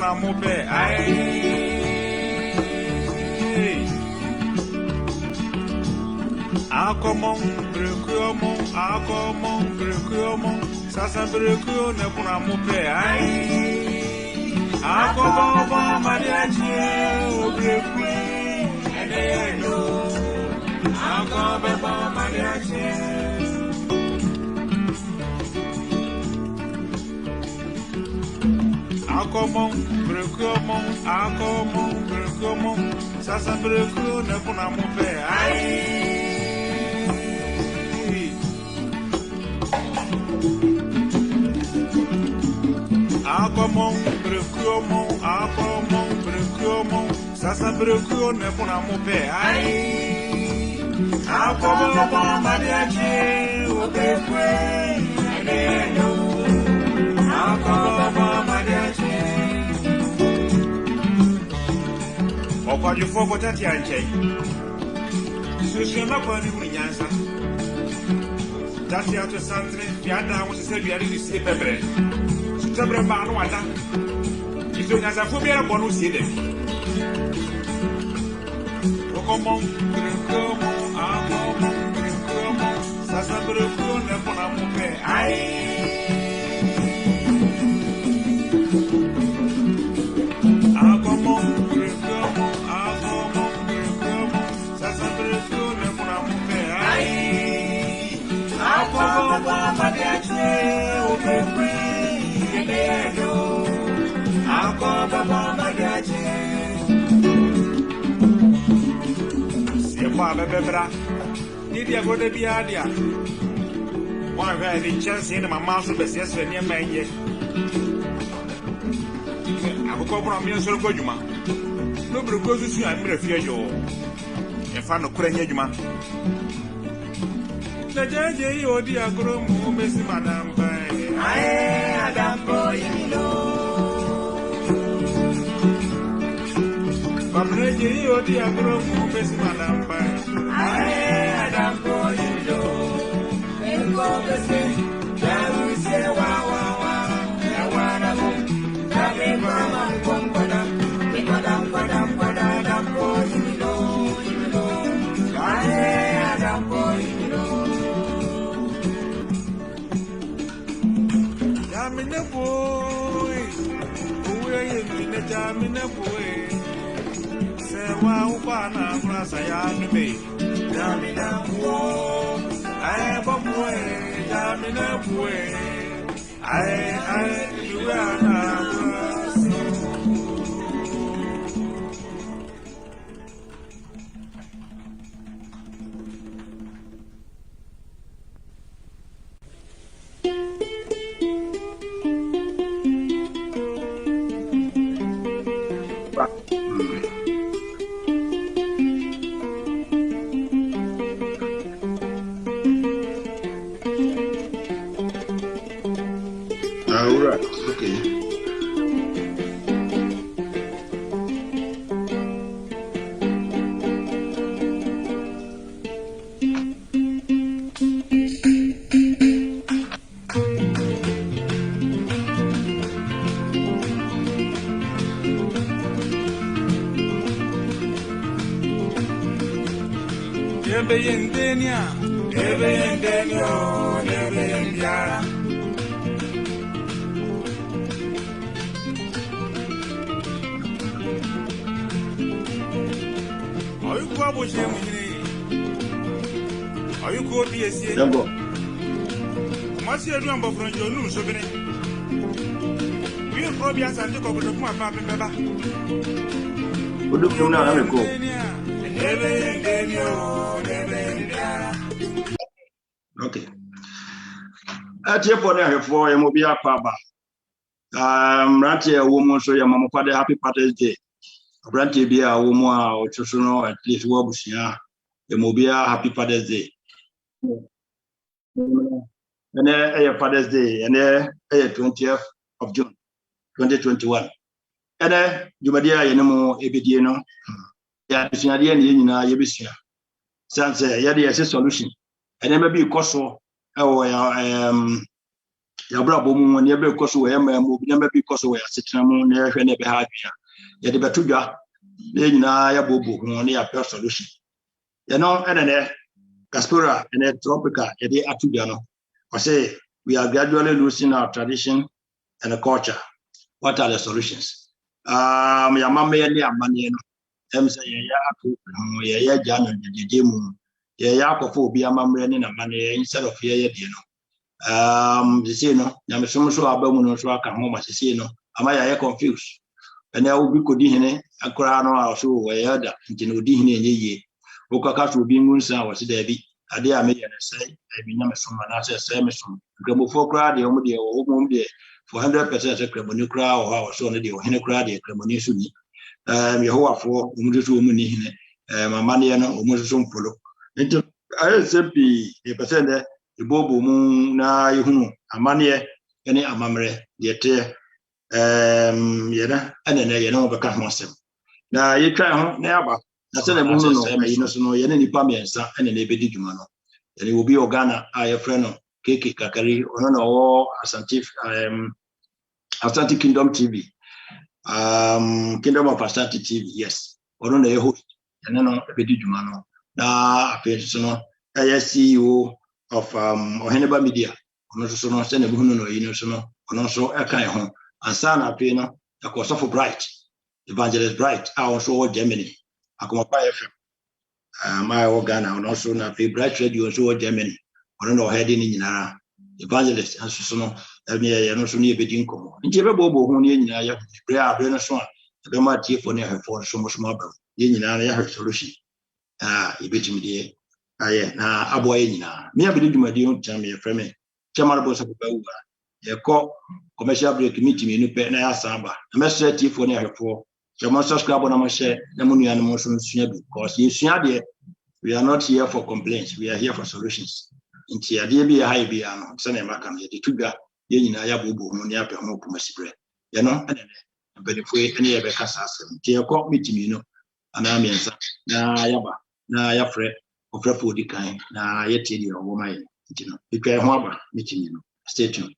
na mope ai akomon brekuomo sasa brekuo ne kuna mope ai akobo mariachi obrekui ene no akobo mariachi akomon brekuomo sasa brekuo ne kuna mope ai akomon brekuomo sasa brekuo ne kuna mope ai akobo mariachi obrekui ene no akobo mariachi okwaje foko tati anche susema kwa ni munyansa tati ato santre fiada wo se biare ni se pebre sebre ba no ada izo nyansa fo biara bono sie de okomon brekuomo sasa brekuo ne kuna mope ai akomon brekuomo sasa brekuo ne kuna mope ai akomon mariachi obrekui ene akomon mariachi sepa bebebra ni dia gode bia dia wa ga ni chance ni mama so bese so ni manye akoko bro mi so ko juma no bro ko su amira fie yo e fa no kura nya juma na jeje yi odi agro mu besi madam bai ai adam boy no babreje yi odi agro mu besi madam bai ai adam boy no enko besi jaru se wa ya wana mo dame mama kongoda mi madam adam boy no ai adam boy no jamine boy uwe yemi jamine boy se wa upana frasa ya nime jamine boy ai boy jamine boy ai yuana Okay. Atie pone ahefo ye mo bia pa ba. Rantie wo mo so ye mama pa de happy Father's Day. Rantie bia wo mo a o chuso no at least wo busia ye mo bia happy Father's Day. And a Father's Day and a 20th of June 2021. And Jubadia Yenemo Ebedieno, Yadisian Yina Yebisia. Sans Yadi as a solution. And then maybe Koso, Yabra bomu ne be koso we ma mo bi na be koso we asetena mu na hwe ne be ha adua ye de beto dwa ne nyina ya bobo ho ne ya per solution ye no ene Ghasporatv and tropical ye de atudwa no I say we are gradually losing our tradition and culture. What are the solutions? Ya mama ye ne amane no em say ye ya atu ye ya ja no jeje mu ye ya akofo obi amamre ne na amane instead of ye de no say no nyame so abamu no so aka ho ma say no ama ya confused and I will be kodi hene akora no a so we ya da nti no di hene enye ye okaka so obi ngunsa wo se da bi ade a me ye na sai bi nyame so ma na sai me so gramofo kra de omo de wo mom de 400% se kremoni kra o ha so no de hene kra de kremoni so ni yehowa fo omo de so omo ni hene mama ne no omo so mpolo nti aye sempi e percent de ibobo mu na yehunu amane ene amamre de te yena anene yena obeka ho asem na yetwa ho na yaba na se na muhunu no yino so no yena nipa miensa ene na ebedi dwuma no yena obi ogana aye frɛ no keke kakari ono na wo Asante Kingdom TV Kingdom of Asante TV yes ono na yeho yena no ebedi dwuma no na afi so no CEO of Oheneba Media ono so no se na muhunu no yino so no ono so eka ho ansana pe no akoso for bright evangelist bright also Germany akoma pa FM my organ and also na pe bright radio so Germany ono no head ni nyinara evangelist aso no ye no so ne ebedi nkomo nti be bobo ho ne nyina ya bre abre no so a be ma tie fo ne hefo so mo so ma ba ye nyinara ya solution ebetimi de aye na abo ye nyina me abedi dwumadi on chama ye frame chama bo so ba wu ye ko commercial break meeting enu pe na ya samba na mesre tifo ne ahefo chama subscribe na mo share na mo nua no mo so nsua bi because ye sua de we are not here for complaints we are here for solutions nti ade bi ya hai bi ano se na maka me de tudwa ye nyina ya bobo ho ne apɛ ho kuma sibre ye no ene benefo ene ye be kasa asem nti ye ko meeting no ana miensa na yaba na ya frɛ ofrɛfo di kan na ye tie de wo mai nti no etwa ho aba meeting no stay tuned.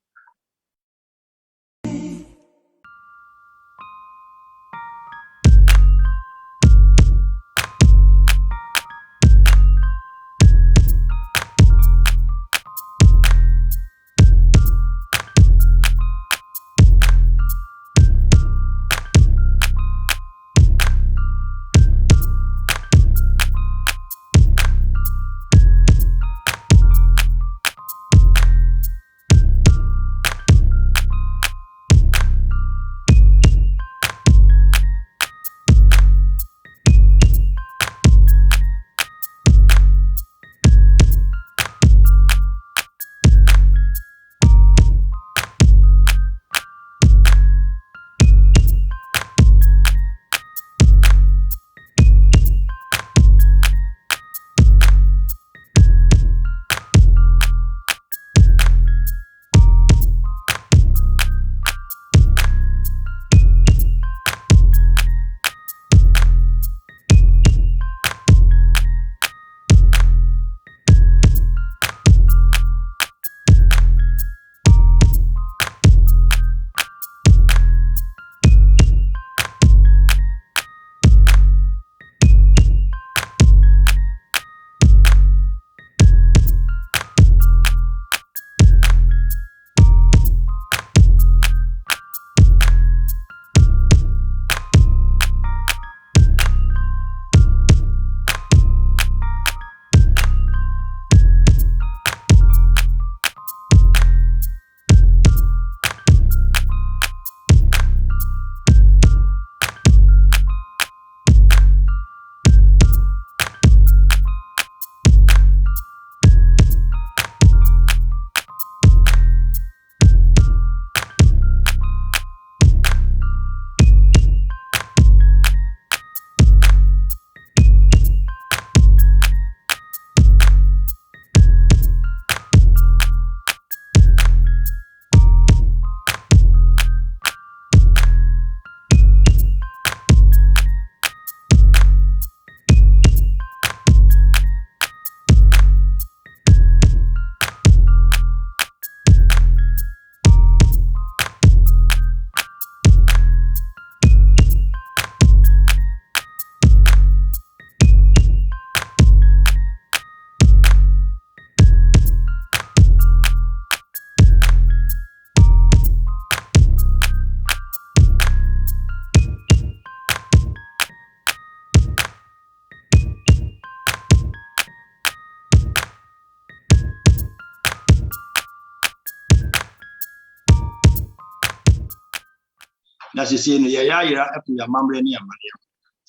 na se se no ye ya yira afi amamre ne amane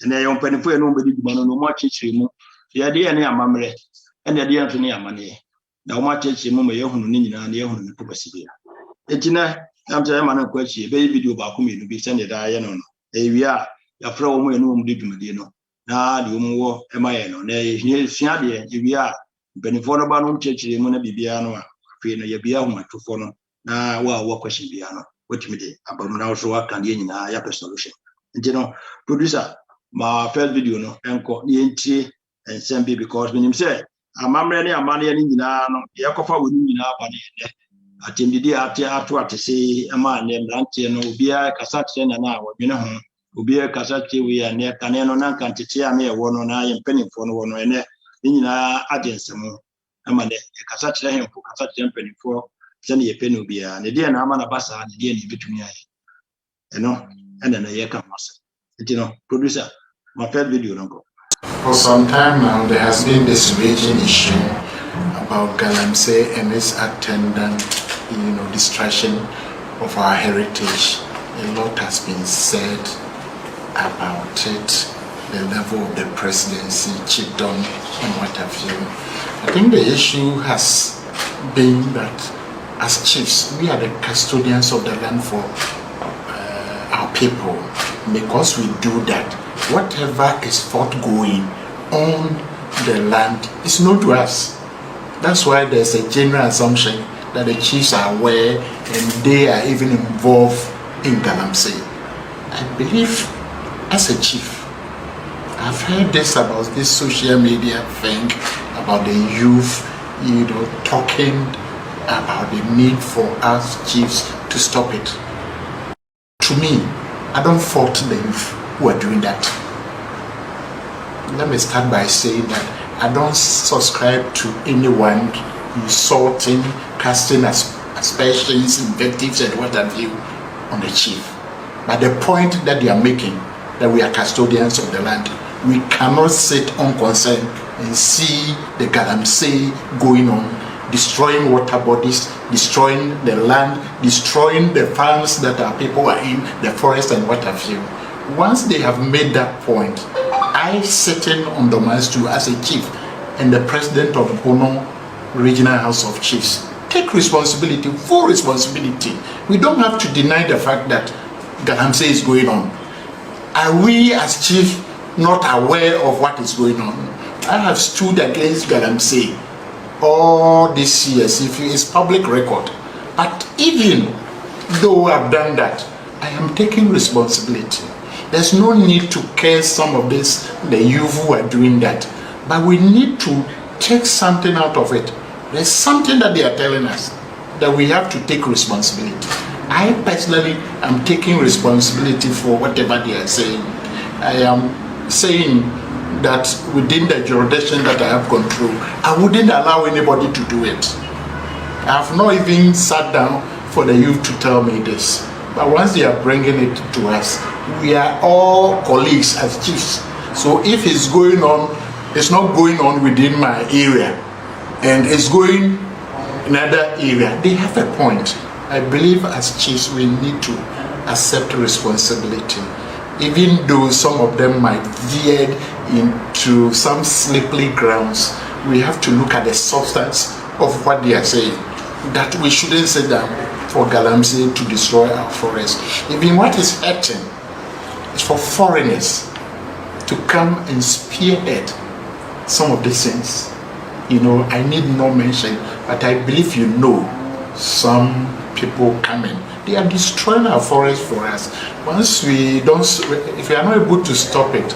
ene ye mpanifo ye no mbedi dwuma no mo akyekire mu ye de ye ne amamre ene de ye nso ne amane na mo akyekire mu ye hunu ne nyina ne ye hunu ne to basibia etina am say man ko akyi be video ba ko me no bi send da ye no no e wi a ya fra wo mo ye no mo de dwuma de no na de wo wo e ma ye no na ye hia de e wi a mpanifo no ba no akyekire mu na bibia no a afi no ye bia ho matofo no na wa question bia no wetimi de abamu na so aka de nyina ya solution nti no producer my first video no enko ne entie ensembe because when him say amamre ne amane ne nyina no ye kofa woni nyina ba ne ne atendidi ato atese ama ne mrantie no obia kasa kire na na wodwene ho obia kasa kire we ya ne kane no na kantete ya na ye wo no na ye mpanimfo no wo no ene ne nyina agensemo ama ne kasa kire he ko kasa kire mpanimfo sene ye penu obia ne de na ama na basa ne de ne betumi aye eno ene na ye ka masa nti no producer my first video no go. For some time now, there has been this raging issue about Galamsey and its attendant, destruction of our heritage. A lot has been said about it, the level of the presidency, chiefdom, and what have you. I think the issue has been that as chiefs, we are the custodians of the land for our people. Because we do that, whatever is forthgoing on the land is known to us. That's why there's a general assumption that the chiefs are aware and they are even involved in Galamsey. I believe as a chief, I've heard this about this social media thing, about the youth, talking about the need for us chiefs to stop it. To me, I don't fault the youth who are doing that. Let me start by saying that I don't subscribe to anyone insulting, casting aspersions, invectives, and what have you on the chief. But the point that they are making, that we are custodians of the land, we cannot sit unconcerned and see the Galamsey going on, destroying water bodies, destroying the land, destroying the farms that our people are in, the forest and what have you. Once they have made that point, I sitting on the stool as a chief and the president of Bono Regional House of Chiefs, take responsibility, full responsibility. We don't have to deny the fact that Galamsey is going on. Are we as chief not aware of what is going on? I have stood against Galamsey all these years, if it's public record. But even though I've done that, I am taking responsibility. There's no need to curse some of this, the youth who are doing that. But we need to take something out of it. There's something that they are telling us that we have to take responsibility. I personally am taking responsibility for whatever they are saying. I am saying that within the jurisdiction that I have control, I wouldn't allow anybody to do it. I have not even sat down for the youth to tell me this. But once they are bringing it to us, we are all colleagues as chiefs. So if it's going on, it's not going on within my area, and it's going in another area, they have a point. I believe as chiefs we need to accept responsibility. Even though some of them might veer into some slippery grounds, we have to look at the substance of what they are saying. That we shouldn't sit down for Galamsey to destroy our forest. Even what is hurting is for foreigners to come and spearhead some of these things. I need no mention, but I believe some people coming. They are destroying our forest for us. Once we don't, if we are not able to stop it,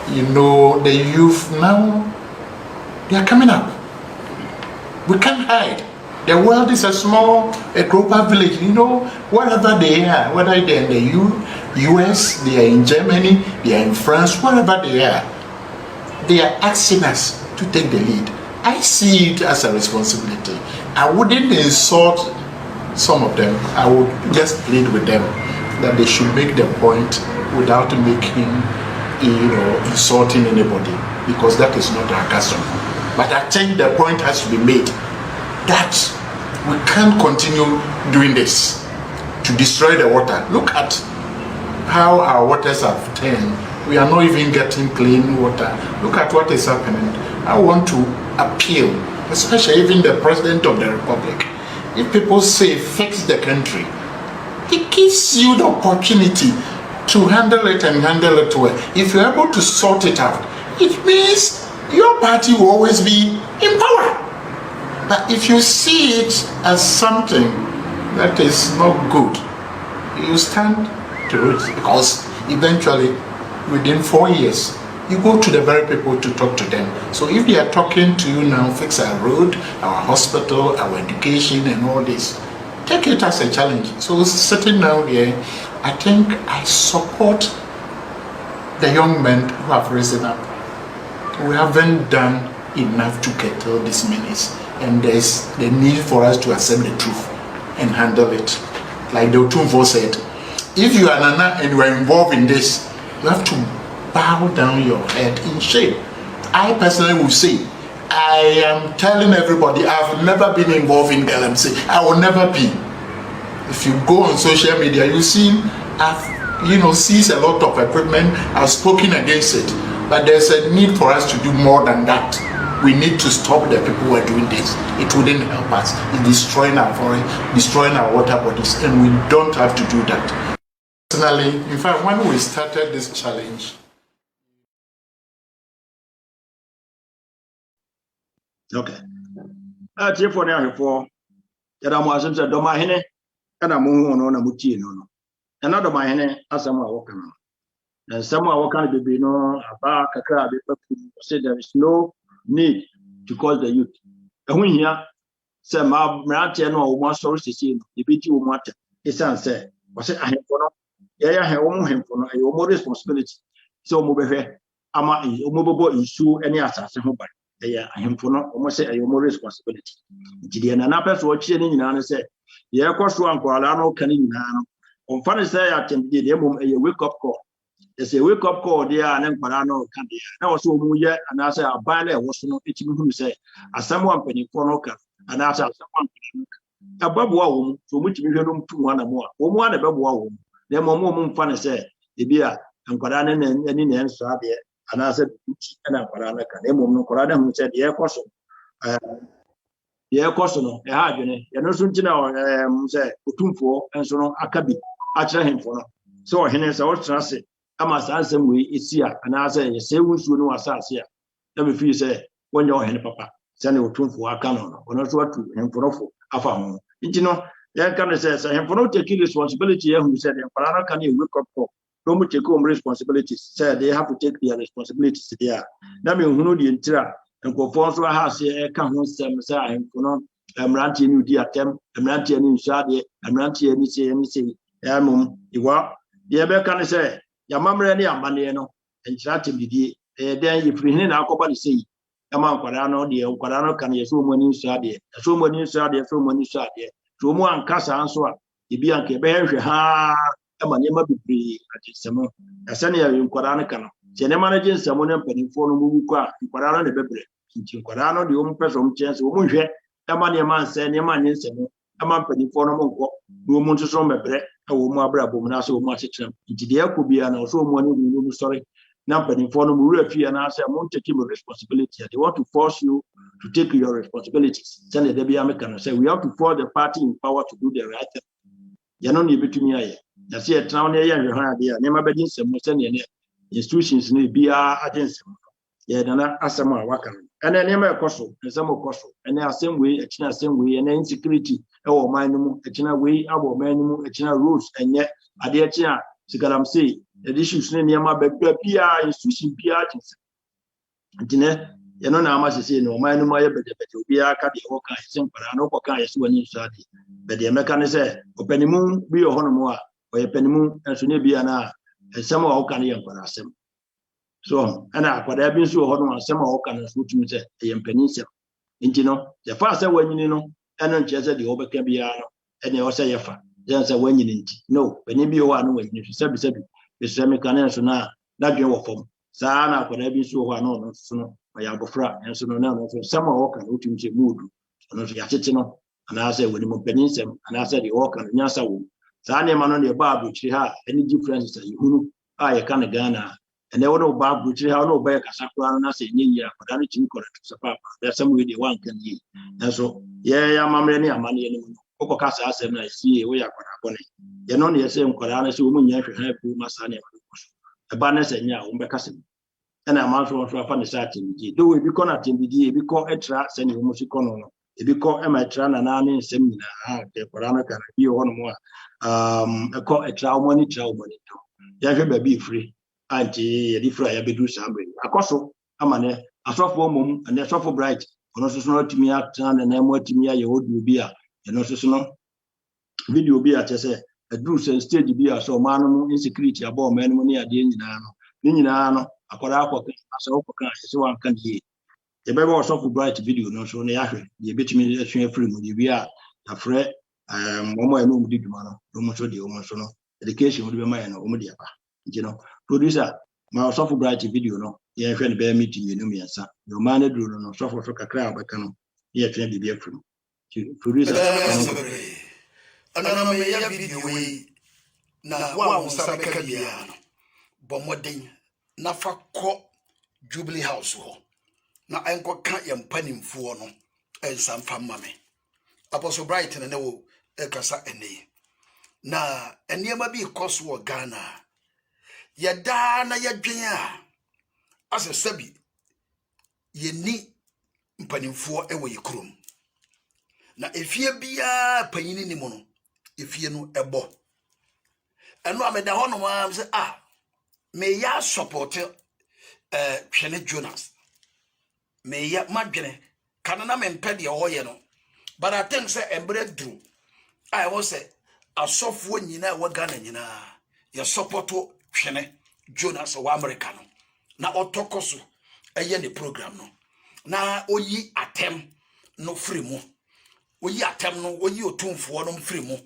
the youth now, they are coming up. We can't hide. The world is a global village. Wherever they are, whether they're in the US, they are in Germany, they are in France, wherever they are asking us to take the lead. I see it as a responsibility. I wouldn't insult some of them. I would just plead with them that they should make the point without making, insulting anybody, because that is not our custom. But I think the point has to be made that we can't continue doing this to destroy the water. Look at how our waters have turned. We are not even getting clean water. Look at what is happening. I want to appeal, especially even the President of the Republic. If people say fix the country, it gives you the opportunity to handle it and handle it well. If you're able to sort it out, it means your party will always be in power. But if you see it as something that is not good, you stand to it, because eventually, within 4 years, you go to the very people to talk to them. So if they are talking to you now, fix our road, our hospital, our education and all this, take it as a challenge. So sitting down here, I think I support the young men who have risen up. We haven't done enough to curtail this menace, and there's the need for us to accept the truth and handle it. Like the Otumfo said, if you are Nana and you are involved in this, you have to bow down your head in shame. I personally will say, I am telling everybody, I've never been involved in LMC. I will never be. If you go on social media, you see, I've seized a lot of equipment. I've spoken against it, but there's a need for us to do more than that. We need to stop the people who are doing this. It wouldn't help us. It's destroying our forest, destroying our water bodies, and we don't have to do that. Personally, in fact, when we started this challenge, okay. For now, for that I'm was a domain, and I'm on a mutino. Another mine, as I'm walking on. And someone walking be no about a crowd, say there is no need to cause the youth. And when here, some Martian or one source is in the BT matter. His son said, was it I have for I have him for more responsibility. So, move ama mobile issue any assassin. Yeah, him for not almost say a more responsibility. Gideon and Apples watching in an say, yeah, cost one Kualano Canin. On funny say, I can be a wake up call. There's a wake up call there and then Parano Candy. Now, so Muya and I say, a baile was no itching who say, as someone penny for no car, and as someone above war, so which we don't to one more. One above war. Then more funny say, the beer and Paranan and any answer there. And I said, and I'm Parana can no Corana who said, the air cost. The air cost, no, a hard, you know, soon to know, say, Utumfo, and so on, Akabi, actually him for no. So, Hennes, I was trusted. I must answer me, it's here, and I say, say, we should know us here. Let me feel say, when you're hen papa, send you Utumfo, a canon, or not what to him for no, a farm. You know, then can say, I have not taken responsibility, who said, and Parana can you wake up for. Don't take home responsibilities. Say they have to take their responsibilities there. Now me who know the entire and go for so house here can who say I'm ranting new dear tem, I'm ranting in shadi, I'm ranting anything. You ever can say, your mamma any amaniano, and chatting with you. Then if we hear our company say, Yaman Quarano, the Quarano can you so many shadi, so many shadi, so many shadi, so more and cast answer, the Bianca Bear, ha. Never be free at some Asania in Quaranacan. She never managed someone penny for Muka, Quarana the Bebre, into Quarano, the only person chance, woman, a man said, a man in some, a man penny for no more, no monsters from a bread, a woman, bravo, so much. Into the air could be an also money, sorry. Now penny for no more, and I say, I won't take him a responsibility. They want to force you to take your responsibilities. Send the Debbie American say, we have to force the party in power to do the right thing. You don't need to me. I see a town here, you have here, never been some institutions need be agency. Yeah, then ask some work. And then never cost, and some cost, and they are same way, a China same way, and insecurity, our minimum, a China way, our minimum, a China rules, and yet, I dear China, Sikalam say, the issues near my PR institution, PR agency. Dinner, you know, how much is in no minimum, but the PR cut the work, I think, but I know what kind of one you study. But the American say, open the moon, be a honor. Or a penny and so maybe an hour, and some of can you for us. So, and I could have been so hot on some of can switch me a peninsula. And you know, the faster when you know, and then just the over can be and they also say, then say when you need. No, when you be one way, you should say, the semi canal, now, that you were from. Sana could have been so one on, so I have a frat, and so now, some of can root into mood, and not Yachino, and I say, when you peninsula, and I said, the walk and Yasa. Sane man the Babu Chiha, any differences that you I can Ghana, and they would Babu Chiha, no bear Casapra, and I say, yeah, but I need to correct to Papa. There's some way they want can ye. And so, yeah, I'm money anymore. Casa said, I see, we are going to. You're not the same Corana, so woman, you have to Masani. A banner said, yeah, Umbecasim. And I'm also for a funny starting. Do we be connecting with you? Because extra sending musicono. If you call Emma Tran and Annie seminar, the Corana can be one more. A call a child money. You be free. Auntie, if I be do something. A cosso, a man, a soft woman, and a soft bright. On also to me at and then what to me, you would be a, and also video be at a do stage be a so man insecurity about men money at the end. Akwara asa okoka so an kan die e be wo so bright video no so na yahwe ye betimi atwe free mu di bia afre momo eno mu di dwuma no mo so di o mo so no education mo di be ma no o mo di aba nti no producer ma so bright video no ye hwe ne be meeting ye no miensa no ma na duro no so kakra abaka no ye atwe bibia free producer anana me ya video we na wa musabeka bia no bomoden na fa kɔ Jubilee House ho na enko ka yempanimfo no ensamfa mame Apostle Bright na wo ekasa ene na eniema bi koso wo Ghana yeda na yedwen a asesabi yeni mpanimfo ewo yikrom na efie bia panyini ni mo no efie no ebo eno ameda ho no ma se me ya support Twene Jonas me ya madwene kanana me mpede ye no but I think say embre dru I was say asofo nyina wa Ghana nyina ya support Twene Jonas wa America no na otokoso eye ne program no na oyi atem no free mu oyi atem no oyi otumfo no free mu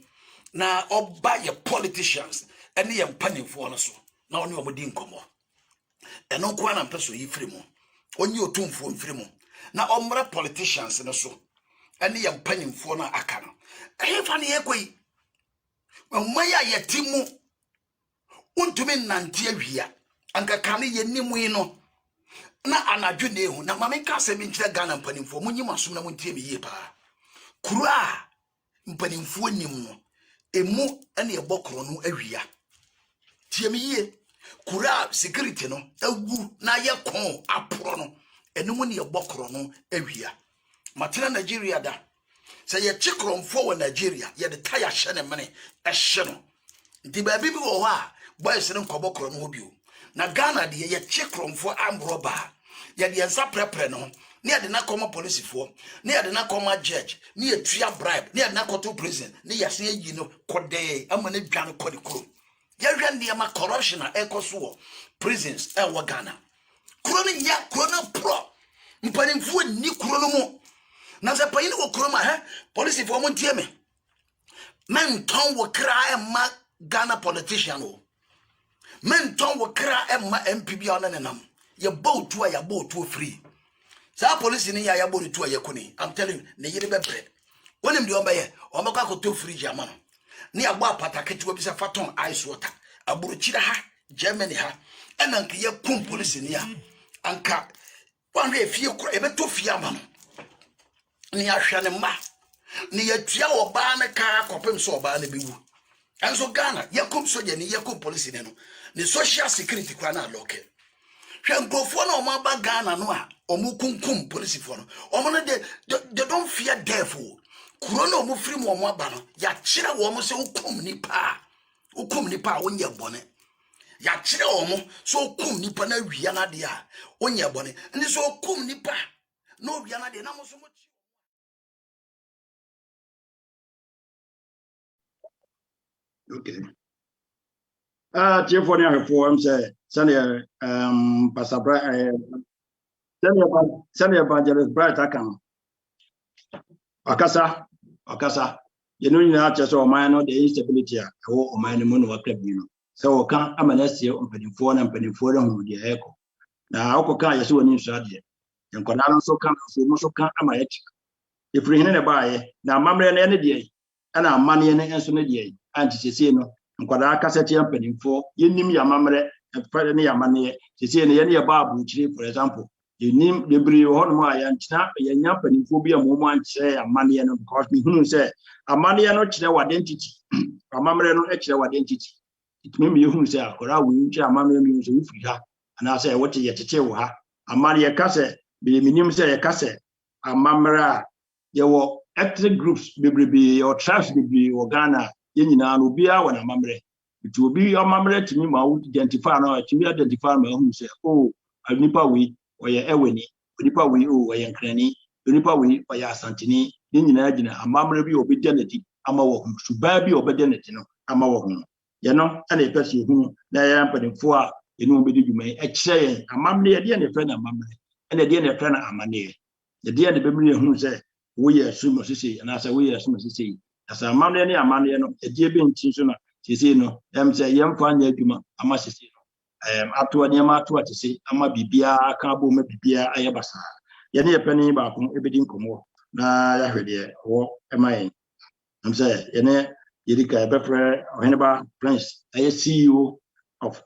na oba ye politicians ene ye mpanimfo no so na oni omodi nkomo eno kwa na mpeso yi free mu onyi otumfo mfiri mu na omra politicians no so ene ye mpanimfo na aka no ehefa ne yekoi omaya yetimu untumi nante awia anka kane ye nimu yi no na anadwo na ehu na mame ka se mi nkyira Ghana mpanimfo munyi masom na muntie me yie pa kura mpanimfo nim no emu ene ye bokro no awia tie me yie kura security no agu na ye kon aporo no enum ne ye bokro no awia matena Nigeria da se ye chikromfo wa Nigeria ye de tire hye ne mene ehye no ndi ba bi wo ho a boys ne nkobokro no bio na Ghana de ye chikromfo ambroba ye de ensa prepare no ne ye de na koma police fo ne ye de na koma judge ne ye tua bribe ne ye na koto prison ne ye se yi no kode amane dwan kode kuro ye hwe ndiyama corruption na ekoso prisons wa Ghana kuro ne nya kuro na pro mpanimfo ni kuro no mu na se payin wo kuro ma police fo mo ntie me men ton wo kra ma Ghana politician o men ton wo kra ma MP bia ona nenam ye botu a ya botu free sa police ni ya botu a yakuni I'm telling you ne yire bebre wonim de obaye omaka ko to free jama no ne agba pataketi obi se faton ice water aburuchira ha Germany ha enanka ye kum police ni a anka wanwe fie kro ebeto fie ama no ni ahwane ma ni yatua oba ne ka kopem so oba ne bewu enso Ghana ye kum soja ni ye kum police ne no ni social security kwa na loke hwe nkofo na o ma ba Ghana no a o mu kunkum police fo no o mo ne they don't fear death o kuro na o mu firi mo aba no ya kire wo mo se ukum nipa onye bone ya kire wo mo so ukum nipa na wia na de a onye bone ndi so ukum nipa no wia na de na mo so mo okay for the form say Pastor Bright send evangelist Bright akan akasa you know na just o man no the instability a o man no no waka bi no so o kan amanasie mpanimfo na hu de eko na o kan yesi woni nso ade nkona no so kan so mo so kan amaye ifri hene ne baaye na mamre na ne de ana amane ne enso ne de anti sese no nkwada kasete ampanimfo yenim yamamre fere ne yamane sese ne ye ne ba abuchire for example yenim debri ho no a yantina yanya panimfo bi amomo ankyere amane no because me hunu say amane no kyere identity amamre no kyere identity itime me hunu say akora wo nkyere amamre no so ufiri ha ana say wote yetete wo ha amane ye kase be minim say ye kase amamra yewo ethnic groups bebrebe or tribes bebrebe or Ghana yenyina no bia wona amamre it will be amamre timi ma identify na timi identify ma hu say oh anipa we oye eweni onipa we oh oye nkrani onipa we oye asantini yenyina agina amamre bi obedya nati ama wo hu suba bi obedya nati no ama wo hu ye no ana epese hu na ya mpademfo a enu obedi dwuma e kire yen amamre ye de na efe na amamre ene de na efe na amane ye de na bemri hu say we are sumo sisi and as we are sumo sisi as a man any amane no e die be ntin na sisi no say yem fa nya adwuma ama sisi no ato ani ama ato atisi ama bibia ka bo ma bibia ayebasa ye ne yepani ba ko ebedi nkomo na ya hwede wo emayen say ye ne yedika e befre oheneba prince aye CEO of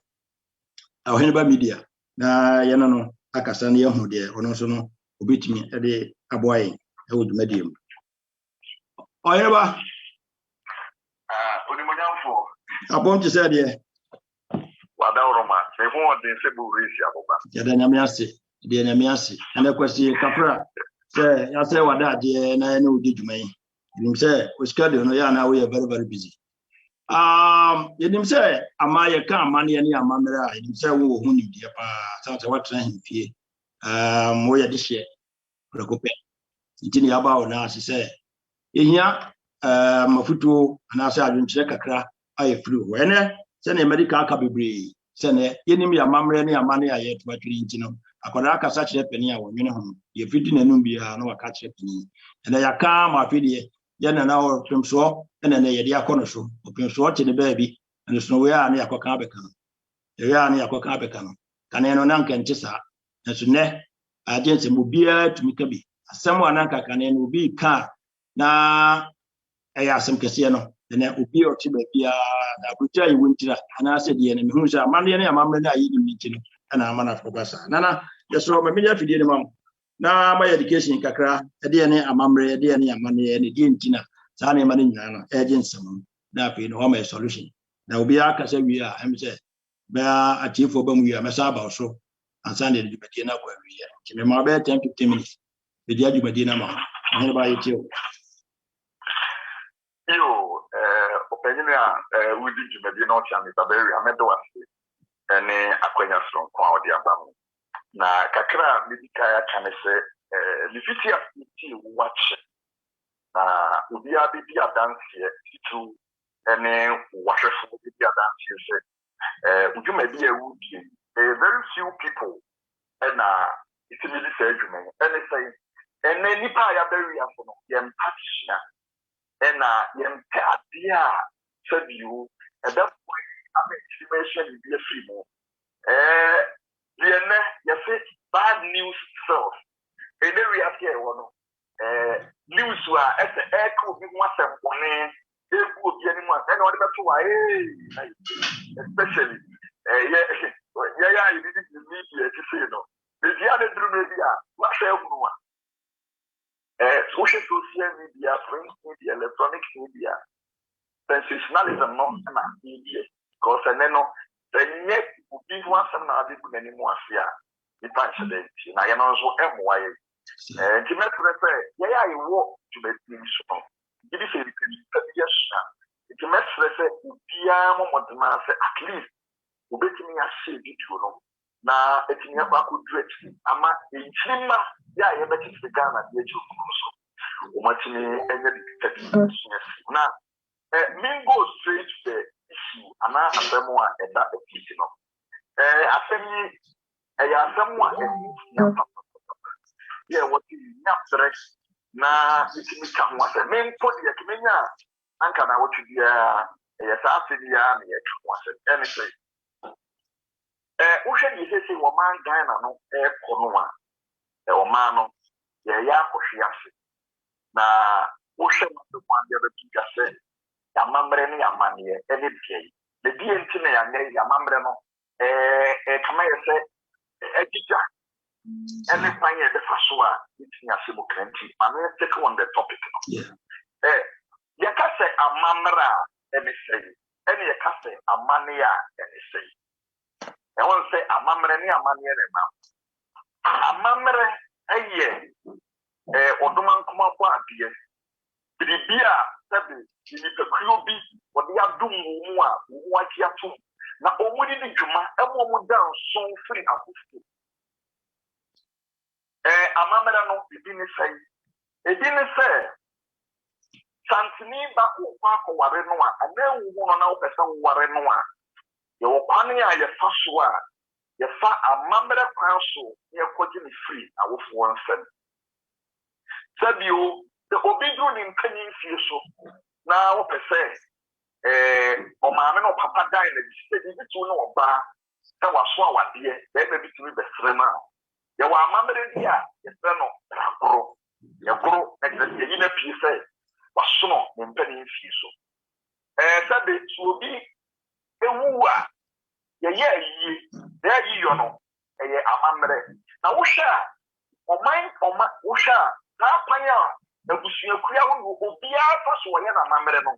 oheneba media na ye no akasa na ye hu de ono so no obetimi e de aboaye e wo dwumadiem Oyeba Onimonyamfo abonti said ye wada oroma se hu odin se bu resi aboba ya da nyame ase and kwesi kafra say ya say wada de na na odi dwuman nim say o schedule no ya na we very very busy yenim say amaye ka amane ne amamere a yenim say wo hu ni de pa say what try him fie wo ya de hye prekope itini aba o na say ehia mafuto anase adwenkyere kakra aye flu wene se na medical aka bebre se na yenim ya mamre ne amane aye tubatwiri ntino akoda aka sa kire pani a wonwene ho ye fiti nanum bia na waka kire pani ena ya ka ma fidie ye na na o pemso ena na ye de akono so pemso te ne baabi ene so we a na yakoka abeka no ye ya na yakoka abeka no kane no na nkente sa enso ne agency mo bia tumika bi asem wa na kane no bi ka na eya asem kese no na obi o ti ba bia na buja yi wuntira ana se de ne mehu sha amane ne amamre na yi ni nti no na amana fobasa nana yeso ma menya fidie ne mam na my education kakra e de ne amamre e de ne amane ne de nti na sa na mane nyina no e je nsem na afi no ho ma solution na obi aka se wi a em se ba atifo ba mu wi a mesa aba so ansa ne de beti na kwa wi nti me ma ba 10-15 minutes be dia du bedi na ma ne ba yitio yo opinion a wudi jumedi no tia mi baberi amedo wase ene akwanya strong kwa odi abamu na kakra medika ya kanese lifiti ya fiti watch na obi abi adanse titu ene wahwefo bi adanse se ujumedi e wudi very few people na itimidi se adwuma ene say ene nipa ya beri afo no yem patchna ena yempe adia sabiu eda point am estimation bi afri mo yene yese bad news self ene we afie wo no news wa ese eko bi ho asem bone ebu obi ani mu ene wode beto wa especially ya you did the media to say no the other drum media what say everyone social media, print media, electronic media, sensationalism not media. Because I know the net will be one some other anymore. The accident. I know so MY. And to make refer, yeah, I walk to the team strong. It is a yes. To make refer, Piamo Montemas at least, who bet me a shade video. Na etinya kwa kudret ama inchima ya yebeti sigana yeju kuso umatini enye dikati na mingo straight the issue ana afemwa eda ekiti no afemi ya afemwa ekiti ya wati nya stress na itimi ka ho ase menko de yakimenya anka na wotu dia ya safi dia na yetu ase anything uhwe ni sese wo man Ghana no kono a o man no ye ya kohwe ase na wohwɛ no de kwan de bɛtuga sɛ yamammerɛ ne yamanneɛ ɛne bia the DNT na yanyɛ yamammerɛ no kama yɛ sɛ ɛgyigya ɛne kwan yɛ de fa so a ɛtumi ase mu kranti ma no take on the topic no yɛka sɛ amammerɛ a ɛne sɛe ɛne yɛka sɛ amanneɛ a ɛne sɛe ɛwɔ sɛ amammerɛ ne amanneɛ ne nam amammerɛ ɛyɛ ɔdoma nkoma bɔ adeɛ biribi a sɛbe nipakuo bi wɔde adom wɔ mu a wɔn akyi ato na wɔn de ne dwuma ɛmo wɔn da nson firi afoforɔ amammerɛ no ebi ne sɛ santini ba kɔ akɔware no a anaa wo no na wopɛ sɛ woware no a yɛwɔ kwan a yɛfa so a yɛfa amammerɛ kwan so na yɛkɔgye ne firi awofoɔ nsɛm sɛbio sɛ obi duru ne mpanyin fie so na wopɛ sɛ ɔmaame no papa dan na bi sɛ bibi tu ne ɔbaa sɛ waso awadeɛ bɛrima bi tumi bɛsere no a yɛwɔ amammerɛ bi a yɛfrɛ no ragoro yɛgoro na kyerɛ sɛ yɛyi no pii sɛ wasono ne mpanyin fie so sɛbe sɛ obi ewu a yɛyɛ ayie na ayiyɔ no ɛyɛ amammerɛ na wohwɛ a wohwɛ a n'akwan a abusuakuo ahodoɔ obiara fa so wɔyɛ n'amammerɛ no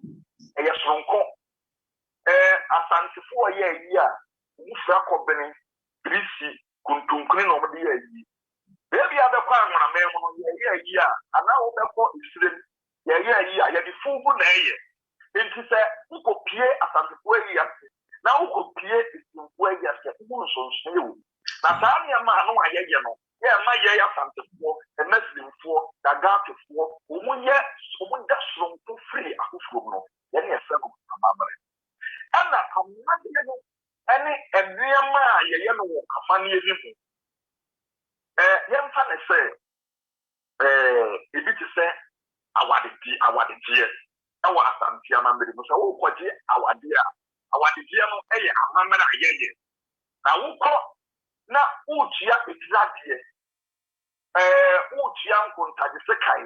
ɛyɛ soronko asantefoɔ yɛ ayi a wofura kɔbene birisi kuntunkuni na wɔde yɛ ayi beebi a bɛkɔ anwonamɛn mu no yɛyɛ ayi a anaa wobɛkɔ esirem yɛyɛ ayi a yɛde fugu na ɛyɛ nti sɛ wokɔpie asantefoɔ ayi ase na wokɔpie esimfoɔ ayi ase ɛmu nsonson yɛ wɔ na saa nneɛma a no ayɛyɛ no yɛma yɛyɛ asantefoɔ ɛmɛsirimfoɔ dagatefoɔ wɔn da soronko firi afoforɔ mu no yɛne yɛfrɛ no amammerɛ ɛna amanneɛ no ɛne nneɛma a yɛyɛ no wɔ amanneɛ no mu yɛmfa ne sɛ ebi te sɛ awadedeɛ ɛwɔ asante amammerɛ mu sɛ wokɔgye awadeɛ a awadedeɛ no ɛyɛ amammerɛ a yɛyɛ na wokɔ na wotua petiradeɛ wotua nkontagye sekan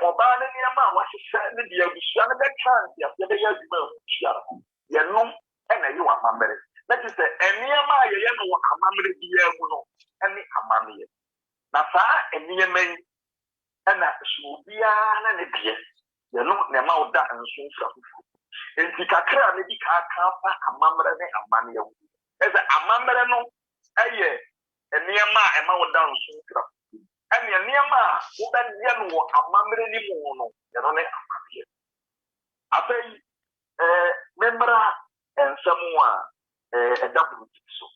ɔbaa ne nneɛma a wahyehyɛ ne deɛ abusua no bɛka nteaseɛ bɛyɛ adwuma a wotua no yɛnom ɛna ɛyɛ wɔ amammerɛ na kyerɛ sɛ nneɛma a yɛyɛ no wɔ amammerɛ biara mu no ɛne amanneɛ na saa nneɛma yi ɛna so biara na ne deɛ yɛnom nneɛma a woda nso mfira foforɔ nti kakra a ne di kaa fa amammerɛ ne amanneɛ ho ɛsɛ amammerɛ no ɛyɛ nneɛma a ɛma woda nso mfira ɛne nneɛma a wobɛyɛ no wɔ amammerɛ ne mu no yɛno ne amanneɛ afei mmemmra nsɛm a ɛda politik so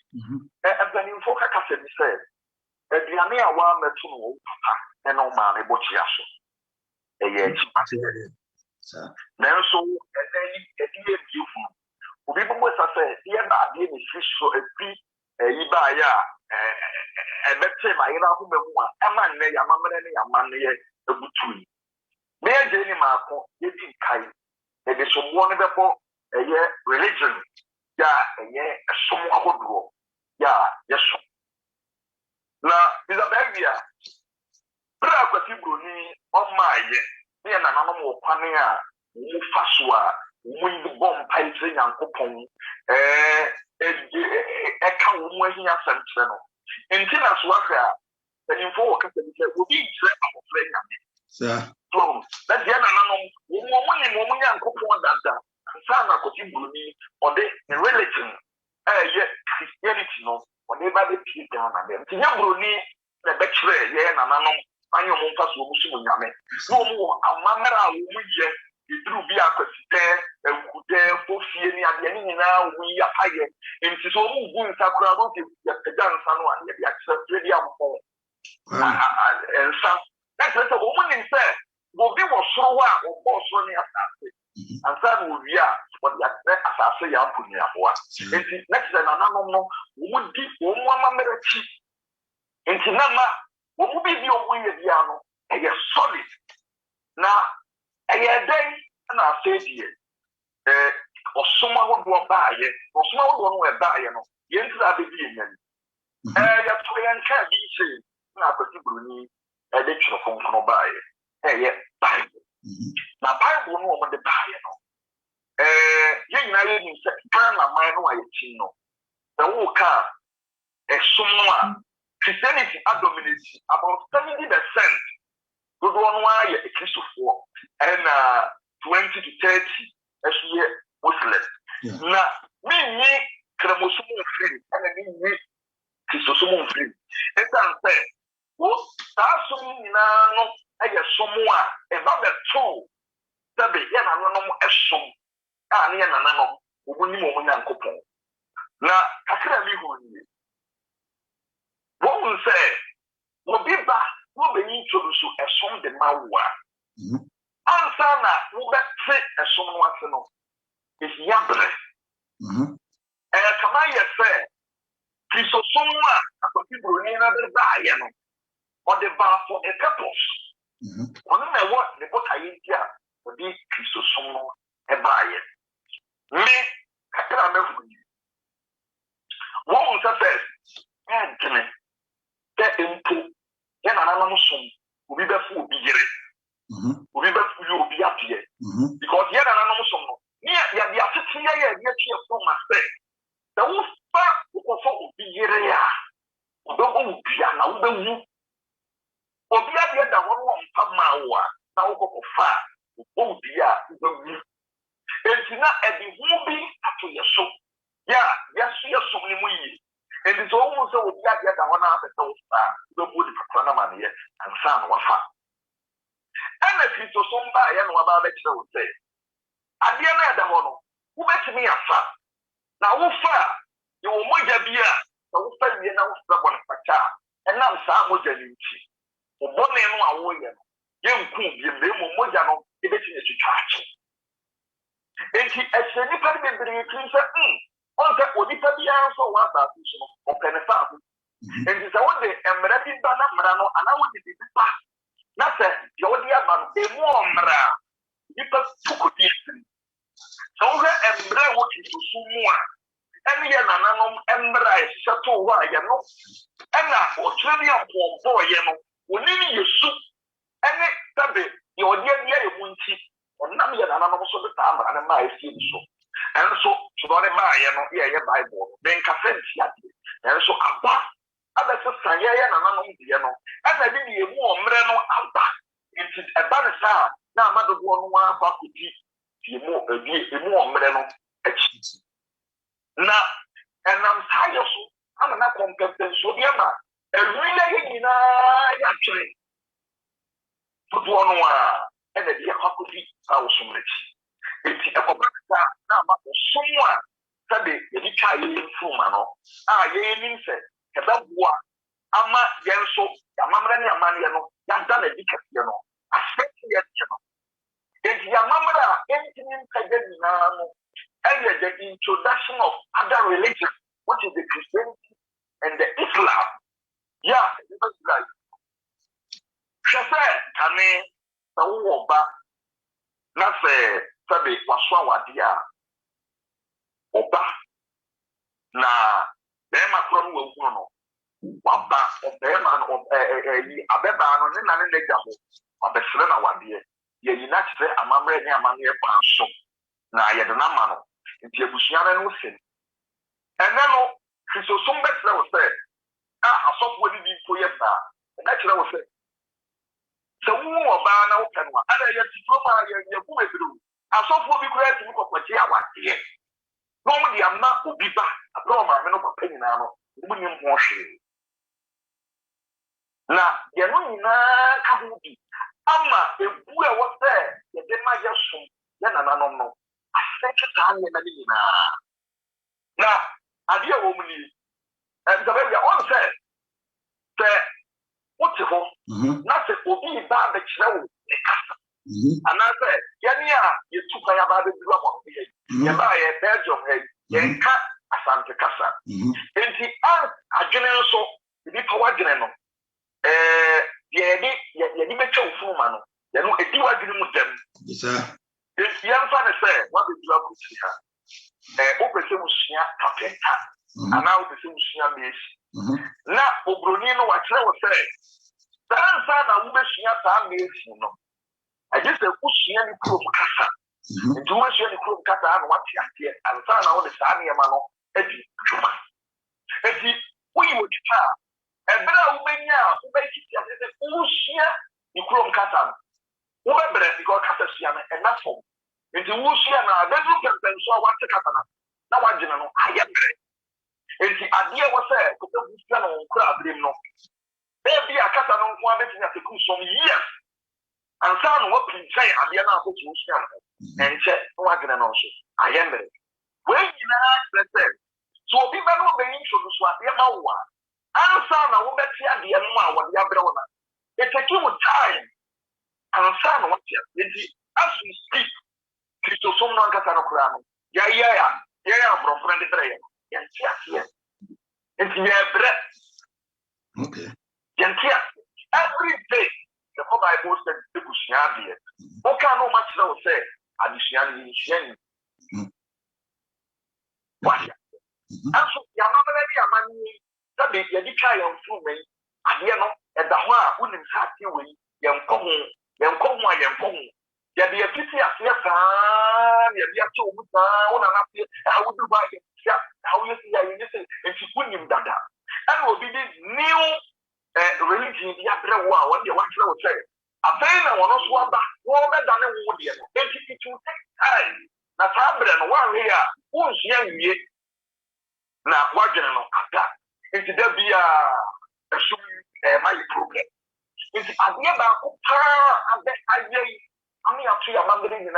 mpanimfoɔ kaka sɛ bi sɛ aduane a wɔamɛto no wɔ papa ɛne wo maame bɔkyea so ɛyɛ akyipadeɛ nanso ɛnɛ yi ɛde yɛ biefo obi bɛbɔ sa sɛ yɛ baadeɛ ne firi so afiri yi baayɛ a ɛbɛte ma yɛn ahoma mu a ɛma nnɛ yɛamammerɛ ne yɛamanneɛ abutu yi na yɛgye ne maako yɛdi nkae yɛde somboɔ no bɛbɔ ɛyɛ religion yɛ a ɛyɛ ɛsom ahodoɔ yɛ a yɛso na isabel a berɛ a Kwasi Broni ɔmaayɛ ne yɛ nananom wɔ kwane a wɔn fa so a wɔn bɔ mpae kyerɛ Nyankopɔn ɛka wɔn ahia sɛnkyerɛ no nti na so ahwɛ a mpanimfoɔ wɔ kasa bi sɛ obi nkyerɛ abɔfra nyame na deɛ nananom wɔn nim wɔn Nyankopɔn dada nsa na Kwasi Broni ɔde ne religion ɛyɛ Christianity no ɔde ba de pie Ghana dɛm nti nyɛ Broni na ɛbɛkyerɛ yɛ nananom anyɛ wɔn mfa so wɔn so wɔn nyame na wɔn wɔ amammerɛ a wɔn yɛ eduru bi akwasitɛ nkudɛ fofie ne adeɛ ne nyinaa wɔn yi apayɛ nti sɛ wɔn gu nsa koraa wɔn te yɛpɛgya nsa no a yɛde akyerɛ yɛde abɔ nsa na kyerɛ sɛ wɔn nim sɛ obi wɔ soro hɔ a wɔbɔ soro ne asase ansa na wɔwie a wɔde akyerɛ asase yɛ apo neaboa nti na kyerɛ nananom no wɔn di wɔn amammerɛ akyi nti na ma wɔn bi wɔn yɛ bia no ɛyɛ solid na ɛyɛ dɛn na afei deɛ ɔsom ahodoɔ baayɛ ɔsom ahodoɔ no ɛbaayɛ no yɛn ti na abɛdi yɛn yɛn yɛto yɛn kaa bi hyɛ na Kwasi Broni ɛde twerɛ fonkono baayɛ Bible. Now Bible no on the Bible. You know you say can na man no ayechi no. The who can someone Christianity dominates about 70%. Good one why a Christopher and 20 to 30 as we Muslim. Now me Kramosumo free and me Christosumo free. And I'm saying, who starts to me now? I get someone about the two. That be yana no a sum. Ah, near Nano, who will not coupon. Now, I can't be who what will say, will be back, will be introduced a sum de Mawa. Answer now, will bet fit a sum once no. It's Yabre. And come I say, Christosomeone, a people in another diano, or the bar for a purpose. One of what the book I eat here will be Christosomeone a buyer. Me, I can't remember you. What was the best? And get into an anonymous son who be best will be here. Who be best will be up here. Because yet an anonymous son, near the assistant, yet from my say. The wolf back will be here. Don't be an old or be at the other one from Mawa, now go far. Oh, dear, and not at the movie after your show. Yeah, yes, yes, so many. And it's almost so that the other one after those the wood for money and son was fat. And if it's so somebody and what about it, would say, at the end of the one, who makes me a fat? Now, who far? You will make a beer, the who fell me now, the one for child, and now some would get you. For one and one woman, young cool, you may more than it is to charge. And he as anybody bring clean on that would be the answer one partition of Penefam. And it's a one day and Merabi Bana Marano, and I would be back. Nothing, your dear man, a warm mara. You took a distance. So and Mera what is to Sumua. And yet, Nanum Embra is Chateau, you know. And now, Australia boy, you know, when you soup and it tabby, your dear won't see. Or none yet anonymous of the time and my skin so. And so, to not a Bible, then Caffeine, and so Abba, other society and anonymous, you know, and I didn't be a warm Reno Abba. It is a banner, now, Mother one faculty, a more Reno. Now, and I'm tired, I'm not competent, so the other, and really, actually, put one and the dear faculty, I was so much. It's a now, someone said the child from Mano. Ah, ye said, Kabua, Ama, Yanso, Yamamani, Amaniano, Yandana, Dicasiano, I said, it's Yamamara, anything Kaganano, and the introduction of other religions, which is the Christianity and the Islam. Yeah, it's like Shafar, Kane, the Woba, Nafe, Sabe, Waswa Wadia, Oba, na Bema from Wono, Waba, or Bema, or Abeba, and then Negaho, or the Serena Wadia, ye United Amamre, Amania Panso, na Yadanamano, in Tiabusiana Nusin. And then, so some better was said, I saw what it is for you, and actually I was saying, so who about now can one, other yet diploma, your boy through. I saw what we could to look up what you are here. Normally, I'm not will be back. I don't know, I'm not paying now. William Washington. Now, you're not in a Kabuki. Ama, if we are what there, you did my just soon. Then I don't know. I think it's time in the now, I dear woman, and the way you all said, what's it for? Nothing will be bad, the snow. And I said, Yania, you took my about the drum of me. You buy a Belgium head, you cut a Santa Casa. And the art, a general so, the power general. You didn't show Fuman. You know, if you are dealing with them. Yes, sir. If young father said, what did you have to see her? Open Simusia, Capeta, and now the Simusia base. Now, Obronino, what I was saying. That's how I wish you had to you know. I just said, Ushia ni Krum Kasa. And do Ushia ni Krum Kasa and what he has here, and Sana on the Sani Amano, Eddie. Eddie, we would try. And better woman now, who makes it as Ushia ni Krum Kasa. Who better because Kasa Siana and not for. Into Ushia now, then look at them so what's the Katana. Now I didn't know, I am ready. And the idea was said, because we stand on crowd, no. Maybe a cat on one meeting at the cool some years. And some what can say, I am not going to stand and check what can also. I am ready. When you ask, let's say, so people know the insurance was the Mawa. And some are what they are the Mawa, what they are brother. It takes you time. And some what you as we speak, Christo Somno Catano Crano. Yeah, from friend Train. Yes. It's your breath. Okay. Every day, the Bible said, the Bushian, what can no much know say, and the Shan. Why? And so, Yamani, that they try on through me, and you know, at the one wouldn't have you with young Kong. Yeah, the pity of your son, you have to move down, and I would do my how you see, and she put him that. And will be this new religion, the other one, what you want to say. I say, I want to swap back, more than a woman, and it will take time. That's happening one here, who's young yet. Now, what general that? It's there be a my problem. It's a year about I bet I mean, I'm actually a member in a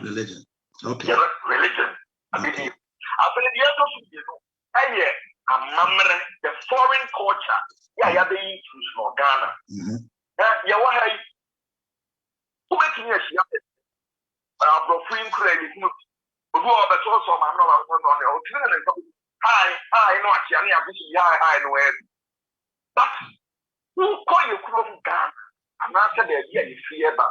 religion. Okay. Religion. I mean, after the other, a member the foreign culture. Yeah, they use no Ghana. Yeah, what I who makes me a ship? Free credit. Who are the source of my no, I know actually, I know it. But who call you from Ghana? And after the idea is fear, but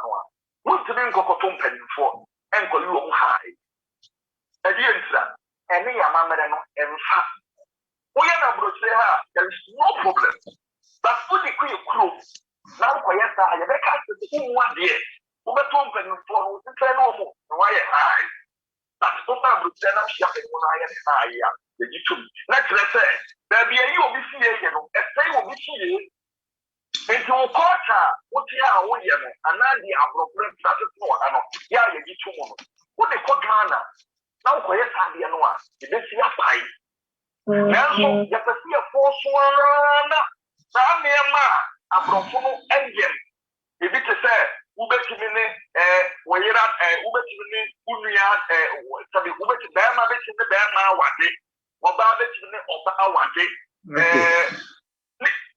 what's the name of company for? And call you high. Again, sir, and me, a mamma, and fat. We are not going to say, there is no problem. But put the quick crew. Now, quiet, I have a cat to 1 year. Over company for the train over. Why high? That's what I would send up shopping when I am high. The YouTube. Let's say, there be a you will be here, a say will be here. Into a culture, what you are, and now the appropriate status for, and yeah, you get 2 more. What they call Ghana. Now, quiet, I know what. You don't see a fight. Now, you have to see a force one. Sammy, a profound engine. If it is a Ubetini, where you're at, Ubetini, Unia, Sabi Ubet, Bama, the Bama, one day, or Babet, or one day.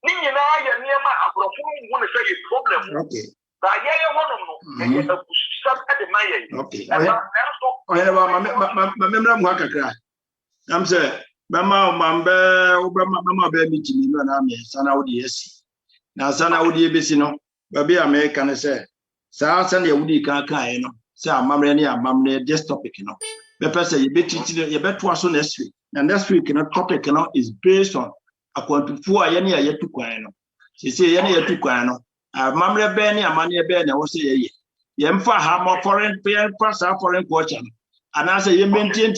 Nina, I near my appropriate want to say a problem. Okay. But I one of them, okay. My memory Wakaka. I'm saying, Mama, baby, and I'm Sana Odiesi. Now, Sana Odiebisino, Baby American say, Sunday Woody can't, say, Mamma, this topic, The person you bet you bet was on next week, and next week, topic, is based on. According to any yet to Quano. She say any yet to Quano. Mamma Benny, a money Ben, I was say, Yemfa have more foreign pass our foreign culture. And I say, you maintain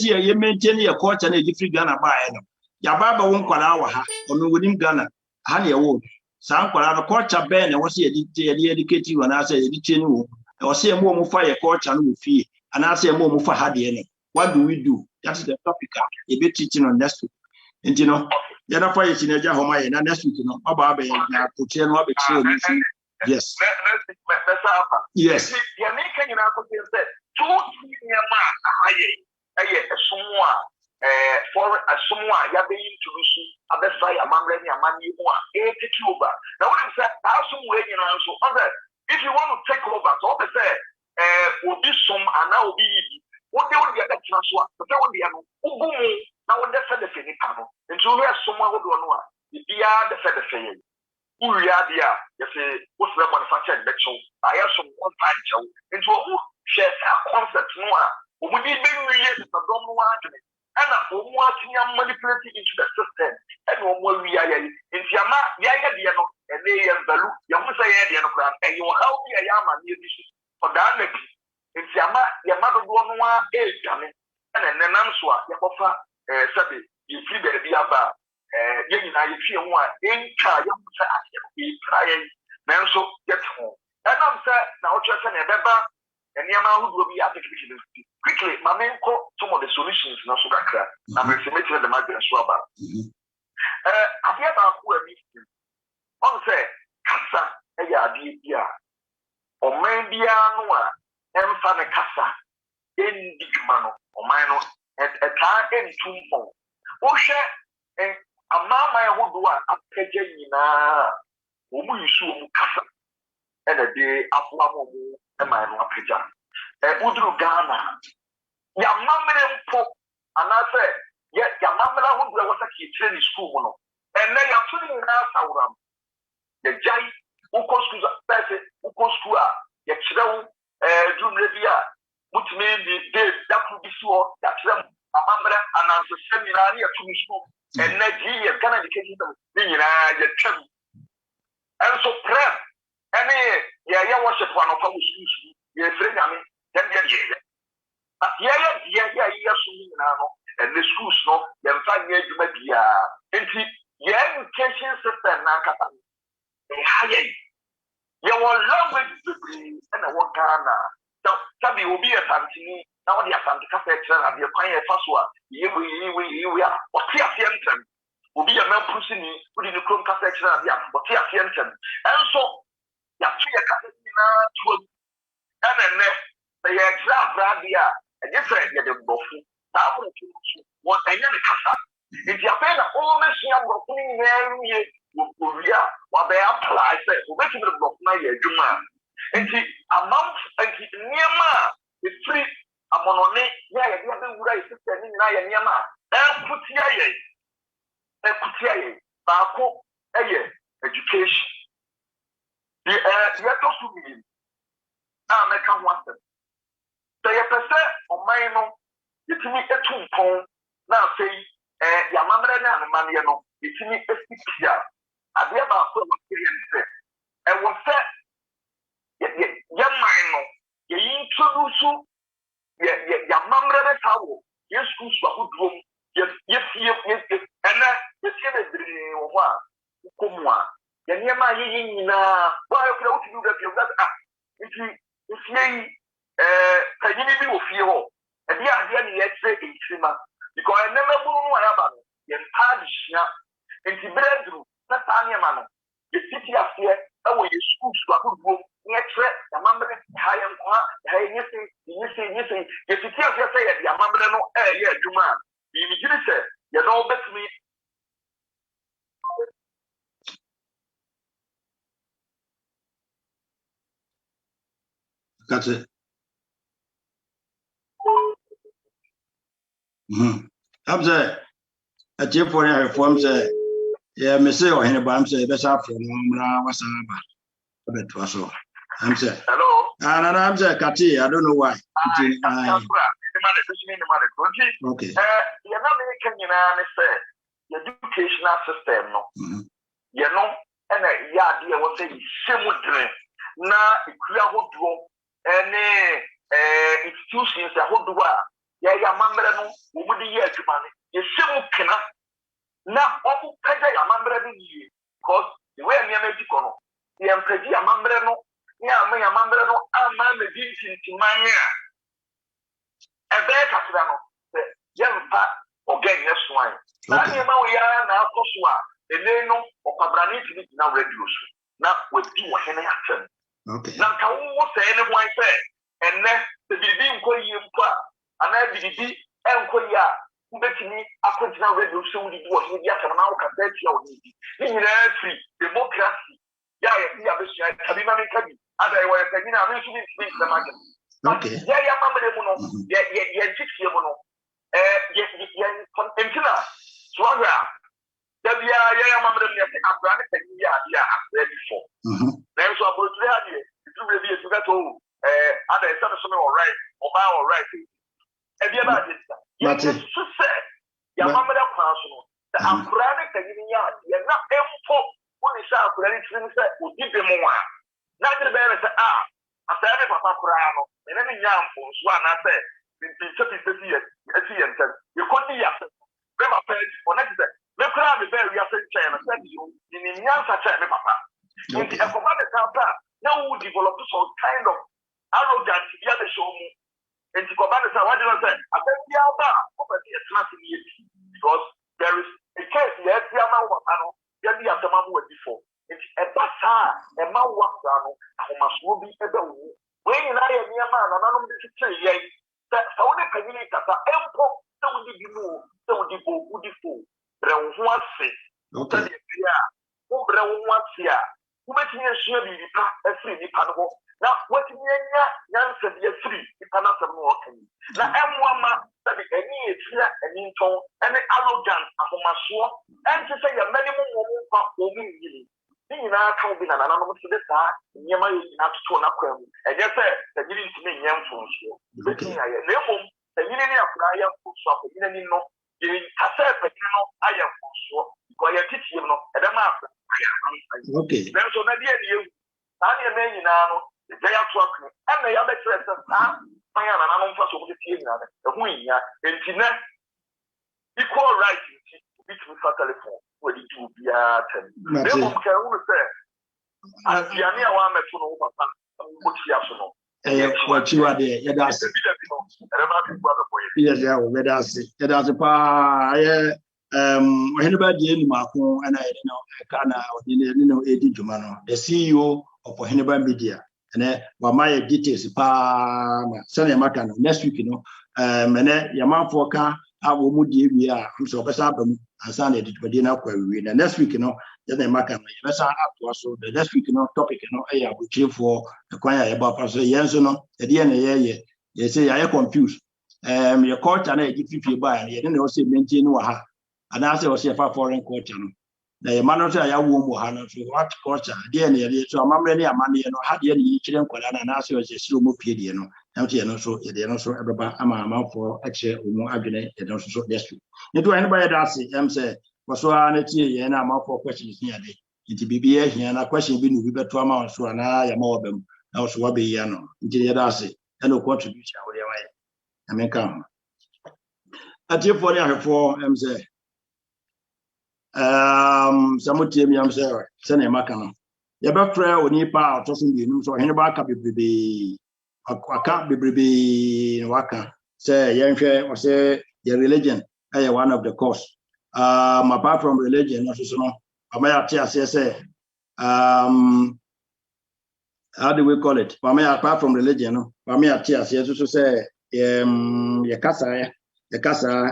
your culture and you free Ghana by no. Yababa won't call our ha, or within Ghana, honey a wood. Some call out a culture Ben, and was educate you, and I say, education, or say a more fire culture and fee, and I say a more for Hadian. What do we do? That's the topic. A bit teaching on next week. And you know, you're not fighting in a Jahoma, and next week, Baba, put you up. Yes. Yes. You're making an application that 2 years, a someone, for a someone, you're being introduced, a best buy a man, a money, 80 Cuba. Now, what is that? How some way, so other, if you want to take over, so they say, will be some, and now will be what they will get that transfer, but they will be an Ubu. Now, when they said the Fenny panel, and so we have someone who don't know, if they are the Fed saying, who we are there, you say, what's the manufactured lecture? I have some one time show into a share a concept. No, we need many years, but don't know what and I'm watching manipulating into the system, and one more we are in Yama, Yaya, and they are value, Yamusa, and you will help me a yama near this for that. If your mother don't want age, and then I'm sure you offer Sabi, you feel the Diaba, you feel one in car, you try and so get home. And I'm saying, now just an Ebeba, and Yama will be application quickly. My main call some of the solutions, no so that I'm estimating the market as well. I hear about who are meeting. On say, Cassa, a idea, or maybe Anoa, and Fana Cassa, in Dickmano, or Mino, at a time in Tumbo. Osha, and a mamma who do a Pejina, who you soon Cassa, and a day after and my Peja. And Udru Ghana, your mamma pop, and I said, yet your mamma who was a kid in school, and they are putting in our the Jai, Uko School, Uko School, Yachel, Jumrebia, which made the day that would be so that them a mamma and as a seminar to me school, and Nigeria can educate them being a channel. And so, prayer, and yeah, worship one of our schools, yes, I mean, then but and the schools no, then 5 years to make the education system now. You will love it and a work now. Sabi will be a Santini, now the Santa Cafe and the Pine Fasua, we are, or Tiafianton will be a man pushing me, putting the Chrome Cafe and the Tiafianton. And so, Yakia Casina to and then they are Rabia, and different get them both. What I never casa. If you have all the sham of clean what they apply, say, we're going to block my Juma. And see, a month and near ma, the free, a monone, yeah, you have been right, standing near ma. And put here, Bako, education. The letters to me, I can't want them. They are percent on my own. You to me a 2 pound. Now say, your mamma and Maniano, it's me a 6 year. I be about and was said, young man, you introduce your mamma and how your schools were good. Yes, and you see the dream of one. Come on. The near my yin, why you do that? If you Pagini will feel, and the idea yet say in Sima, because I never know about it. Yes, Padishna, and the bedroom, that's Anya Mano. The city of here, our schools were good room, near threat, the mamma, high and quiet, you say, the city of your say, your mamma, no, yeah, Juma. You say, you know, bet me. That's it. I'm saying, a chip for your form say, yeah, Miss or anybody say, that's up from what's about. I'm saying, Hello, and I'm saying, Kati, I don't know why. Okay. You're not making the educational system, no. You know, and a yard here was saying, Shimudre, now, if you are what any institutions that hold the war. Yeah, mamma, who would the year to money. You still cannot. Now, all pay your mamma, because the way I'm Mexico, the Empresa Mambrano, yeah, my Mambrano, and my medicine to my year. A bear Castrano, the young part or getting a swine. Now, you know, we are now Cosua, the Leno or Cabrani to be now reduced. Now, with you, any action. Okay. Now, can we say anyone say, and then the Bibi call you, and I did it, and Koya, who bet me, after now, reduction with what we get and now can bet your need. In free democracy. Yeah, yeah, have been making otherwise, I mean, I'm mentioning the market. Okay. Yeah, yeah, Mamma, yeah, 6 years. Until Swaga. There be a Mamma, I'm running a year, I'm ready for. There's what was there. It will be a together. Other something all right, or right. Have you ever did that? Yes, say, your Mamma, the I'm running a year, you're not able. only shall for anything that would give them one. Not the bear say, I said, Papa Crano, and any young folks, one I said, in 50 years, you couldn't be a parents for next day. Look around the very chair and said you in Yansa chair, Papa. In the Papa, now we develop some kind of arrogance to the other show me. And to command us, what do I say? I said, because there is a case here, the amount of panel, there be a man who before. It's a bassa, a man walk down, who must be a better. When I am near man, and I don't say, yes, that only community that are ample, so would be more, so would be beautiful. Brown once say, okay, who brown once here, who makes me a share a free panel. Now, what in Yan said, yes, free, you cannot have more. Now, I'm one man that is any here and in tone, and the arrogant of my sword, and to say a minimum woman for me. In our company, and anonymous to this time, Yama is not to an aquarium, and yes, the giving to me young for you. Looking at your name, the unity of Raya food shop, you know, giving a set, but you know, I am for sure. Because you're teaching, and I'm after. Okay. There's already a new. I'm a man now. They are talking, and they are better at the time. I am an anonymous of the team, the wing, and Tina equal right to be to telephone. What did you be at? They won't care who say. I see any one met to know what you are there. Yes, yeah, that's it. That's a pa. Anybody in Marco, and I know, Eddie Jumano, the CEO of Henniba Media. And my details, Sunday Macano, next week, and Yaman Foka, I will move we are, so best album, and Sunday, but dinner query. And next week, then the Macano, let's up to us. So the next week, topic, I will cheer for the choir about Pastor Yanson, at the end of the year. You say, I am confused. Your court and I give you by, you didn't also maintain and I was a foreign culture. The man say I won't what culture, dear, so I'm ready a money and had any children and ask you as a slow move period. Empty and also, they also everybody amount for actually more argument and also so this week. Into anybody that say, was so and I'm out for questions here. It be here and a question being we better amount so and I am more of them. Also, what be yano, India Darcy, and no contribution. I mean, come. At your point, I have four, say. Samuti am say sene makano ye be frɛ onipa ɔtɔso bienu so hene ba ka bebrebe aka bebrebe waka say yenhwɛ ɔsɛ your religion one of the cause apart from religion no so no amaya ate ase say how do we call it apart from religion no amaya ate ase so say ye kasa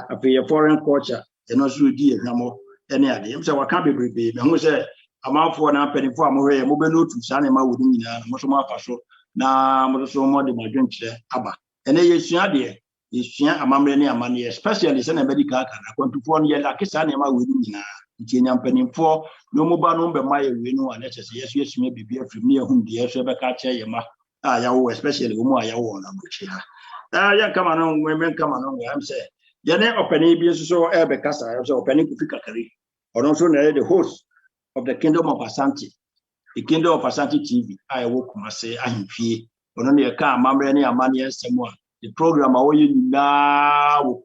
afi your foreign culture no so di ehwamo any idea. So, what can't be brave. And we say, I'm out for an penny for a mobile to Sanima with me, Mosoma Paso, now Mosomo de my drink, Abba. And they is idea is a mamma money, especially send a medical can. I want to phone yet like a Sanima with me now. It's penny for no mobile number, my window, and yes, maybe be from near whom the Shabaka Chayama, especially whom I own. Yeah, come on, women come on, I'm saying. Jane opening be so Ebekasa, so opening Kufikakari. Or also the host of the Kingdom of Asante, the Kingdom of Asante TV. I woke my say, I am fee. But only a car, Mamma, money, and someone. The program I you now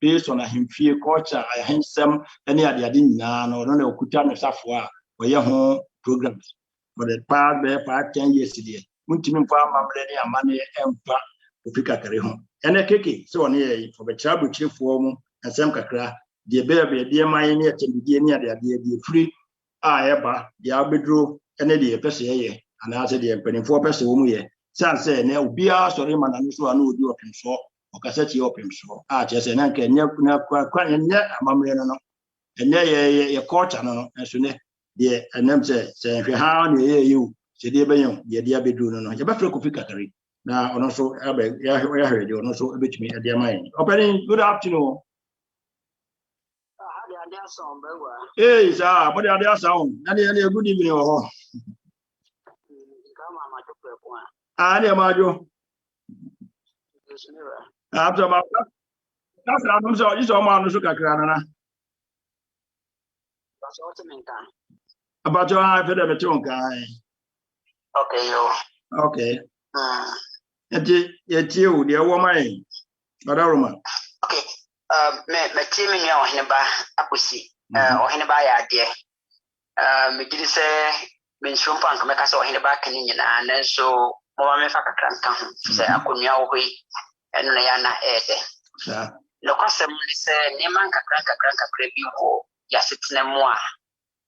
based on a him fee culture, I handsome, any other didn't know, no, Kutano Safwa, or your home programs. For the part there, 10 years today. Muntimin farm, Mamma, money, and fat Kufikakari home. And a kiki, so on here for the trouble chief form and some kakra. The baby, dear my near to be near the free. I ever the arbitro and the person and I said the penny 4 person here. San say, now be our sorry man and so I know you open so or cassette open so. Just an anchor near quite yet a mamma and there a court and soon dear and them say how near you say dear bayon, dear bedroom no you better could pick a carry. Now also I heard you also a bit me at their mind. Opening good afternoon. Hey, sir, but they are sound. And they are good evening. I am Majo. After about that's I'm sorry, you saw my Nusuka Crana. About your eye for the tongue guy. Okay, yo. Okay. Yet you, dear woman. Madame. Okay. Me team in your Hinaba Apusi, or Hinaba idea. Me did say, Min Shumpunk, make us or Hinaba Caninian, and then so Mama Faka say, I couldn't know and Nayana Ede. No custom say, Nemanka Cranka Crebu, Yasitnemoa.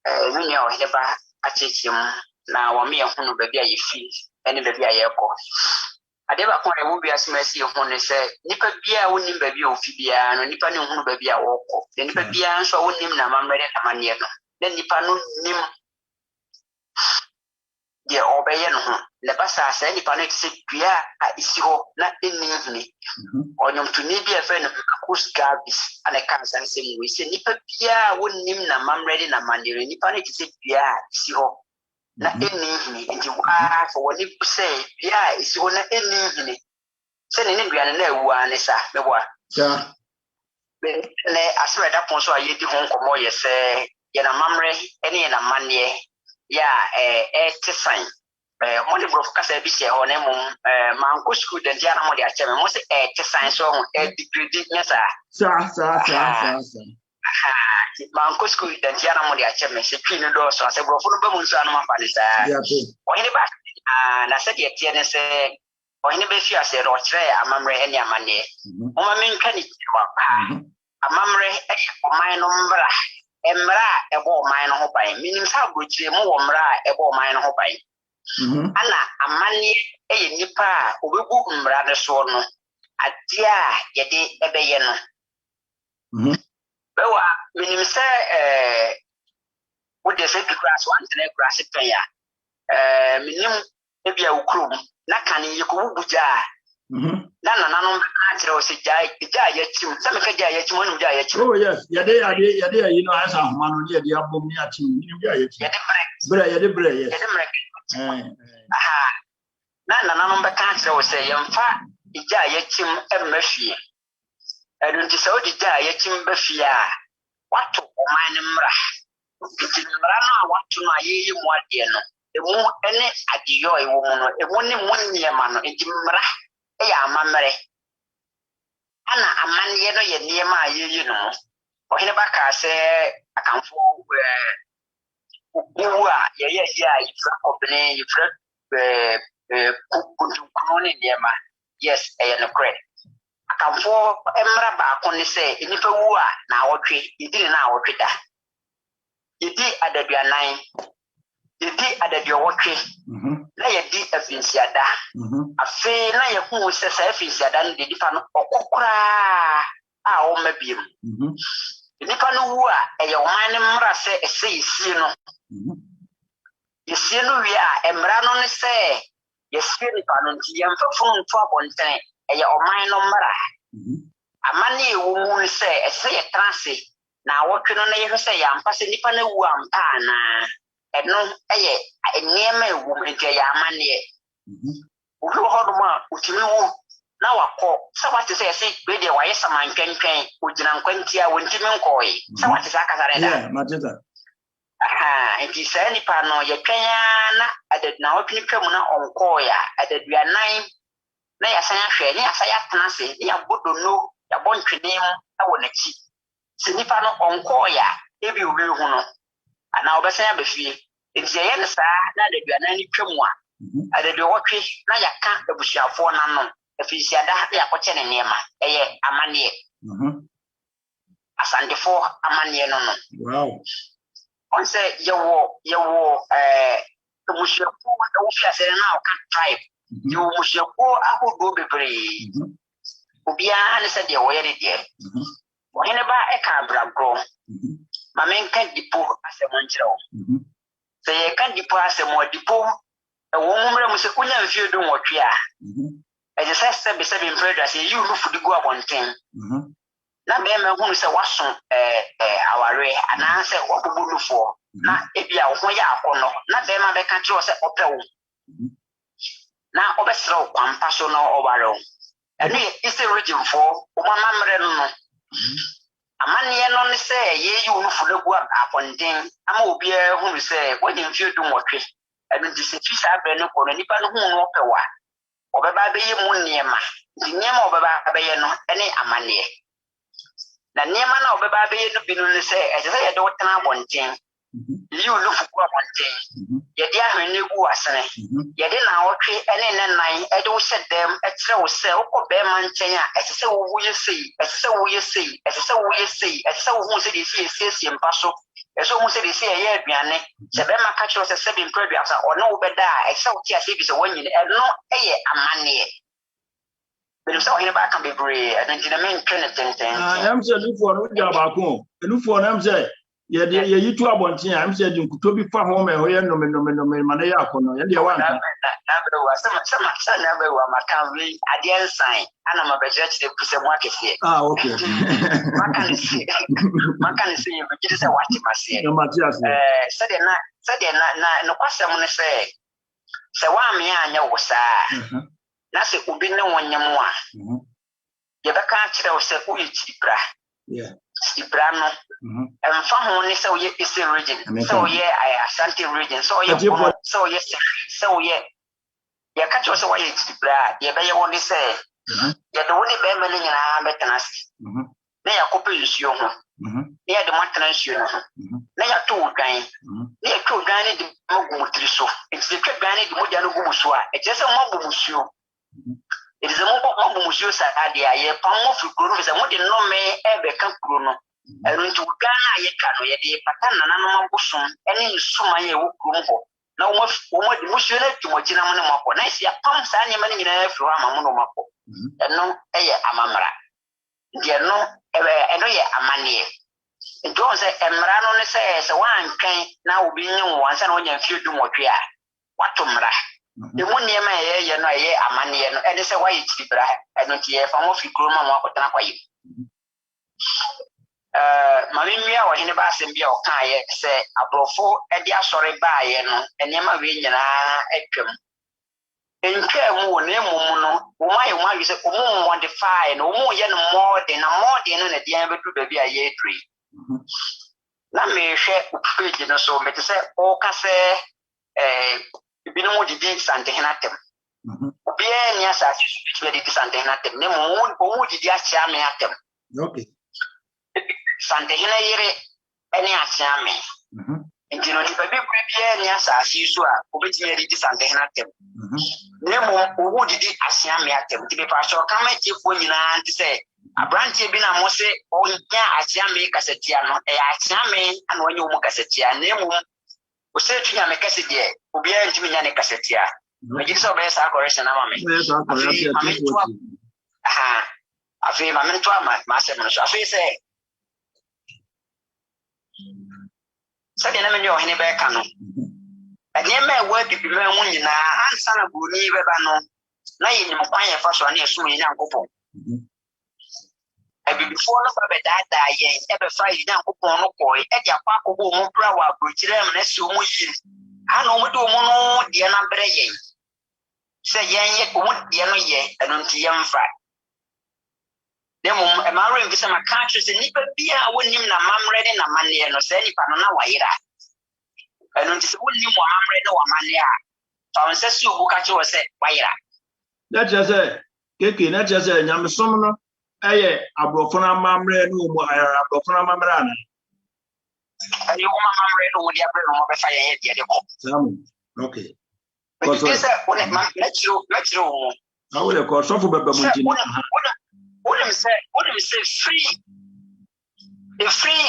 We know Hinaba Achim, now me a hunu baby I feel, any baby I echo. I never point a movie as mercy of one say, Nipper Bia wouldn't baby of Fibia, and Nipper no baby I walk. Then Nipper Bia, so I wouldn't name Namma Maniago. Then Nipper no name the Obayan, Lebasa said, Nipper next sit Pia at Isio, not in me. Or you to need be a friend of whose garbage and a cancer and saying, we say Nipper Pia wouldn't name Namma ready Namandi, Nipper next sit Pia, Isio. Na eni nti wa for woni say yeah is ona eni se ne nduane na ewu anisa mebo yeah ne asre da pon so ayedi ho nkomo ye se ye na mamre eni na mane ya tisan mo de bro kasa bi se ho ne mum manko school de dia na mo de ache me mo se tisan so ho degree nyasa sa Manko school dan tiana mo dia cheme se twini do so se bro funu be mun so anu mafa ni sa o hini ba na se dia tiene se o hini be fi ase ro kire amamre eni amane o ma min kan ni wa pa amamre o mai no mbra emra e bo mai no ho bai minim sa brochire mo wo mra e bo mai no ho bai ana amane e ye nipa obegu mbra de so no adia ye de ebeye no Bewa, minim say what they say to grass one to grass it ya. Minim maybe a ukrum, na can you go buja. Nana no answer was a jay yachim, some jayachim, one jayachim. Oh, yes, Yade, you know, as a man on the album near to Yade, Aha. Nana no answer was a young fat, jayachim, and mercy. And to so the jayachim befia. What to mine mra? Mrana what to my ye more dear no. The more any adio a woman, a one year man, a jimra, a mamre. Anna a man yeno ye near my you know. For him back I say, I can fall where ye you front of the name, you front Kuni near my yes, I am correct. Akamfo emra ba akoni se enipa wu a na awotwe yidi na awotwe da yidi adaduanan yidi adadwotwe na yidi afinsiada afi na yehu se sa afinsiada no de dipa no okokora a o mabiem enipa no wu a eye o man mra se ese yisi no yisi no wi a emra no ne se yisi ni pa no nti yemfafo nto abonten eye o man no mra amani ewu mu se ese ye transe na awotwe no na ye hwese ya ampa se nipa na wu ampa na eno eye eniema ewu mu nti ya amani uhu hoduma utimi wu na wakọ sawate se ese be de waye samantwentwen ogina nkwantia wontimi nkoi sawate se akasare da yeah mateta nti se nipa no ye twanya na adadna wotwe ni twam na onko ya adaduanan na ya san ahwe ni asa ya transe ni ya bodo no ya bontwenem na wonachi se nipa no onko ya ebi obi hu no ana obesan abafie nti ye ne sa na adaduanan ni twam a adadwotwe na ya ka abusuafo na no afisiada ya koche ne nema eye amane asandefo amane no no wow on say yewo abusuafo na wo fiase na o ka tribe you mushako ahodo bebre obia ne se de wo yere de wo hene ba e ka bragro ma men ka dipo asemo njirawo se ye ka dipo asemo dipo e wo mumre mu se kunya mfie do nwotwe a e je se be mfredo se you no fudi go abonten na be me hu se waso aware ana se obubulufo na ebia wo ho ya akono na be ma be ka kiro se opewo na obesro kwampa so na owaro enu ise region for o mama mre no Amani no ne say ye you no for the go appointing. Ama obi hu say when you feel do motwe. And the fisa be no ko nipa no hu no pewa. Obeba be ye mu niema. Di niema obeba be ye no ene amani. Na niema na obeba be ye no bi no ne say e say ye do tena abonten. You look for abonten. Ye dia hwene gu asene. Ye de na wotwe ene ne nan e do hye dem e kire wo say wo be man nchen a e say wo ye sei e say wo ye sei e say wo ye sei e say wo hu say de sie mpa so e so hu say de sie ye aduane se be ma ka kire say be mpra aduasa ono wo be da e say wo ti ase bi se wanyine e no e ye amane but so here back can be brave and then men train ten I'm say look for no job akon look for am say ye yitu abonten am say din kuto bi fa ho me ho ye no me mane ya akono ye de wan ka na be wa sama na be wa maka we adian sign ana ma be church de puse mo akefie okay maka ni say you be say what mase no Matthias said na no kwasem ne say wa me anya wo saa na se obi ne wonyam a ye beka kire wo say wo yitibra Ibra no emfa ho ne say wo ye Eastern region say wo ye Ashanti region say wo ye say wo ye say wo ye ye ka cho say wo ye Ibra ye be ye wo ne say ye de wo ne be me ne nyina betena na ya kope nsuo ho na ya de matena nsuo no na ya to odwan na ya to odwan ne de mogu mutiri so enti de twa ne de mogya no gu muso a e je say mo bu musuo it is a mo musuo sa ade aye pam mo fi kuro se mo de no me e be ka kuro no enu nti odwan na ye ka no ye de pata nana no mabosom ene nsuma ye wo kuro ho na wo de musuo na tumogina mo ne mako na sia pam sa ne ma ne nyina afiri ama mo no mako eno eye amamra de no eno ye amane nto se emra no ne se wan twen na obi nyi wo ansa na onya mfie du motwe a watomra de mu niema ye no ye amane no ene se waye tibra eno ti ye fa mo fi kuro ma mo akotana kwaye mami nwia wo hene ba asem bia o kan ye se abrofo e di asore ba ye no enema we nyina atwam entwa mu wo ne mum no wo ma ye wo ma se wo modify no wo ye no modern na modern no na dia bedu ba bia ye tree na me hwe page no so me te se o ka se binu didi sante henatem obi eni asasi so didi sante henatem ne mo didi achia me atem okay sante hena yire eni achia me nti no di baby bi eni asasi so a obetimi didi sante henatem ne mo didi achia me atem ti be pa so ka me ti fo nyina nti se abrantie bi na mo se o nya achia me kasetia no e achia me ana onye o mo kasetia ne mo o se tunya me kasetie obi a ntimi nya ne kasetia me gidi so be sa correction na mame afi mame to ma se mo so afi se de na me nyo hene be ka no ene me wa bibi me mu nyina ansa na buni be ba no na yinim kwan ye fa so na esu nya nkopon before no ba da yen e be fa yi nkopon no ko e dia kwa akobo mu pra wa abrochire m na se o mu yi ana o mu do mu no de na bre yen se yen ye ko mu de no ye eno nti yen fa demo e ma ren bi se ma ka tru se nipa bia wonim na mamre ne na mane no se nipa no na wayira eno nti se wonim wa mamre ne wa mane a fa se su bu ka che wo se wayira na je se keke na je se nyamesom no aye abrofo na mamre no mo abrofo na mamre ana ayi wo mamre no di abre no mo be fa ye de ko okay because when ma na chiro wo na wo le ko sofo baba mo ntini What say free the free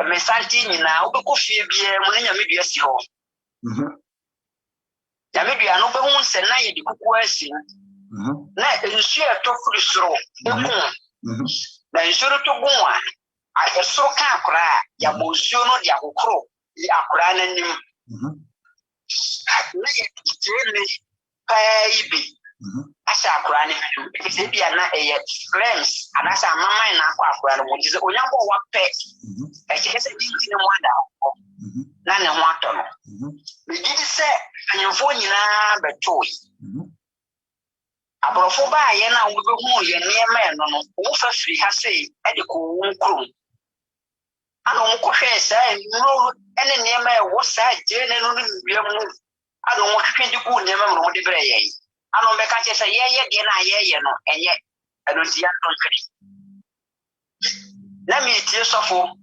mentality nyina obeko fie bia mo na nyame dua si ho nyame dua no be hu se na ye di kuku asi na ensu eto furi soro na ensu to gun a esoro ka akora ya bonsu no dia kokoro akora na nim na ye tire pa ibi asa akora ne bi bia na friends anasa mama na akwa akora no mo dize onyambo wa pe e kese di ntine mo ada na ne ho ato no me gidi se anyofo nyina betoi abrofo ba ye na wo be hu ye niema no wo fa firi ha sei e de ko wo nkrom ana wo ko hwe sai no ene niema e wo sa je ne no wiam no ana wo hwe de ko niema no de bre ye ana be ka che sai ye de na ye no enye eno ti yan ton kri na mi tie sofo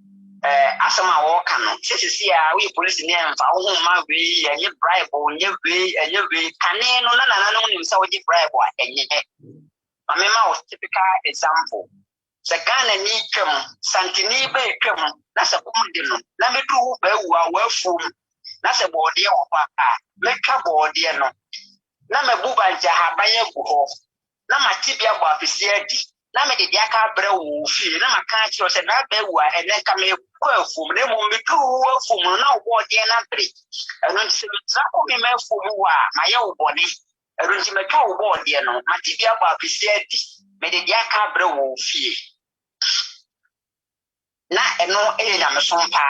asama wo ka no sisi a we police ni emfa wo hu ma we enye bribe onye we kane no na no nim sa wo di bribe a enye amema wo typical example se Ghana ni twam santini be twam na se kum de no na me du ba wu a wa fum na se bode wo pa me twa bode no na me bu ba nja ha ba ye gu ho na matibia bo afisi adi na me de dia ka bre wo fi na maka chi o se na ba wu a ene ka me ko afum na mo me du afum na wo bode na bre eno se me tra ko me afum wa ma ye wo bode eno nti me twa wo bode no matibia bo afisi adi me de dia ka bre wo fi na eno e nya me so pa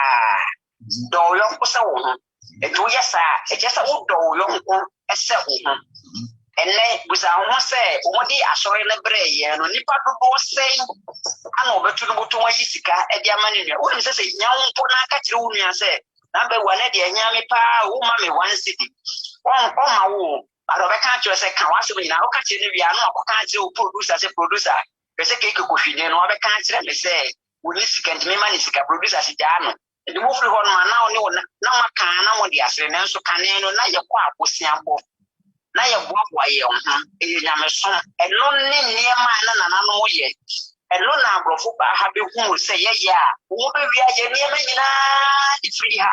do yo ko se wo ho etu yesa e jesa wo do yo ko ese wo ho ene busa ho se wo di asore na bre ye no nipa do se ana obetu no butu wayi sika e di amane ne wo ni se nya wo na ka kire wo nua se na be wa na de nya me pa wo ma me 1 city on ma wo aro be ka kire se ka wa se nyina wo ka kire ne bia no akoka kire wo producer pese ke ko hwine no be ka kire me se wo ni sika ntime ma ni sika producer si jano e mo fri ho no ma na oni na maka na mo di asere ne nso kane no na ye kwa akosiambo na ye boaboa ye ho e nyame so eno ne niema na no ye eno na abrofo ba ha be hu se ye ya wo be wi aje niema nyina di free ha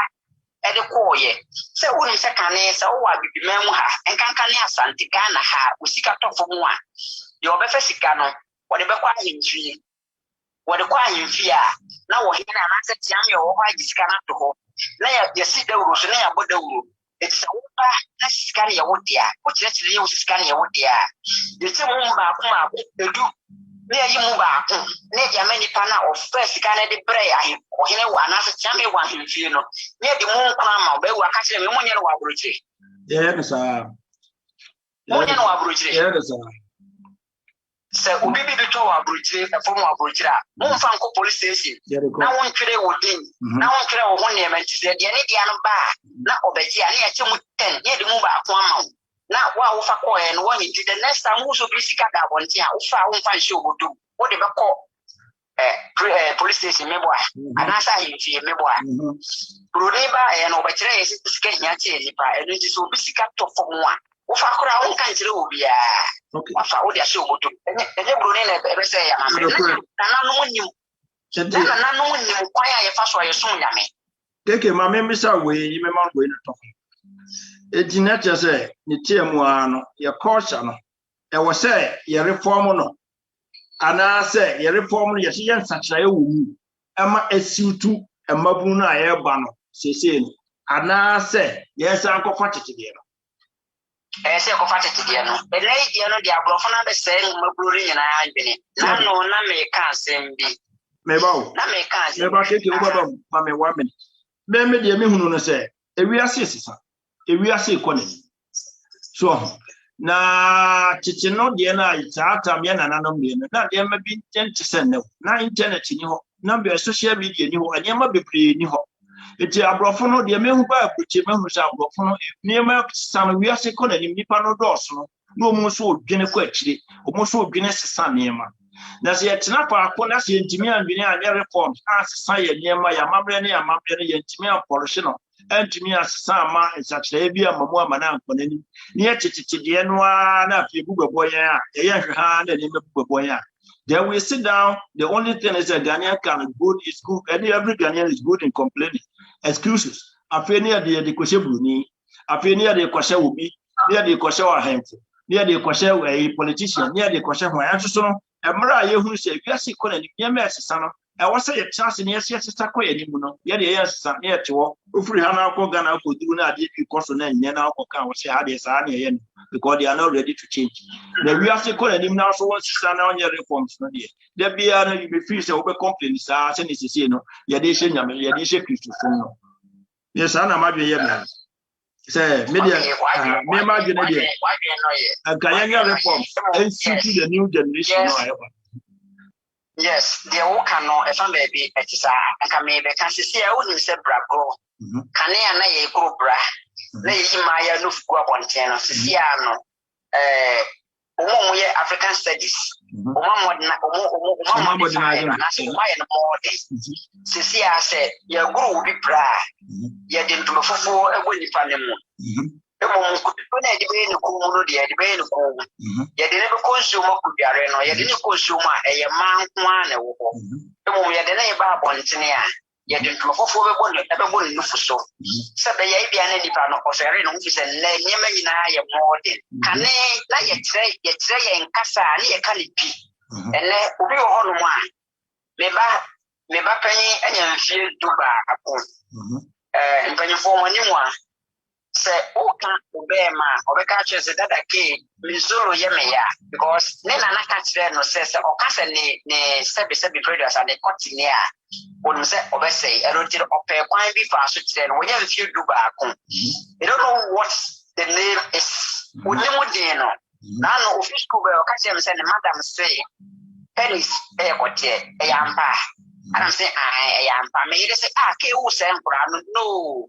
e de ko ye se woni se kane se wo wa bibima mu ha enkanka ne asante Ghana ha osika tofo mu a ye obefa sika no wo de be kwa ahemfi wo de kwa ahemfi a na wo hina na se tiame wo ho agisika na to ho na ya si dawuro so na ya bodawuro etsa wo ba na sika ne ya wo dia wo kire ye wo sika ne ya wo dia yeti mu ba ko ma edu na yi mu ba ko na dia mani pa na ofa sika ne de bre ahi wo hina wo na se tiame wo ahemfi no na de mu nkwa ma ba wo aka kire me mo nye no wa brochire ye no sa mo nye no wa brochire ye no sa se obi bi to wa brochire e fo mo wa brochire mo mfa nko police station na won twere wo din na won twere wo ho ne ma nti se de ne dia no ba na obeji ani ya che mu 10 ye de mu ba ko ama na wa wo fa ko e no won nti the next time wo so bi sika da bonti a wo fa wo mfa nshi obodo wo de be ko police station me boa ana sa yi fi me boa pro ne ba e no obekire ye sika nya che ni pa e no nti so bi sika to fo mo a wo fa kora wo kan kire obi a wa fa wo de ashi obodo enye bro ne na be se ya ma na no munnim na no munnim kwa ya ye fa so ye so nyame keke ma me misa we me ma we no to edina che se ni tie mu ano ye culture no e wo se ye reform no ana se ye reform no ye se yan sakira wo mu ama asiutu emabu no aye ba no sese ni ana se ye se akofa tetede no se ko fata tidia no elei dia no dia abrofo na be se maburi nyina adwene na no na me ka sembi me bawo na me ka me ba keke wo ba ma me 1 minute me dia me hunu no se ewiase sisa ewiase economy so na chichi no dia na itaata me na nanom me na dia ma bi 10% no na internet ni ho na be social media ni ho anya ma bebre ni ho eti abrofo no de mehu ba abuche mehu sha abrofo no niema san wiase ko na nipa no dɔɔso no na omo so odwene ko akire omo so odwene sesa niema na se yetena pa ko na se ntimi anwene anya reform asesa ye niema ya mamre ne ya mamre ne ye ntimi apolish no ntimi asesa ama nsakire bi amamu amana ankonani ne ye tititide no na afi bubebo yen a ye hwe ha na ne bubebo yen a. Then we sit down. The only thing is that Ghanaian can good is good. Every Ghanaian is good in complaining. Excuses. After near the Koshe Bruni, after near the Koshe Ubi, near the Koshe or Hamful, near the Koshe a politician, near the Koshe Anderson, and Mariah who said, yes, he couldn't hear me as a son. I was a chance in yes, Sako anymore. Yet, yes, son near to Ufri Hana Kogana could do not if you cost an end, Yana Kokan was had his army because they are not ready to change. The we have to call him now, so what's stand on your reforms? There be you be free to over complaints, as any say no, Yadisha Christus. Yes, Anna Madia. say media me imagine dey Ghanaian reform and to the new generation yes the work no e fa baby e tisa aka me be kan sisi e woni se brabro Kania na ye group bra na yi ma ya no fu abonten no sisi ano omo ye African studies omo modern na se why no modern sisi a se ye group bi bra ye de ntuma fofo ego nipa ne mu emo ko na de be ni ko mu no de be ni ko ye de ne be consumer ku biare no ye de ni consumer e ye man kwa na wo ho emo ye de na ye ba abonten a ye de ntuma fofo be bo ni nufu so se be ye bia na nipa no ko sere no mfi se na nyema nyina ye modern kane na ye tre ye nkasa na ye kalipi ene obi wo ho no mu a me ba panyi anya mfie duba akon mpanyifo woni mu a se oka obema obeka chese dada ke mizuru yemeya because ne na kachire no se okase ne sebi produce and continue wonu se obese erotire ope kwan bi fa so kire no wonya mfie duba akon you don't know what the name is woni mu no na no official be okase me se ne madam say penis kote yampa and I'm saying yampa me say ke wo se nkura no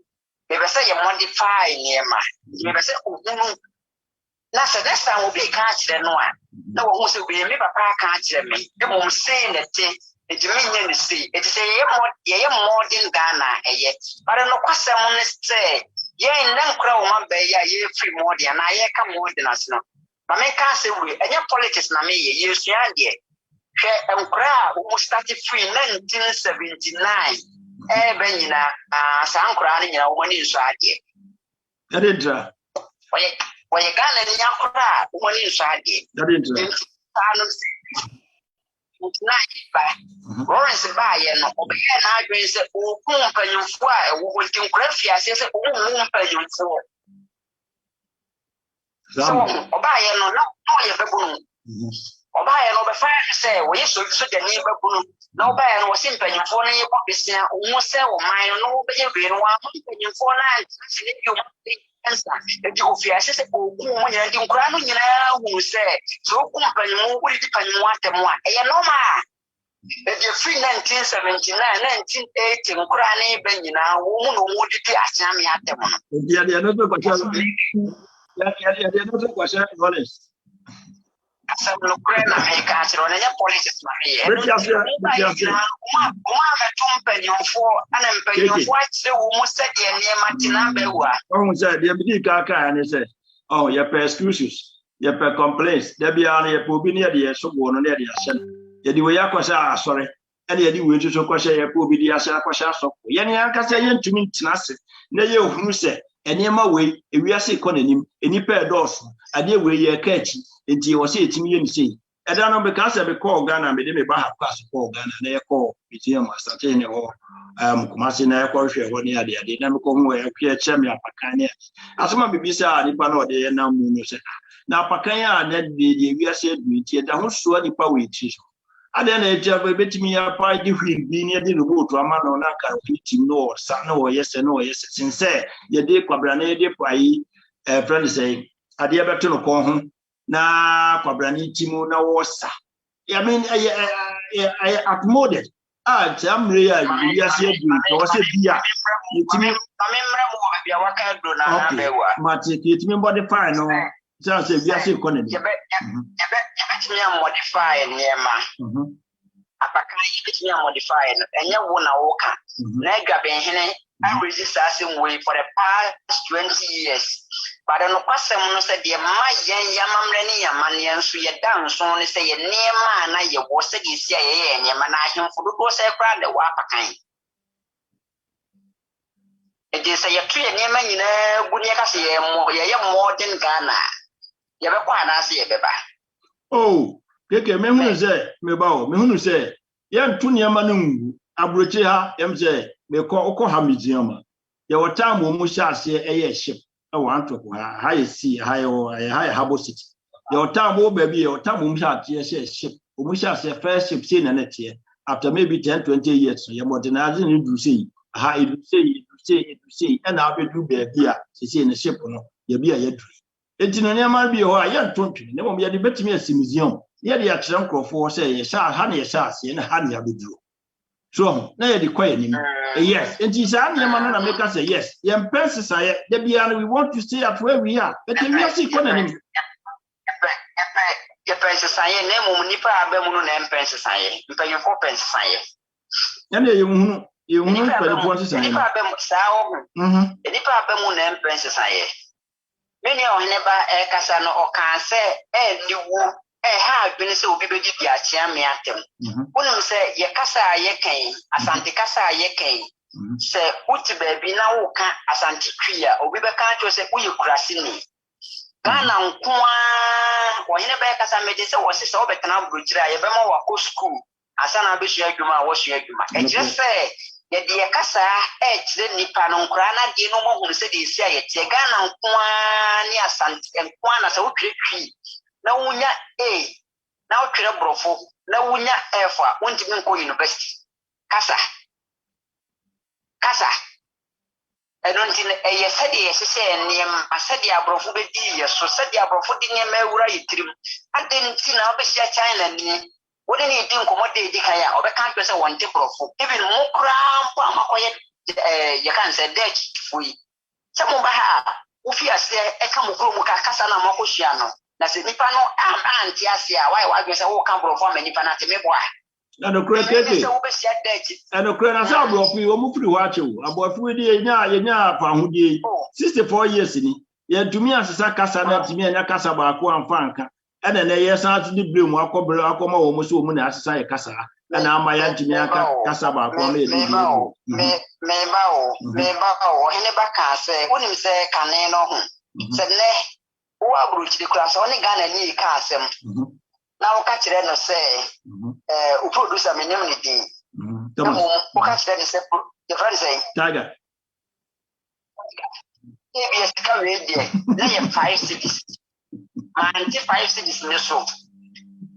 maybe say you modify niema maybe say na say next time we be catch the no na wo say we me papa catch me e mo say na te e ti me nya ni say e ti say ye modern Ghana eye but no kwasem ne say ye ndan kura wo man be ya ye free modern na ye ka modern as no but me can say we enye politics na me ye sua de hwe nkura wo start free 1979 benyina sankura ni nyina wo ni nso ade adedra oye Ghana ni yakura wo ni nso ade adedra tano na ba Lawrence ba ye no obeya na adwen se oku mpanyimfo a wo ntinkura fiase se owu mpanyimfo so oba ye no na oye bebunu oba ye no be fa se wo yeso de ni bebunu na oba ye no wo simpanyimfo na ye kwabisia wo se wo man no be ye be no wa mpanyimfo na fili bi wo answer enti ofiase se oku mo nyina ndi nkura no nyina hu se so oku mpanyimfo wo di panyimfo atemu a ye normal the free 1979 1980 nkura na be nyina wo mu no wo di asiame atemu no dia no be kwacha ya no be kwacha honest asa no kure na me ka sero na ya politics ma me but ya uma tumpenyofo ana mpenyofo akire wo mu se de niema tina bewa o say dia bi ka ne say oh ya per excuses ya per complaints da bia na ya po bi ne de so bo no ne de ahye ya di we ya kwasha asore ene ya di we tuso kwasha ya po bi di ahye kwasha asoko ye ne aka say ye ntumi ntina se na ye ohunu se enema we ewiase ikonanim enipa edoso ade we ye ka achi enti wo se etimi ye nse eda no be ka se be call Ghana me de me ba ha pass call Ghana na ye call bitie ma start ne ho kumase na ye call hwe ho ne ade na me ko hu ye kwe che me apakan ne asoma bibisa nipa na ode ye na mu no se na apakan a na de ewiase adwiti eda ho so nipa we ti so ade na etia be betimi ya pa di hwin bi ne de remote ama no na ka team no sa no yes since ye de kwabra na ye de pai friend say ade e beto no ko ho na kwabra ni timu na wo sa I mean I accommodated jamre ya ya se du to se bia timi amemra mo bia waka do na bewa mate timi body fine no se bia se ko ne ye be timi modify niema apaka ye timi modify no enye wo na wo ka na gabe hene I resist asking way for the past 20 years. But no kwasem no said the ma yen yamamre ni yamane nso ye dan so ne say ye niema na ye wo se gi sia ye niema na ahemfo do se kra de wa pakan. It is say ye tue niema nyina gu ne ka se ye modern Ghana. Ye be kwa na se ye beba. Oh, keke me hunu se me ba o me hunu se ye ntu niema no ngu abrochi ha yem se me ko ha museum ye wota mo mu hyase eye ship e wan to ha ye see ha ye habo city ye wota mo ba bi ye wota mo mu hyase ship o mu hyase first ship say na netie after maybe 10-20 years ye modernize ni do say ha say and I'll be do beer, she say in the ship no, ye be a yet. It's in a man be a young country, never be a debate me as a museum. Yet the action for say, a shot, honey, a shot, and a honey, I be do. So, now the quiet him. Yes, and she's a man and make us say yes. Young persons, we want to stay at where we are, but if we are sick on him. Your princess, I am Nipa Abemuno and Princess, I am your 4 pence. And you won't pay the princess. Nipa Abemuno and Princess, I am. Many of never a Casano or can say, and you will have been so big the Achiamiatem. Wouldn't say, ye Casa ye came, Asante Casa ye came. Say, Uti baby now can Asante Tria, or we can't say, who you crassing. Ghana nkwa wonyene be kasa mede se wo sese obetena brochira ye be ma wako school asa na be hia adwuma wo hia adwuma e kire se ye de kasa kire nipa no nkra na de no mo hunu se de isi aye tie Ghana nkwa ni asante nkwa na se wo twetwi na wunya na wo twere brofo na wunya efa wontimi nko university kasa I don't think a study as I say, near a study abroad be dear, so study abroad near Mary Trim. I didn't see now be China. What do you think? What they declare or the country I want to profit. Even more crown, you can't say that free. Some of Ufi say, a come from Casana Mokoshiano. That's a Nipano, Auntie Asia, why was a walk from any Panatime boy. And the credit and the credit as I brought you move to watch you about 64 years in it. Yet to me as a Casana to me and a Casabako and Fanka, and then a year out to the blue Wakobra almost woman as I Casa, and now my Antimiaka Casabako. Mebao, Henebaka say, wouldn't say Caneno, said Ne, who are brute the class only gun and ye castle. Now catch it and say, who produce a minimity. Who catch that is the friend say, Tiger. Yes, come in there. Lay 5 cities. Man, 5 cities in the soap.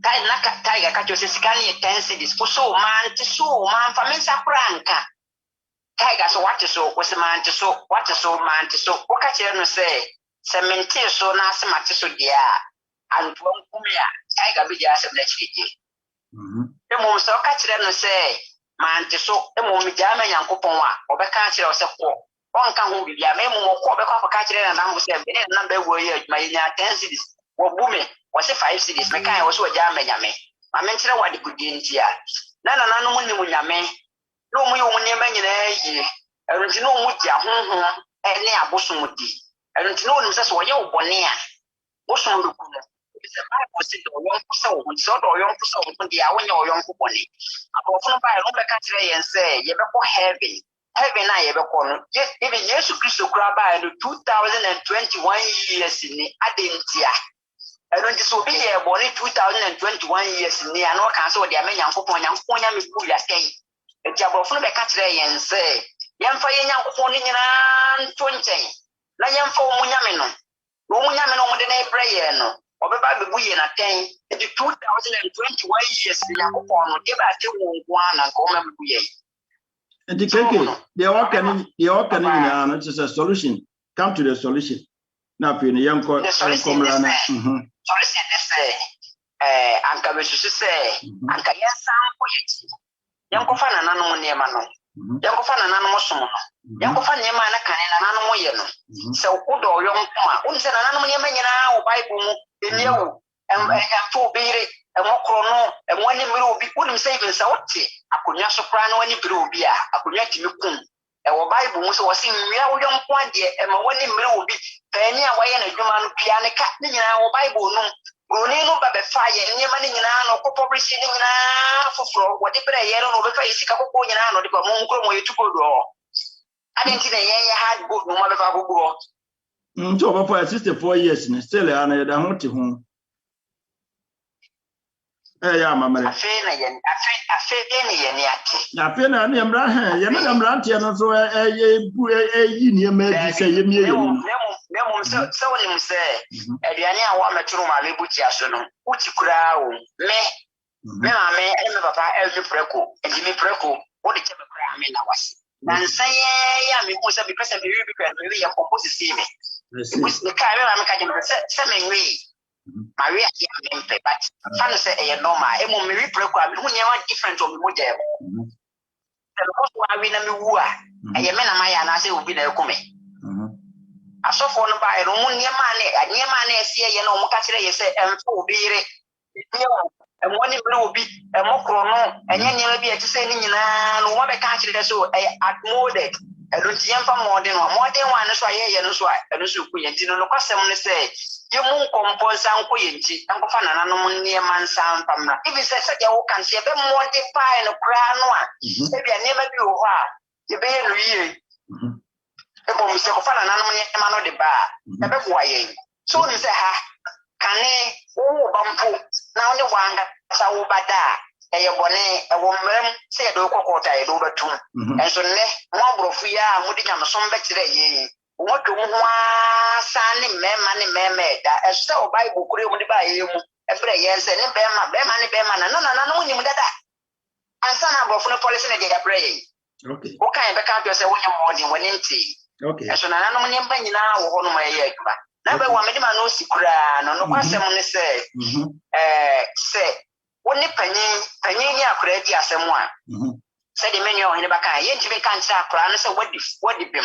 Tiger catches his canny 10 cities. For so man to so man for Mensa Pranka. Tiger, so what is so was a man to so what is so man to so. What catch it and say, Cementir so nasty matter so dear. And one Kumia, Tiger be just a next week. The moment so catch them and say, Man, to so the moment Jammy and Coupon or the country or support. One can who be a memo or back off a catcher and I was a number where my 10 cities or booming was a 5 cities. My kind was what Jammy. I mentioned what the good in here. None of money when you may. No more when you may in a I don't know what you're and near Bosumudi. I don't know that's what you're bonnia. Bosum. The Bible says, "Young or young person, when they are when you're young company." Upon by a country and say, "You ever heaven, heaven, I ever call yes, even Jesus Christ grab by 2021 years in the Adentia. I don't disobey a born in 2021 years in the annual council of the American Coupon and Ponya Mibuya say, a job of the country and say, Young for young Coupon in 20. Lion for Munyamino, Munyamino with an prayer. Obebabe buye na 10 the 2021 years ya upon give us one and come buye and the keke they all can it's a solution come to the solution now for the young solution say anka we say anka yesam poyeti yanko fa na nanu ne ma no yanko fa na nanu so no yanko fa ne ma na kan na nanu mo ye no se udo yonko a unse na nanu ne ma nyina wo bible mu Emiu, and for Biri, and Mokrono, and when you will be putting savings out, I could not soprano any brubia, I could not you come. And Bible was in real young point, and my one will be penny away and a human piano cat in our Bible. No, Brunino by the fire, and your money in an or sitting for floor, whatever I yell over face, a couple of or the Monco way to go. I didn't think I had good no matter how go. So for 64 years and still I want to home. Yeah, Mamma. I feel any Abraham, Yamran, and also a year may say, so him say, Adriana, one metro, my Libuchiasono, which crow, me, papa, every preco, and Jimmy Preco, what the I mean, I was. And say, yeah, me was a because we really are composed to see me. The car, I'm catching the way. Maria, but fun say a normal, a moment program, who never different from Mujab. The most one win a woo, a man of my answer will be there coming. I saw for by a Roman near money, and near money, see a young catcher, you say, and so be it. And one in blue be a more chrono, and then be a sending in a what I catch it so at more day. I don't see for more than one, so I know so I don't see Queen, no custom say. You won't compose some quinty, and go find an near man sound from that. If it's a second, you can see a bit more pie and a crown one. Maybe I never do what you bear really. The bomb is a fan and man of the bar, a bit why. So is a ha. Can oh, bumpo, now the one that's our bada. A bonnet, a woman, say a local quarter, I do the two. And so, more of we are, would become some better. What to Sunny man, that a so Bible could only buy you every year, and Beman, no, you that. And son of a policy in the praying. Okay. What kind of count yourself when you're morning when empty? Okay. And so now, one of my year. Never one minute, no secret, no question on the say, when the penny, credit as someone. Said the menu in the back, I ain't even can't say, so what did him?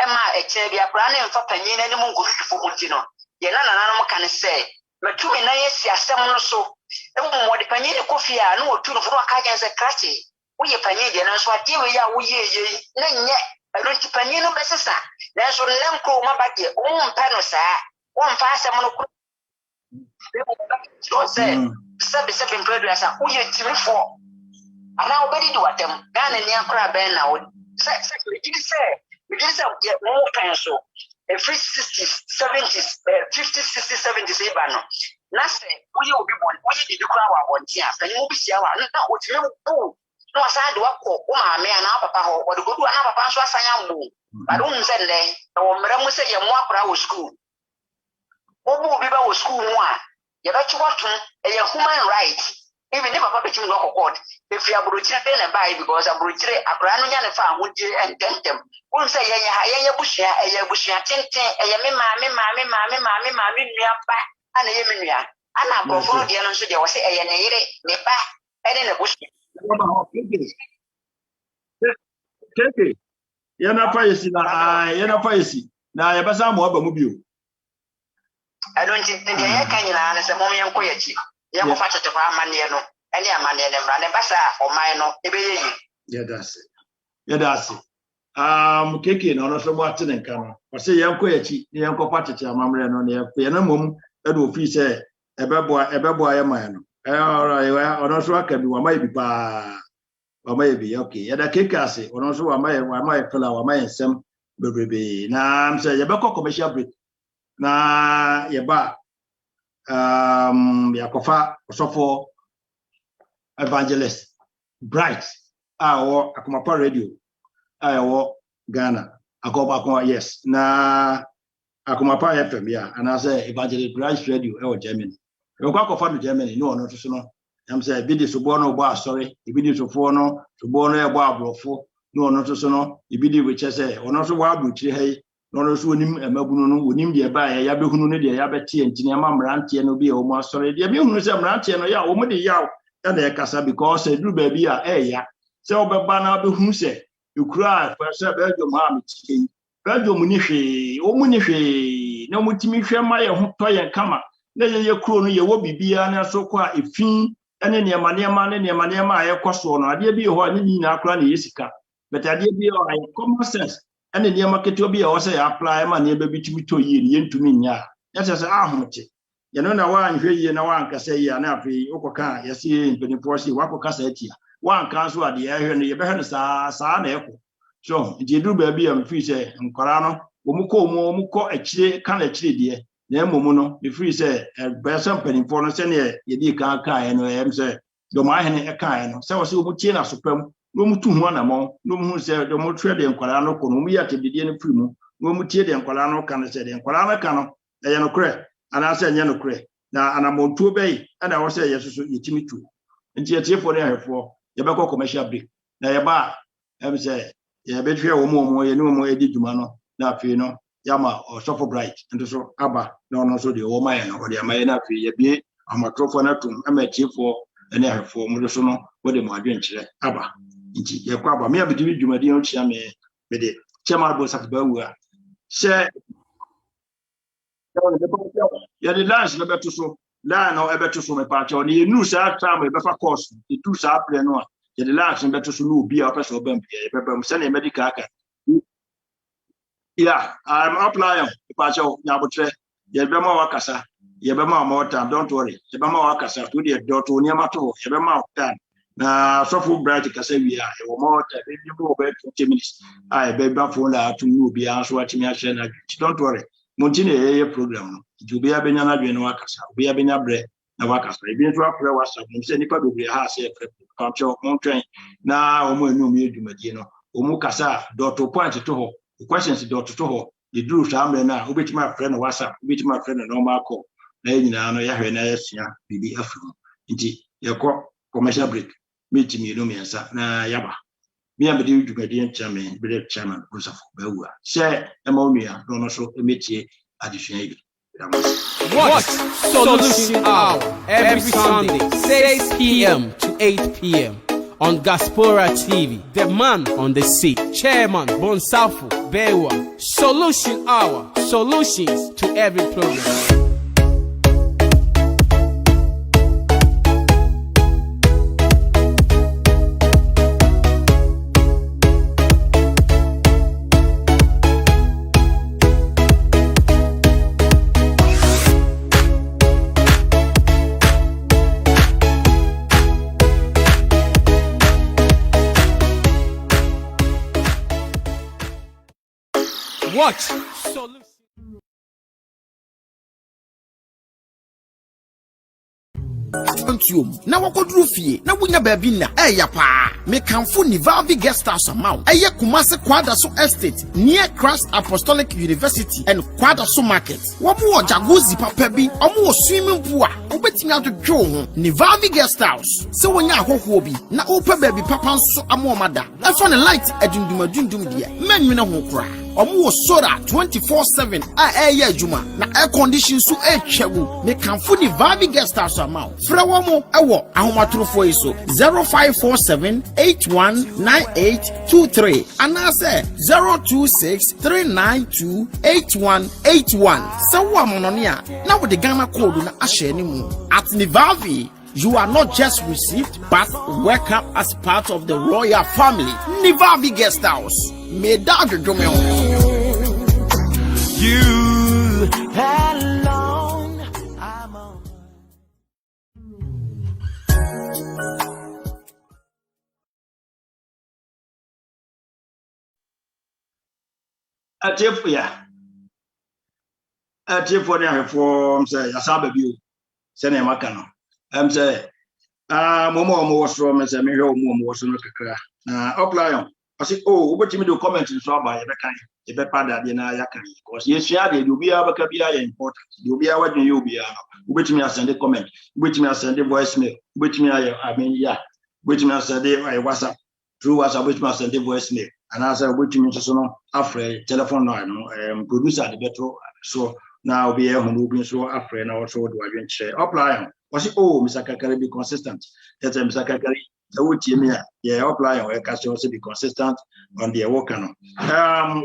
Emma, a chair, be a planning for penny and more good for Mutino. Yet none animal can say, but 2 minutes, yes, someone so. No more the penny, coffee, no, 2 for a cracky. We a penny, and so I deal with you, yet. I don't keep penny no better. There's one lamp, my body, one panel, one fast, someone so say, 7 progress, who you TV for. And now, Betty do at them, Ghana and Yakra Ben now. We did say, get more pencil. A free 60s, 70s, 50s, 60s, 70s, Ebano. Nothing, we will be one. We did the crowd one year, and you will be sure. Now, what you do, no, I said, what, my man, Papa, or the good one, Papa, so I am. But don't send them, or Madame say, you're more proud of school. What will be about school one? You got to watch a human right. Even if Papa became local court, if you are Brutina and buy because a Brutina, a Granuan farm would you and tempt them. Won't say, a bush, a bush, a tent, a mammy, and a yeminia. And I go for the answer, you will say, a nepa, and in a bush. Take it. You're not praising, you're not praising. Now, I pass more about you. I don't think the air can answer Momian Koyachi. You have to find money, no, any money, and run a bassa or mine, yeah, that's it. Yeah, that's it. Kicking on us from Watson and Cano. I say, young Koyachi, young Copatich, a mamma, and the Pianum, that will be say, a baboy, a man. All right, on us, I can do a maybe, or maybe, okay. Yeah, the kick I say, on us, I might fill our mind some baby. Now, I'm saying, you're commercial break. Now, you're back. Yakofa Osofo Evangelist Bright our Akumapa Radio our Ghana Akoba yes na Akumapa FM yeah and I say Evangelist Bright Radio our Germany we go for Germany no so no am say bi di so bo no bo sorry bi di so fo no so bo no e bo abrofo no so no bi di we che say ono so wa abrochire hai no so onim emabunu no onim de ba ya behunu no de ya betie ntine ma mrantie no bi e o mo asore de be hunu se mrantie no ya o mo de ya ya na ekasa because eduru ba bi a ya se obeba na behunu se ukura fa se be dwo ma amiti be dwo mu ni hwe o mu ni hwe na mutimi hwe ma ye ho to ye kama na ye kuro no ye wo bibia na so kwa efin ene ne ma a ye kwaso no ade bi ho ani ni na akura na yesika but ade bi o ay common sense ene ne ma keto bi a wo say apply ma na e be bitumi to yi ne yentumi nya ya se ahote ye no na wa nhwe yi na wa nkasa yi na afi okoka ye se mpenifo si wa koka sa atia wa nka so ade ye hwe no ye be hwe no saa na ekwo so nti edu ba bi am fi se nkora no omu ko akire ka na akire de na emomu no be free say be some mpenifo no se ne ye di kan kan no em se do ma hene e kan no se wo se omu tie na sopam no mu tu ho na mo no mu se do mo twa de nkora no ko no mu ya tebidie no firi mu no mu tie de nkora no kan se de nkora no kan no e ye no kre ana se nye no kre na anamontuo bei ana wo se ye soso yetimi tu nti ye tiefo ne ahefo ye be ko commercial break na ye ba em se ye be hwe wo mo ye no mo edi dwuma no na afi no yama o sofo bright ndo so aba na ono so de wo maye no o de amaye na afi ye bie amatrofo na tum amachifo ene ahefo mo so no wo de mo adwenkyere aba nti ye kwa aba me abedi dwumadi on chia me de chairman bo sakba wu she ya de lance na beto so la na e beto so me pa cha ni nu sa time e be fa course e tu sa apre no ya de lance na beto so no obi a person obam pia e be bam se na medical aka yeah I'm applying pa cha nya botre ye be ma wakasa ye be ma more time don't worry ye be ma wakasa to the dot oni amato ye be ma time na so full bright kasa wi a e wo more time e bi mo be 20 minutes ai be ba phone la to no obi a so atimi a share na don't worry Montine ye program no jubi abenya na dwe no wakasa obi abenya bre na wakasa ebi nto apre whatsapp no se nipa bebre ha se pre pamcho montwen na omo enum ye dwumadi no omu kasa dot point to ho questions dot to ho the drew samre na obetima apre no whatsapp obetima apre no normal call na nyina no ya hwe na yasia bibi afru nti ye ko commercial break meeting you know me ansa na yaba me am the dwumadi chairman be chairman Ghasporatv bawa share emawnia no so emetie addition yi. Watch Solution Hour every Sunday 6 p.m. to 8 p.m. on Ghasporatv. The man on the seat, Chairman Bonsafo Bewa. Solution Hour, solutions to every problem. Watch Solution. Antium na wakodru fie na wunya baabi na eya pa me kanfo ni Valvi guest house amount eye Kumase Kwadaso estate near Christ Apostolic University and Kwadaso market wo mo jacuzzi papa bi omo wo swimming pool a obetimi adodwo ho ni Valvi guest house se wonya ahoho bi na opa baabi papa nso amomada efo ne light adundum de menwene ho kora omo wo soda 24/7 a eya adwuma na air condition so etwagu me kanfo ni Valvi guest house amount Frawomo ewo ahomatrofo iso 0547819823 anase 0263928181 sawa mononia na wo de Ghana code na ahye ni mu at Nivavi. You are not just received but welcome as part of the royal family. Nivavi guest house me dad do me you alone I'm on. Atiefo ne ahefo say asaba bi o se na maka no say momo wosro me say me hwe momo wosro no kakra na oplayon I say oh obetimi do comment so aba ye bekan ye be pada de na yakan because yesua de obi abaka bia ye important de obi awadwen ye obi a obetimi asende comment obetimi asende voice mail obetimi aye obetimi asende WhatsApp through WhatsApp obetimi asende voice mail and I say obetimi so no afre telephone no producer de beto so now be here who be so afre na also do adwen share apply I say oh Mr. Kakari be consistent that Mr. Kakari the me yeah apply or also be consistent on the work no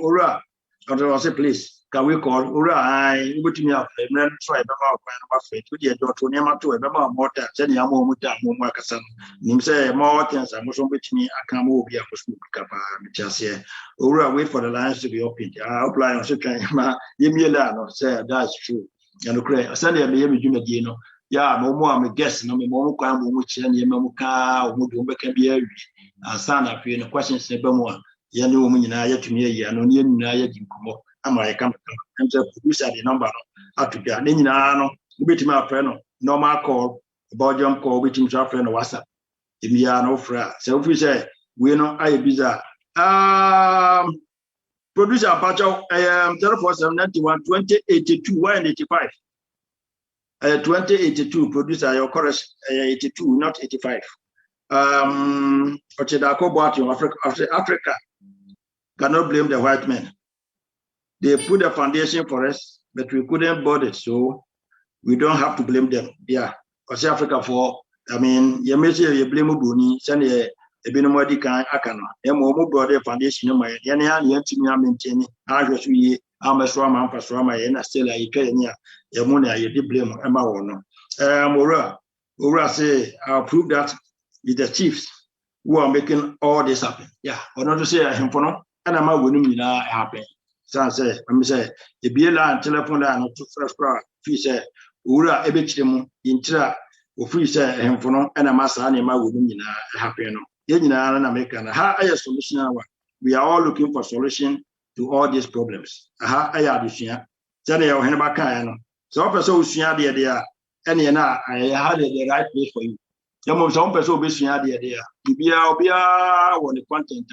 ora I say please can we call ora I go to me after me try be ma kwa faith we dey dot oni ma to be ma motor say na mo muta mo akasa nim say more things am so betimi aka ma obi akoso kapa me chase ora wait for the lines to be opened apply on so try ma yemiela no say that's true and okay send me dwumadi no yeah mo am guess no me mo kwa mo chire ne me ka o mo do be ka bia wi asana pe no questions ne be mo a ye ne o mo nyina ya tumi ayi ano ne nyina ya di nkomo ama ye kam producer the number no atubia ne nyina no obetimi afre no normal call jump call obetimi to afre no WhatsApp emia no fra so if we say we no aye biza producer apacho 0471 2082 185 2082 producer your correct 82 not 85 Ochedako bought you Africa cannot blame the white men. They put the foundation for us, but we couldn't build it, so we don't have to blame them. Yeah, because Africa for, I mean, you may say you blame Ubuni, send a binomodi can akano. Emo brother foundation no my yanti maintain. I just we I'm a swam for swama and still a Kenya. Yamuna, you did blame Emma Wono. Ura say I'll prove that it's the chiefs who are making all this happen. Yeah, or not to say him for no, and I'm not winning happen. So say, I'm say the BLA and telephone line to first crowd. He said, Ura ebichim intra, or free say him for no, and a master animal wouldn't happen. Yena and American, a solution. We are all looking for solution to all these problems. Aha, I had so person who there, and I had the right place for you. Some person will be there. Bibia on the content.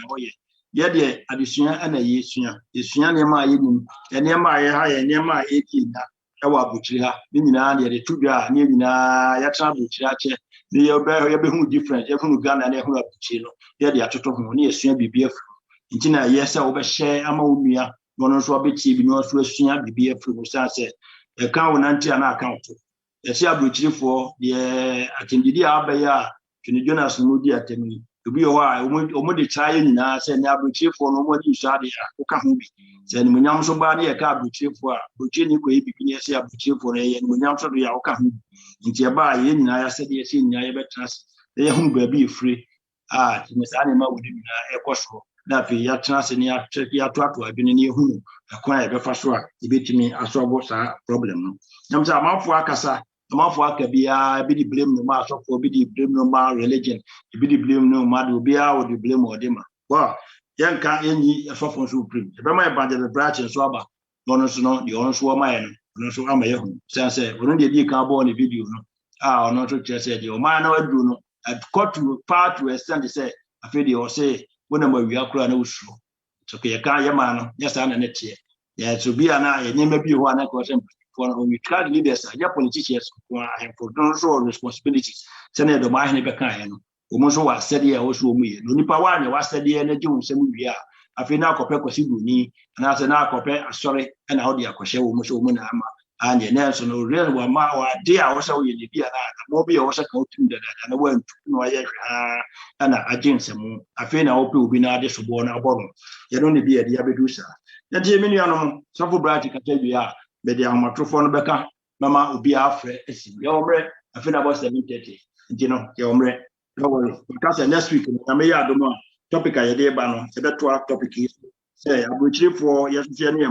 Yet, addition and a year, is Yanama, and Yama high and Yama 18. Our butcher, Nina, the two guys, Nina, Yatra Butcher. They are different. Everyone Ghana and everyone Chino. They are to talk near Sien BBF. Intina, yes, I overshare Amomia, Monoswabi, North Western BBF from Sunset. A cow and anti an account. A share butcher for the attendee Abaya, to the Jonas Moody at me. To be a while, Omodi trying now, send a butcher for no more use Sadia, Okahubi. Send Munyam somebody a car butcher for Butchini, yes, a butcher for a and Munyam Sadia Okahubi. Into by in I said, yes, in I trust. They will be free. Miss Animal would a costo. That we are trusting your track to have been in your home. Acquire the first one. It beat me as well was a problem. I'm a mouth for Akasa. A mouth for Akabia, be the blame no matter for be the blame no matter religion. Be the blame no matter be out the blame or dema. Well, young can't any a soft supreme. If I might band the branch and swabber, bonus no, the own swammer. No, so I'm a young. Say, when they can't born a video, no. Not to just say, your man, no, do no. I've got to part to extend the say, a video or say, whenever we are crying, no show. It's okay, a car, your man, yes, I'm a net here. Yeah, to be an eye, and maybe one question for when we try to lead us, your politicians who have for no sort responsibilities. Senator Mahane Bacano, who also was steady, also me. No Nipawan was steady energy, some we are. I feel now compare Cosibuni, and as an compare, sorry, and how the Akosha almost woman. And the Nelson, no real one, my dear, also in the Dia, Moby also counting that, and I went to and I jinx him. I feel I hope you will be not disobeying our bottom. You don't be a diabedusa. The Jimmy, some for bright can tell you, but they are my trophone Becca, Mamma will be afraid. Your bread, I feel about 7:30. You know, your bread. No worry, because next week, I may have the topic I did, but the 12 topic is say, I will cheer for yesterday.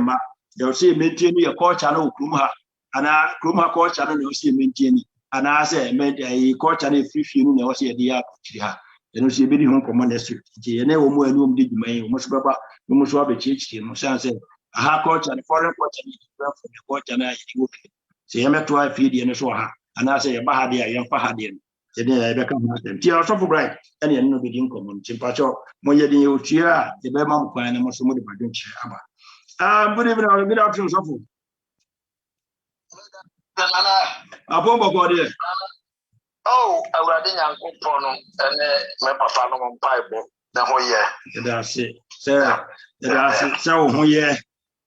They'll see maintaining a coach channel, Krumha, and a Krumha coach channel, you'll see maintaining. And I say, made a coach channel free film, you'll see a dear. You see a video home command district. You never more room did you must baba, you must have a church team. Say, a hard coach and a foreign coach and from the coach and I okay. Say, I'm at 12 feet and so ha. And I say, a Bahadia, young Pahadian. Then I become them. Tia so bright, and you know, begin common. Chimpacho, Moyadi, you cheer, the Bemam, and most of the Badun Chaba. Good evening, good afternoon, Sofu. Abombo Godi. Oh, I was in Uncle Pono and my papa on Bible. The whole year. That's it, sir. That's it. So, who ye?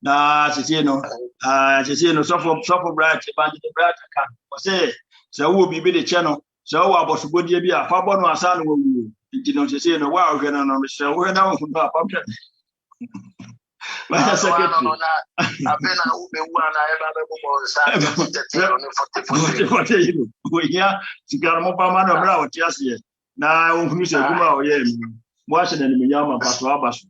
Nah, Cicino, Sofu Bright, Bandit Bright. Say, so we'll be the channel. So I was good. Be a Fabon or son will you? You know, Cicino, wow, we're not on the show. We're now from the pumpkin. My secretary. I've been a woman. I ever we here to get a mobile man about just yet. Now, who said, Washington and Miyama, but Abbas.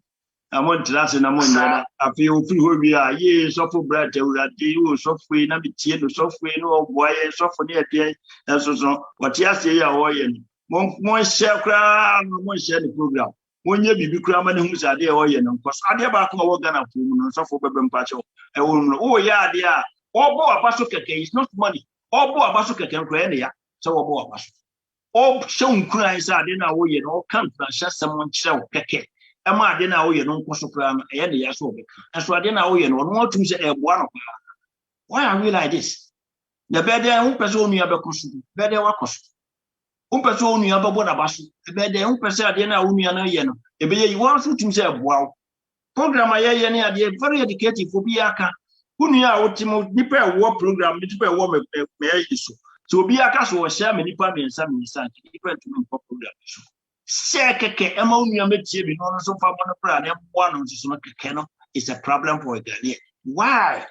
I want to answer Namon. I feel free who we are. Yes, soft bread, that you software, not be tea, software, no boy, software, and so what yes, they are oil. More share crowd, more share the program. When you be cramming who's a dear oil, because I never come over Ghana for software Pacho. Oh, yeah, dear. All boy, a basso cake is not money. All boy, a basso cake and cranny. So a boy, all shown cries are dinner away and all country and shut someone shell cake. A man dinner away and no cost of crime and the asshole. And so I didn't away and one to say a one of why are we like this? The better who person you have a costume, better what cost. Person you have a one of us, the better who person dinner only an yen. The better you want to say, wow. program aye ne ade very educative for biaka hunu a wotimo nipa wo program nipa wo me yiso so obi aka so wo share me nipa me nsa nipa ntumi ko program so se keke ema onua metie bi no so fa mo pra ne mbo no so no keke no is a problem for Ghana. Why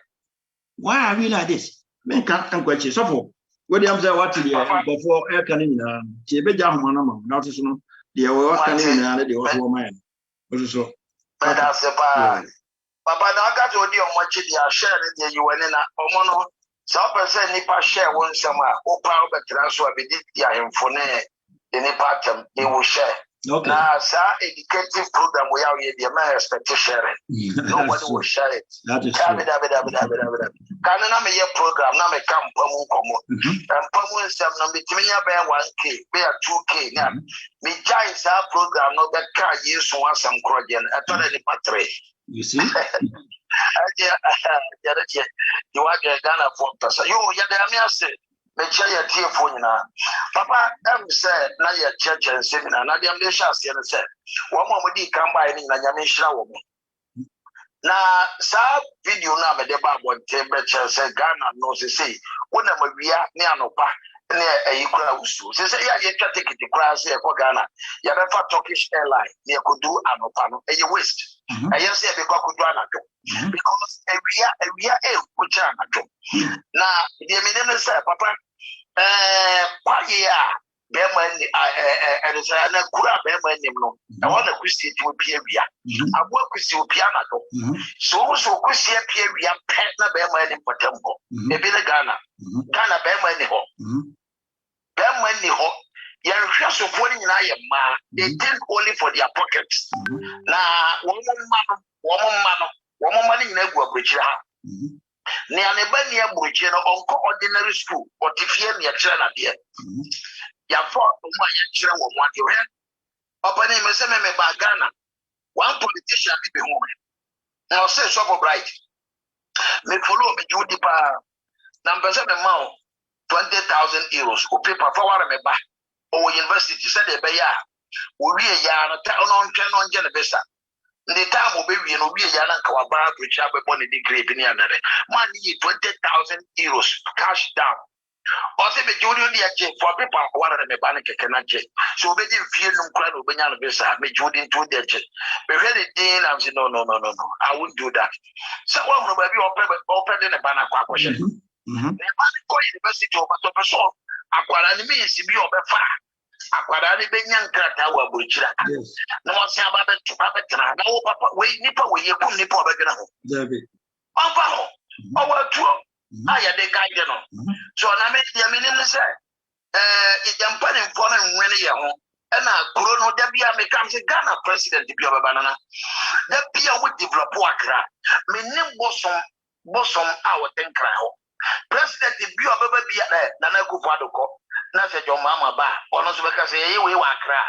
are we like this? Men can kwachi so for we am say what the before air can na tie be ja ho na ma na so no de we what can na de wo so man so but as a Papa na aka to di omochi dia share ne dey you na omo no so person nipa share won sama o pa o betra so abedi dia hemfo ne nipa tem they will share. Okay. Now, educative program we are here, the man expect to share it. Nobody will share it. That is true. Can I make a program? Now, me come and Pamu is some number 1K, be a 2K. Now, me giants our program, not that car use one some crodian. I told any patre. You see? You are Ghana for person. You, I say. Your telephone now. Papa, said, now your church and seminar, now the ambitious said, one moment he come by in Yamisha woman. Now, some video now, the Bible temperature said, Ghana knows to say, when we are near no pa, near a crowd. Say, yeah, you can take it to class here for Ghana. You have a Turkish airline, you could do an opano, and you waste. I just say, because could do an because we are a which are now, the minimum say, Papa. Beman and it's a Kura Beman. I want to Christian to appear. I work with you piano. So Christian Pierre, Patna Beman in Patembo. Maybe the Ghana Beman ho. Beman ho. You're just of winning I am. They think only for their pockets. Now, woman money in a bridge. Near Nebania Bridge, ordinary school, or Tiffany, your children there. Your fault, my children will want you here. Open him as a member by Ghana. One politician be home. Now say so bright. Me follow me Judy Pa. Number 7 mount 20,000 euros. Who paper for what me back. Or university said they pay ya. We a yarn town on Genevesa. The time will be in Obiana Kawabara, which have a money degree in the other. Money 20,000 euros cash down. Also, the junior for people one of the mechanic cannot jet. So we didn't feel no crowd of Benyan Vesa, me Judy to the jet. We read it in and said, no, I wouldn't do that. Someone will be open in a banner question. The university of a person, Aquarani means to be over far. Aquarani Benyan Krata were Butcher. No one say about it to Papa. No, Papa, wait, Nipper, we you come Nipper. Our two. I had a guide. So I made the minute say, it's important for them when they are home. And I couldn't know that becomes a Ghana president to be a banana. That Pia would develop Wakra. My name was some our 10 crown. President, if you are baby at that, Nana Kupadoko, Nasa your mama ba, or no because we Wakra,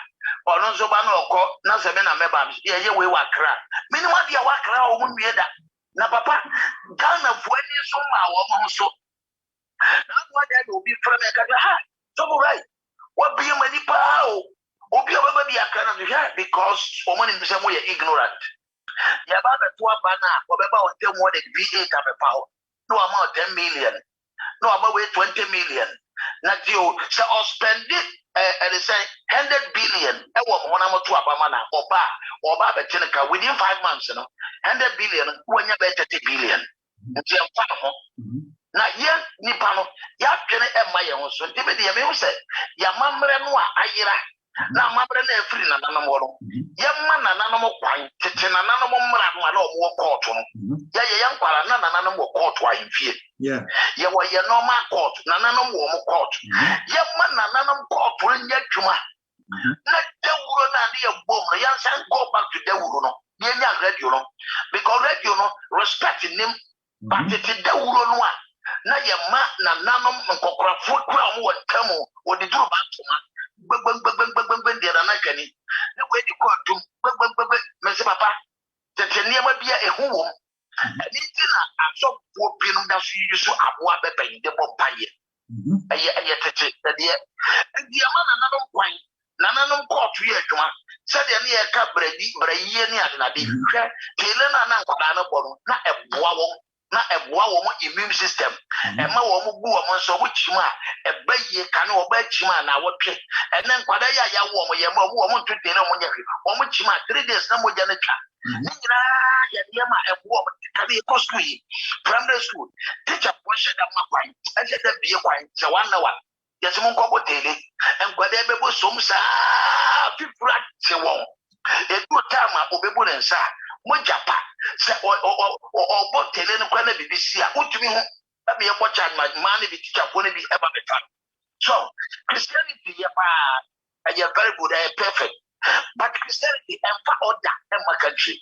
or no Zobano, Nasa Mena Mebabs, yeah, we Wakra. Meanwhile, you Wakra won't be that. Na papa, Ghana for any somehow so. That's why that will be from a so right. What be many power? Obi baby a kind of because woman in some way ignorant. Yababa to a banner, whatever on them what it be 8 of a power. No amount 10 million. No about 20 million. Not you so spend it and they say 100 billion. And what one amount to a banana or Betenica within 5 months, 100 billion when you bet 30 billion. Now, yeah, Nipano, ya can admire also. Timothy, I may say, Yamamra, Ayra. Now, my brother, free and animal. Young man, an animal point, teaching an animal man, or more court. Yeah, young man, an animal court, why you fear. Yeah, you were your normal court, an animal court. Young man, an animal court, when yet you are. Let the woman and the boom, young son go back to the woman. Yeah, read you know, because read you know, respecting him, but it is the woman. Now, your man, Nanam, and Cocra foot crown would come or the do back to man. The Anakani. The way you call to Mr. Papa, that you never be a home. And it's in a shop for Pinum that she used to have one pepper in the Bompire. And yet, and the man, another point, Nanam caught 3 to said the near cabredi, Braye near Nadi, Telena Nankana Bono, not a bow, not a bow immune system, and my woman so which ma, a bay canoe by Chima, now what and then Quadaya woman, your woman to dinner on your woman Chima, 3 days, no more janitor. Yama a woman, carry a costly primary school, teach a portion of my wine, and let them be a wine, so 1 hour. Yes, Mongo daily, and whatever was some sa, 50 rats, a wall. A good time, I will be born and sa, Mojapa, or what telling Quana BBC, what to me, let me watch out my money, the teacher won't be ever better. So, Christianity, and you're very good, and perfect. But Christianity and order in my country.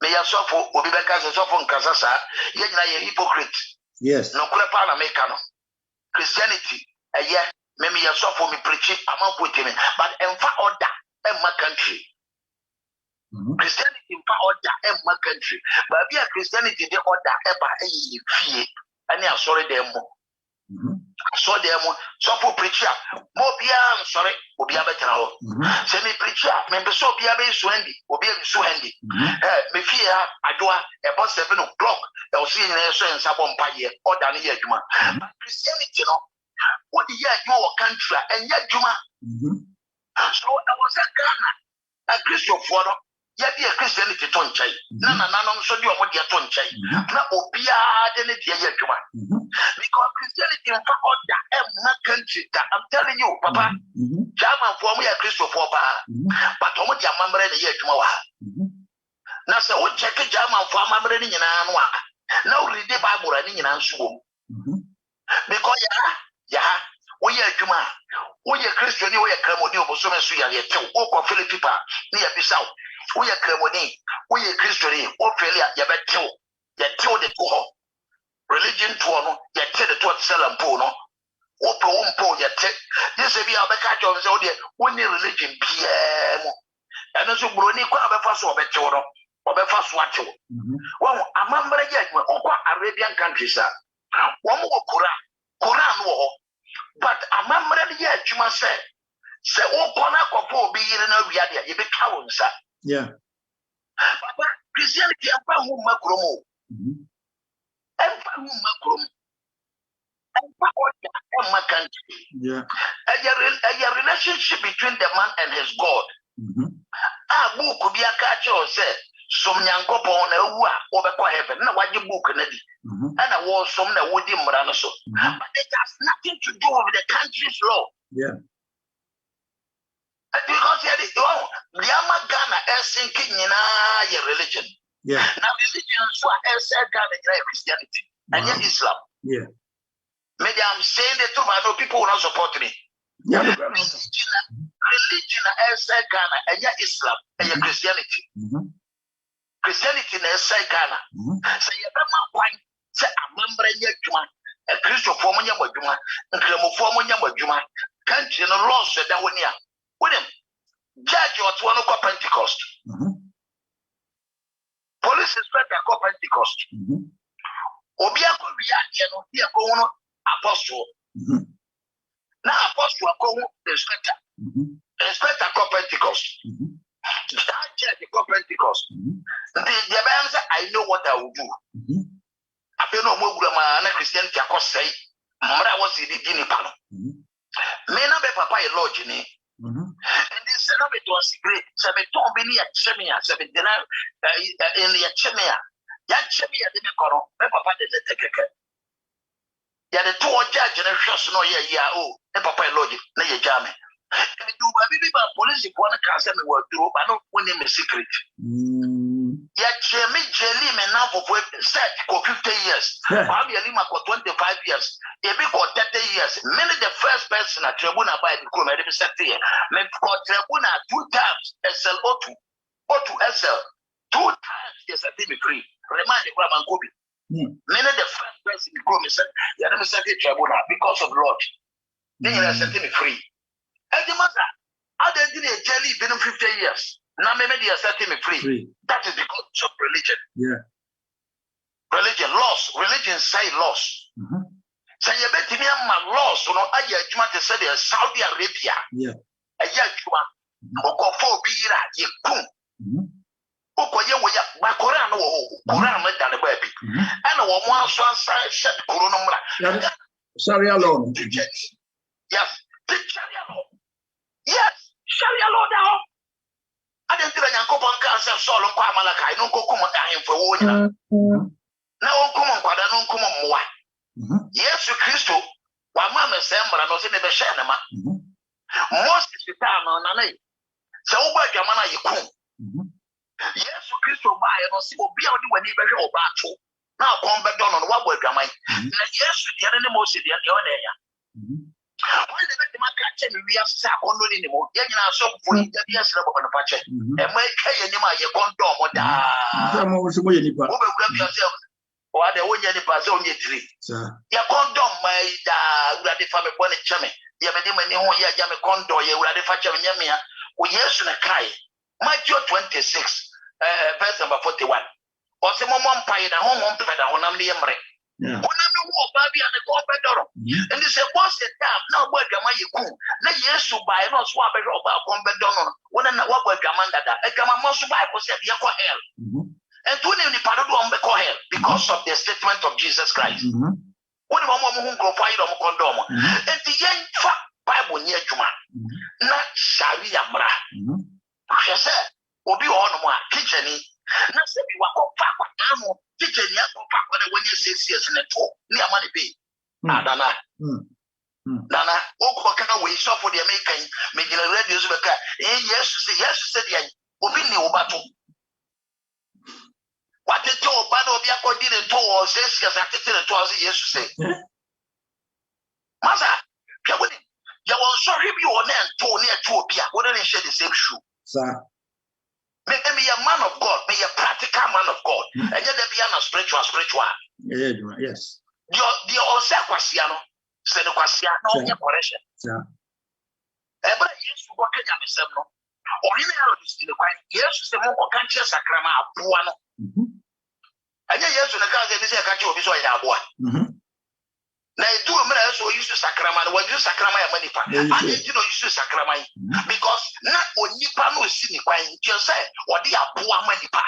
May I suffer, will be back as a suffer in Casasa, yet I am hypocrite. Yes. No crapana mecano. Christianity, a year, maybe I suffer me preaching among with him, but in order in my country. Christianity in order in my country. But be a Christianity, the order ever a fear, and I'm sorry, them. So them, so for preacher, more be sorry, will be a better. Send me preacher, member so be a base Wendy, will be so handy. Me fear, I do about 7 o'clock, they'll see in a sense upon Paya or Daniel Juma. Christianity, no, what the year your country and yet Juma. So I was a Ghana, a Christian for yet be a Christianity tonchai. Nana, so you are what you're tonchai. Now, Obia, then it yet Juma. Because Christianity in order in my country, I'm telling you, Papa, German for me a Christian for but I'm your member in the year tomorrow. Now, so what check a German for my brain in an hour. Now read the Bible running in Answum. Because, we are Juma, we are Christian, we are Cramoni, so much we are yet walk of Philippa near Bissau. We are Cramoni, we are Christian, or failure, Yabeto, that told the poor. Religion to one, yet tell the twat selam pono, Opo, yet this will be our catch of Zodia, only religion PM. And as you grow, you can't be fast or better or be fast watch. Well, a member yet, Arabian countries are. One more Quran war, but a member yet, you must say, oh, Konakopo be in a reality, you be cowards, sir. Yeah. But Christianity, I'm who macromo. My country. Yeah. A relationship between the man and his God. Book could be a catch or say, some young couple on a war over heaven. Now, what you book and I was some that would so. But it has nothing to do with the country's law. Yeah. Because the Ghana is sinking in your religion. Yeah. Now religion is Christianity and yet Islam. Yeah. Maybe I'm saying the truth, I know people will not support me. Yeah. Religion is Ghana and yet Islam and yet Christianity. Christianity is Ghana. So you have my point. Say a member yet Juma, a Christian form on your Juma, and Cremo form on your Juma. Can't you know laws that one year? With him, judge your 1 o'clock Pentecost. Police inspector called Pentecost. Obiako reaction of the apostle. Now apostle called inspector. Inspector called Pentecost. That judge called Pentecost. The man said, I know what I will do. I don't know what Christianity I could say. Mara was in the Guinea Palo. May not be Papa a lodge in it. And this it was great. Seven don't be near Chemia, 7 dinner in the Chemia. That Chemia didn't call Papa didn't take a yeah, the 2 judge and a trust no year, oh, and Papa logic, no jam. And do a baby by police if one can send me work through, I don't win him a secret. Yet, Jimmy Jelly, man, now for set for 50 years. Bobby Lima for 25 years. If we got 30 years, many the first person at Tribuna by the crew, maybe set here. Maybe for Tribuna 2 times SL02, O2 SL, 2 times yes, I think free. Remind the Grandma Kobe. Many the first person in the crew said, you never set it Tribuna because of Lord. Then you set me free. And the matter, I didn't jelly been 50 years. Now maybe they are setting me free. That is because of religion. Yeah. Religion, loss. Religion say loss. So you bet me my loss. So no, I just say Saudi Arabia. Yeah. A year okofo bi yira ye kum okoye wo ya ba koran no wo koran no da ne ba bi ana wo mo aso ansa shet koro no mra Sharia law. Yes, Sharia law. Yes, Sharia law da. I didn't think I could answer Sol and Kwamalaka. I don't go come on him for one. Now come on, Quada, no come on more. Yes, Christo, while Mamma Samba, I was in the Shanama. Most is the time on a night. So, by Jamana, you come. Yes, Christo, by and see what be able to when he better or battle. Now come back down on what we're coming. Yes, the enemy most of the other. Why the man catch me? We have sack on anymore. Then you are so fully that yes, on the patch. And my Kayanima, you condom or da. Or the one any pass on your tree. You condom my da, the family one chummy. You have a demon, you have a condo, you have a fatcher in Yamia. We yes in a kai. Matthew 26, verse number 41. Or some mom pie at home on Peda on the Emre. When I'm the war, baby, and the corporate. And they say, what's the time? Now, what am I? Let yes to buy no swap it about combat donor. When I'm what was Gamanda, I come a most buy was at Yako hell. And to name the Parado on the hell because of the statement of Jesus Christ. When a woman who go fight on condom. And the young Bible near Juma, not Sharia Mra. She said, will be on one kitchen. Not say we walk up. Teacher, you have when you say yes in the talk, near money be. Dana, Dana, Oka, we saw for the American, making a radio. Yes, said, opinion battle. What the told Bado Biako didn't told says yes, I think it was yes to say. Mother, you will show him your name to near to Pia, wouldn't he share the same shoe? Sir. May be a man of God, be a practical man of God, and yet there be a spiritual. Yes. The old Saquasiano, said the Quasiano, your correction. Ever yes, to work at Yamisano, or in the quite yes, the more conscious Sacrama, Puano. And yes, the guy that is a catch of his way. Now, do a minute, so used to Sacrament, when you Sacrament money, I didn't know you should Sacrament because not when you pano sini quite just say, or the poor money pa.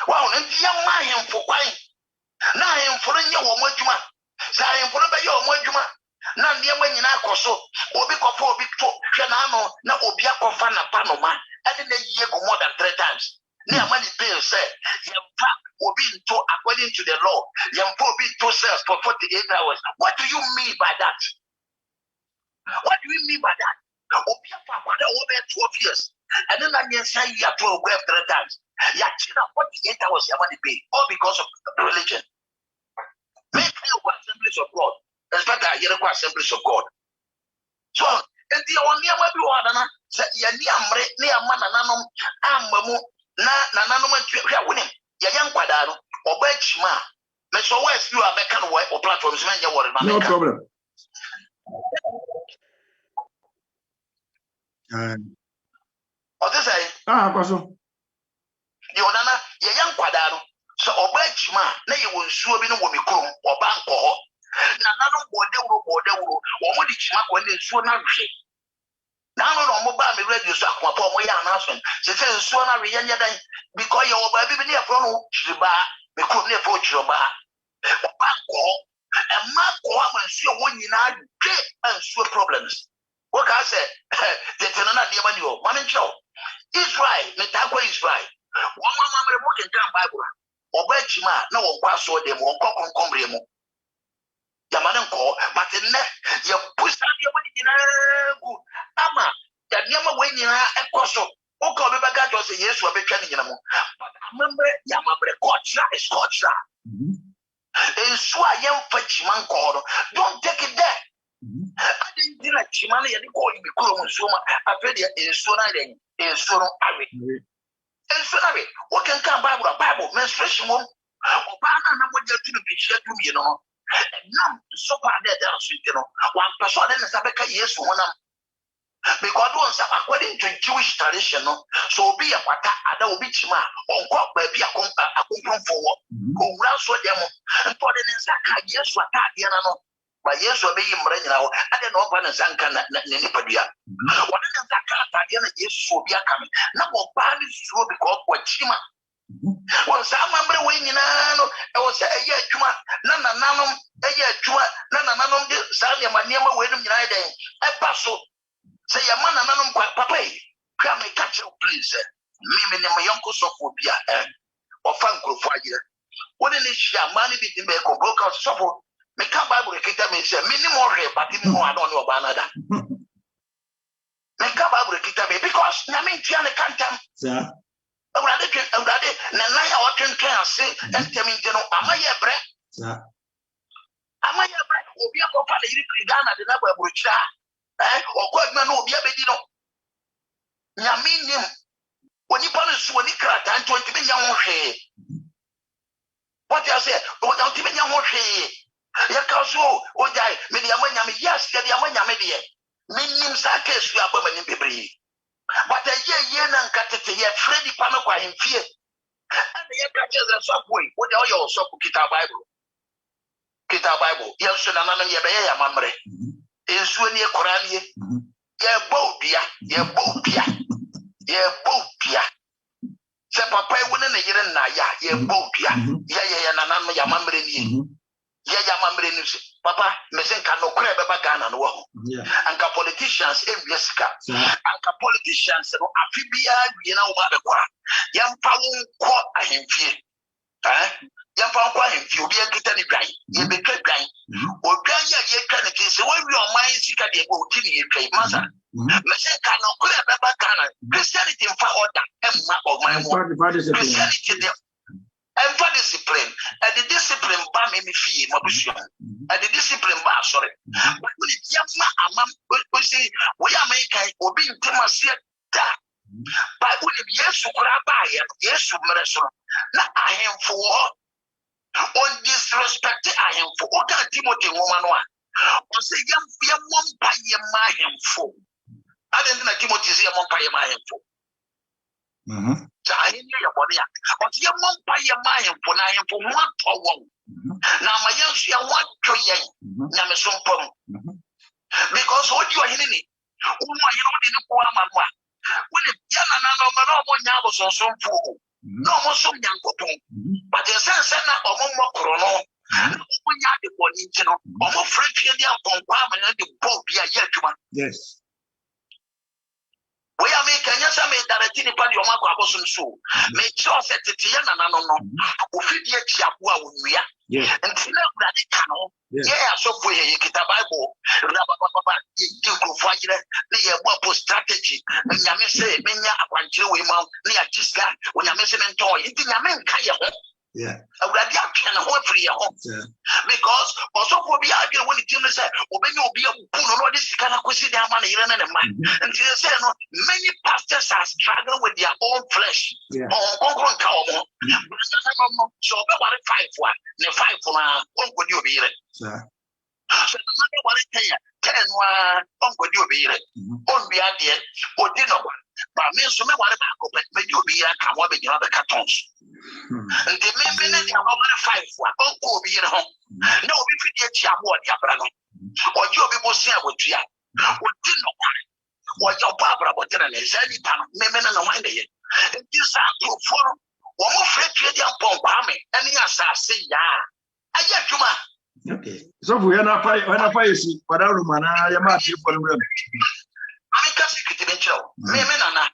Well, and the young man for quite now I am for your woman, so I am for your woman. None the money in our so, or because for big talk, Shanano, now Obiako Fana Panoma, and in a year more than 3 times. Near money bill said, will be according to the law. Young poor be 2 cells for 48 hours. What do you mean by that? What do you mean by that? Over 12 years. And then I say you have to grab 3 times. You have 48 hours you money pay, all because of religion. Make your assemblies of God. Especially your assemblies of God. So, and the only one said, near Mananum, Amamu. Na nanoma hwa wonim ya yankwadaro obachima me so west you are making way or platforms when you worry no problem what is say kwaso you nana ya yankwadaro so obachima na ye wonsuo bi no wo mikrom oba nko ho na nanom bodewuro wo di chima ko ne nsuo na hwe now no ba me radio so akwa pa mo ya announcement se so na we yanya dan because you oba bi ne afro no chiba me ko ne fo chiba oba ko e ma ko ma nsuo wo nyina dwe ansuo problems what can I say the tenana de mani o ma ncho Israel me ta ko Israel wo ma me mo ke kan Bible oba chima na wo kwa so dem wo konkombre mu Yamanan ko, but in that you push out your money in a good ama that Yama winning a coso. O call me back to say yes, we're becoming in a moment. But I remember Yamabre Kocha is Kocha. And so I am Fetchman call. Don't take it there. I didn't do like Chimani and call you because Suma. I feel it is sooner than in Sono Ari. And sorry, what can come Bible, menstruation? Obama, what you're to be shared to me, you know. Nam so far there you know one person then Sabeka yes one because once according to Jewish tradition so be a pata ada obi chima on kwa baby akompon forward go round so dem and for the Saka yes what that no But yes, will be in Breno. I don't know when a Zanka Nipadia. What is that Diana is so be a coming. Now, bad is so because what Chima. Well, some member winging, I was a year Juma, Nana Nanum, a year Juma, Nana Nanum, Salia Maniama, William United, a passo. Say a man and Nanum, Papa. Come and catch you, please. Me and my uncle Sophia, or Franco Fire. What in this money between me or broke out support? Me come Bible Kita me say minimum but more I don't know about another. Me come Bible Kita me because I mean Tiana can't sir. I rather Naya Watton can say and tell me am I a bread? Sir. Am I a bread? Or be a papa Ghana the number of which or quite man will be a bedino. Yaminim when you punish when you crack and 20 million. What you say? Without even young worship. Yakaso, or die, Mediamania, yes, Mediamania media. Minim Sakes, you are women in Pibri. But a year and cut it yet, Freddy Panoqua in fear. And the year catches a subway, what are your so Kita Bible? Kita Bible, yes, and another year, Mamre. Is when you're Korani, ye botia. Se papa wona na yire na ye bopia ya na na ya mamre ni ya mamre ni papa me se nka no kra beba Ghana no wo anka politicians enwiesika anka politicians no afibia wie na wo ba bekwa ya mpa wo nko ahemfie ya mpa nko ahemfie obi akita ni dwan ye betwa dwan odwan ya ye ka ne kise wo wi o man sika de go ti ni ye twa masa me se nka no kra beba Ghana Christianity mfa order emma of my Christianity and for discipline, and the discipline by me fee, Mabushia, and the discipline by sorry. But when it's young, we say, we are making or being Timothy that. But when it yes, you could buy it, yes, you measure. Now I am for on disrespect, I am for other Timothy woman one. Or say, young one by your mind for. I didn't know Timothy is a one by your mind for. So I hear your body, but you won't buy your mind for I am for one or one. Now, my young, you want to yen, Yamasum. Because what you are hearing, who are you in the one? When it young and no was on some fool, no more some young couple, but the sense of more chrono. When you have the body, you know, or French India from Palm and the boat, yes. We are making yes, I made that a tiny party of my bosom so. Make sure that it's Yana no, who fit yet Chapua we are. And Tina that it can. Yeah, so for you get a Bible, you go fight the what strategy. When you may say, Minya, until we mount near Chiska, when you're missing and toy, it didn't mean Kaya. Yeah, I would have can hold for your home because also for the idea when it comes to when you'll be a pull, this kind of question, their money and man. And they say, no, many pastors are struggling with their own flesh. So, about 5 for the 5 for what would you be it? So, another one 10 uncle you be it. On be idea or dinner one. But me so me what about but you be a come up with other cartons. And the men are 5 for uncle be at home. No, if you get your word, your brother, or you be more share with you. What dinner one? What your Barbara, what dinner is any time, men and a wine. And this are to follow. One more freight to your pump, and yes, I say, I get you, man. Okay, so we are not fighting when I fight, but I don't know, I am not for them. I can't see it eventually. Men are not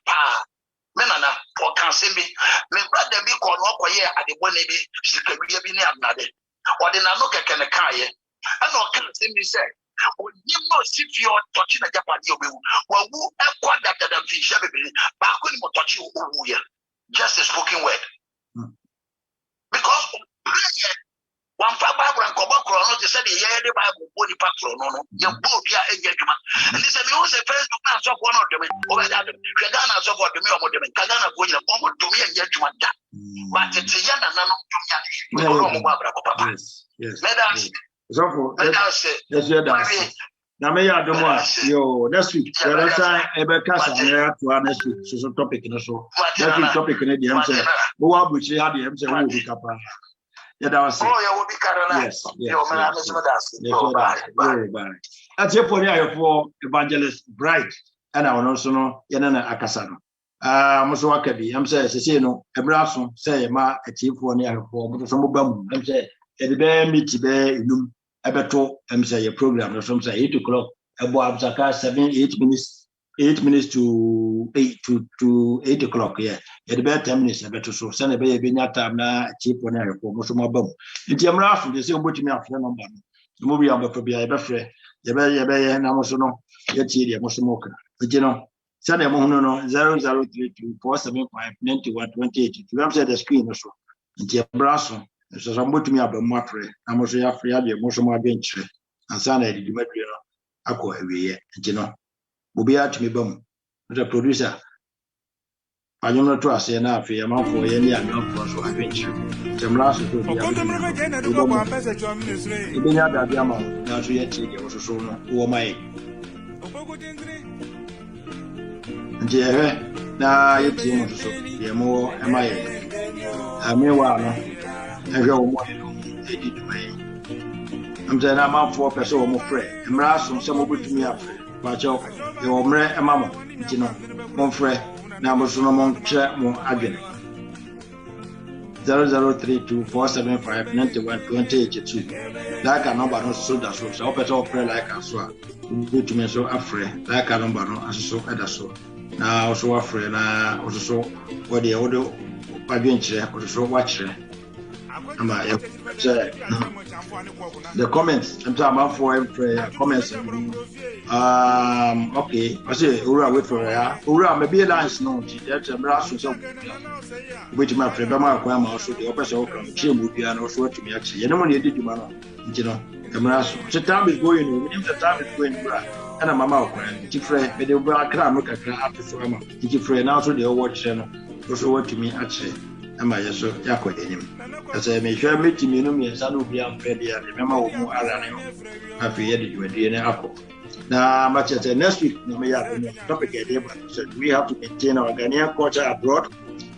men are not for cancer. Me brother be called up here at the one maybe she can be another. Or then I look at a car. I know can't see me say. When you know if you're touching a Japan, you will. Well, who acquired that the fish, but I couldn't touch you. Just a spoken word. Because one Bible and Cobacro, they said the Bible body patrol, no, your boat, engagement. And this is the first of one of them over that. Kagana so for the meal of them, Kagana going to me and judgment. But it's a young and not yes. Let us say, now, may I do more? Yo, next week, the other time, Ebeka, to next week, so topic in the show. Next week, topic in the answer. Who are which you had the answer will be Kappa. Yeah, that was it. Oh, you will be Carolina. Yes. That's your point for Evangelist Bright. And I will also know Yanana Akasano. Moswakabi, I'm saying, no, a brasso, say, ma, a chief one year for some bum. I'm saying, a bear meet bear, a better, I'm saying, a program or some say 8 o'clock, about 8 minutes to 8 o'clock. Yeah, at about 10 minutes, a better so send a baby time now, a cheap one year for Mosoma bum. In the Amrafu, they say, what you may have number. The movie I'm a better, Yabaya, Namosono, Yeti, Mosomoka. But you know, Sunday Mono 0032 475 9128. If you have said the screen also, into a brasso, so some to me about Matre, I'm also a free idea, most of my venture, and Sunday, the Dimitri, Aqua every year, you know, will be out to me bum. The producer, I don't know to us enough, I'm out for any amount for so I venture. The brasso to be a diamond, now to yet, also so, who my. Na yeti mo so ye mo emaye amewa no ehwe o mo edi dumai am say na ma for person o mo frɛ mra so se mo betumi afrɛ ba cho ye o mre ema mo nti no mo frɛ na mo so no mo nkyɛ mo adwene 003247591282 like a number no so da so o person o frɛ like aso a betumi so afrɛ like a number no aso eda so. Now, also a friend, also what the other adventure, also watch the comments. I'm talking about for comments. Okay, I say, Ura, wait for her. Ura, maybe a lance no, that's a brass or something. Which my friend, my also the opposite from Chim would be an also to me actually. You know, when you did, you know, the brass. The time is going, the time is going, and I'm a mouth, different, but they will look at after summer. Different now, so they all watch channel. Also, what to me actually. Am I so Yako him? As I may share meet me, no me, and son will be unfair. Remember, more around after you were doing apple. Now, much as next week, no me topic idea, but we have to maintain our Ghanaian culture abroad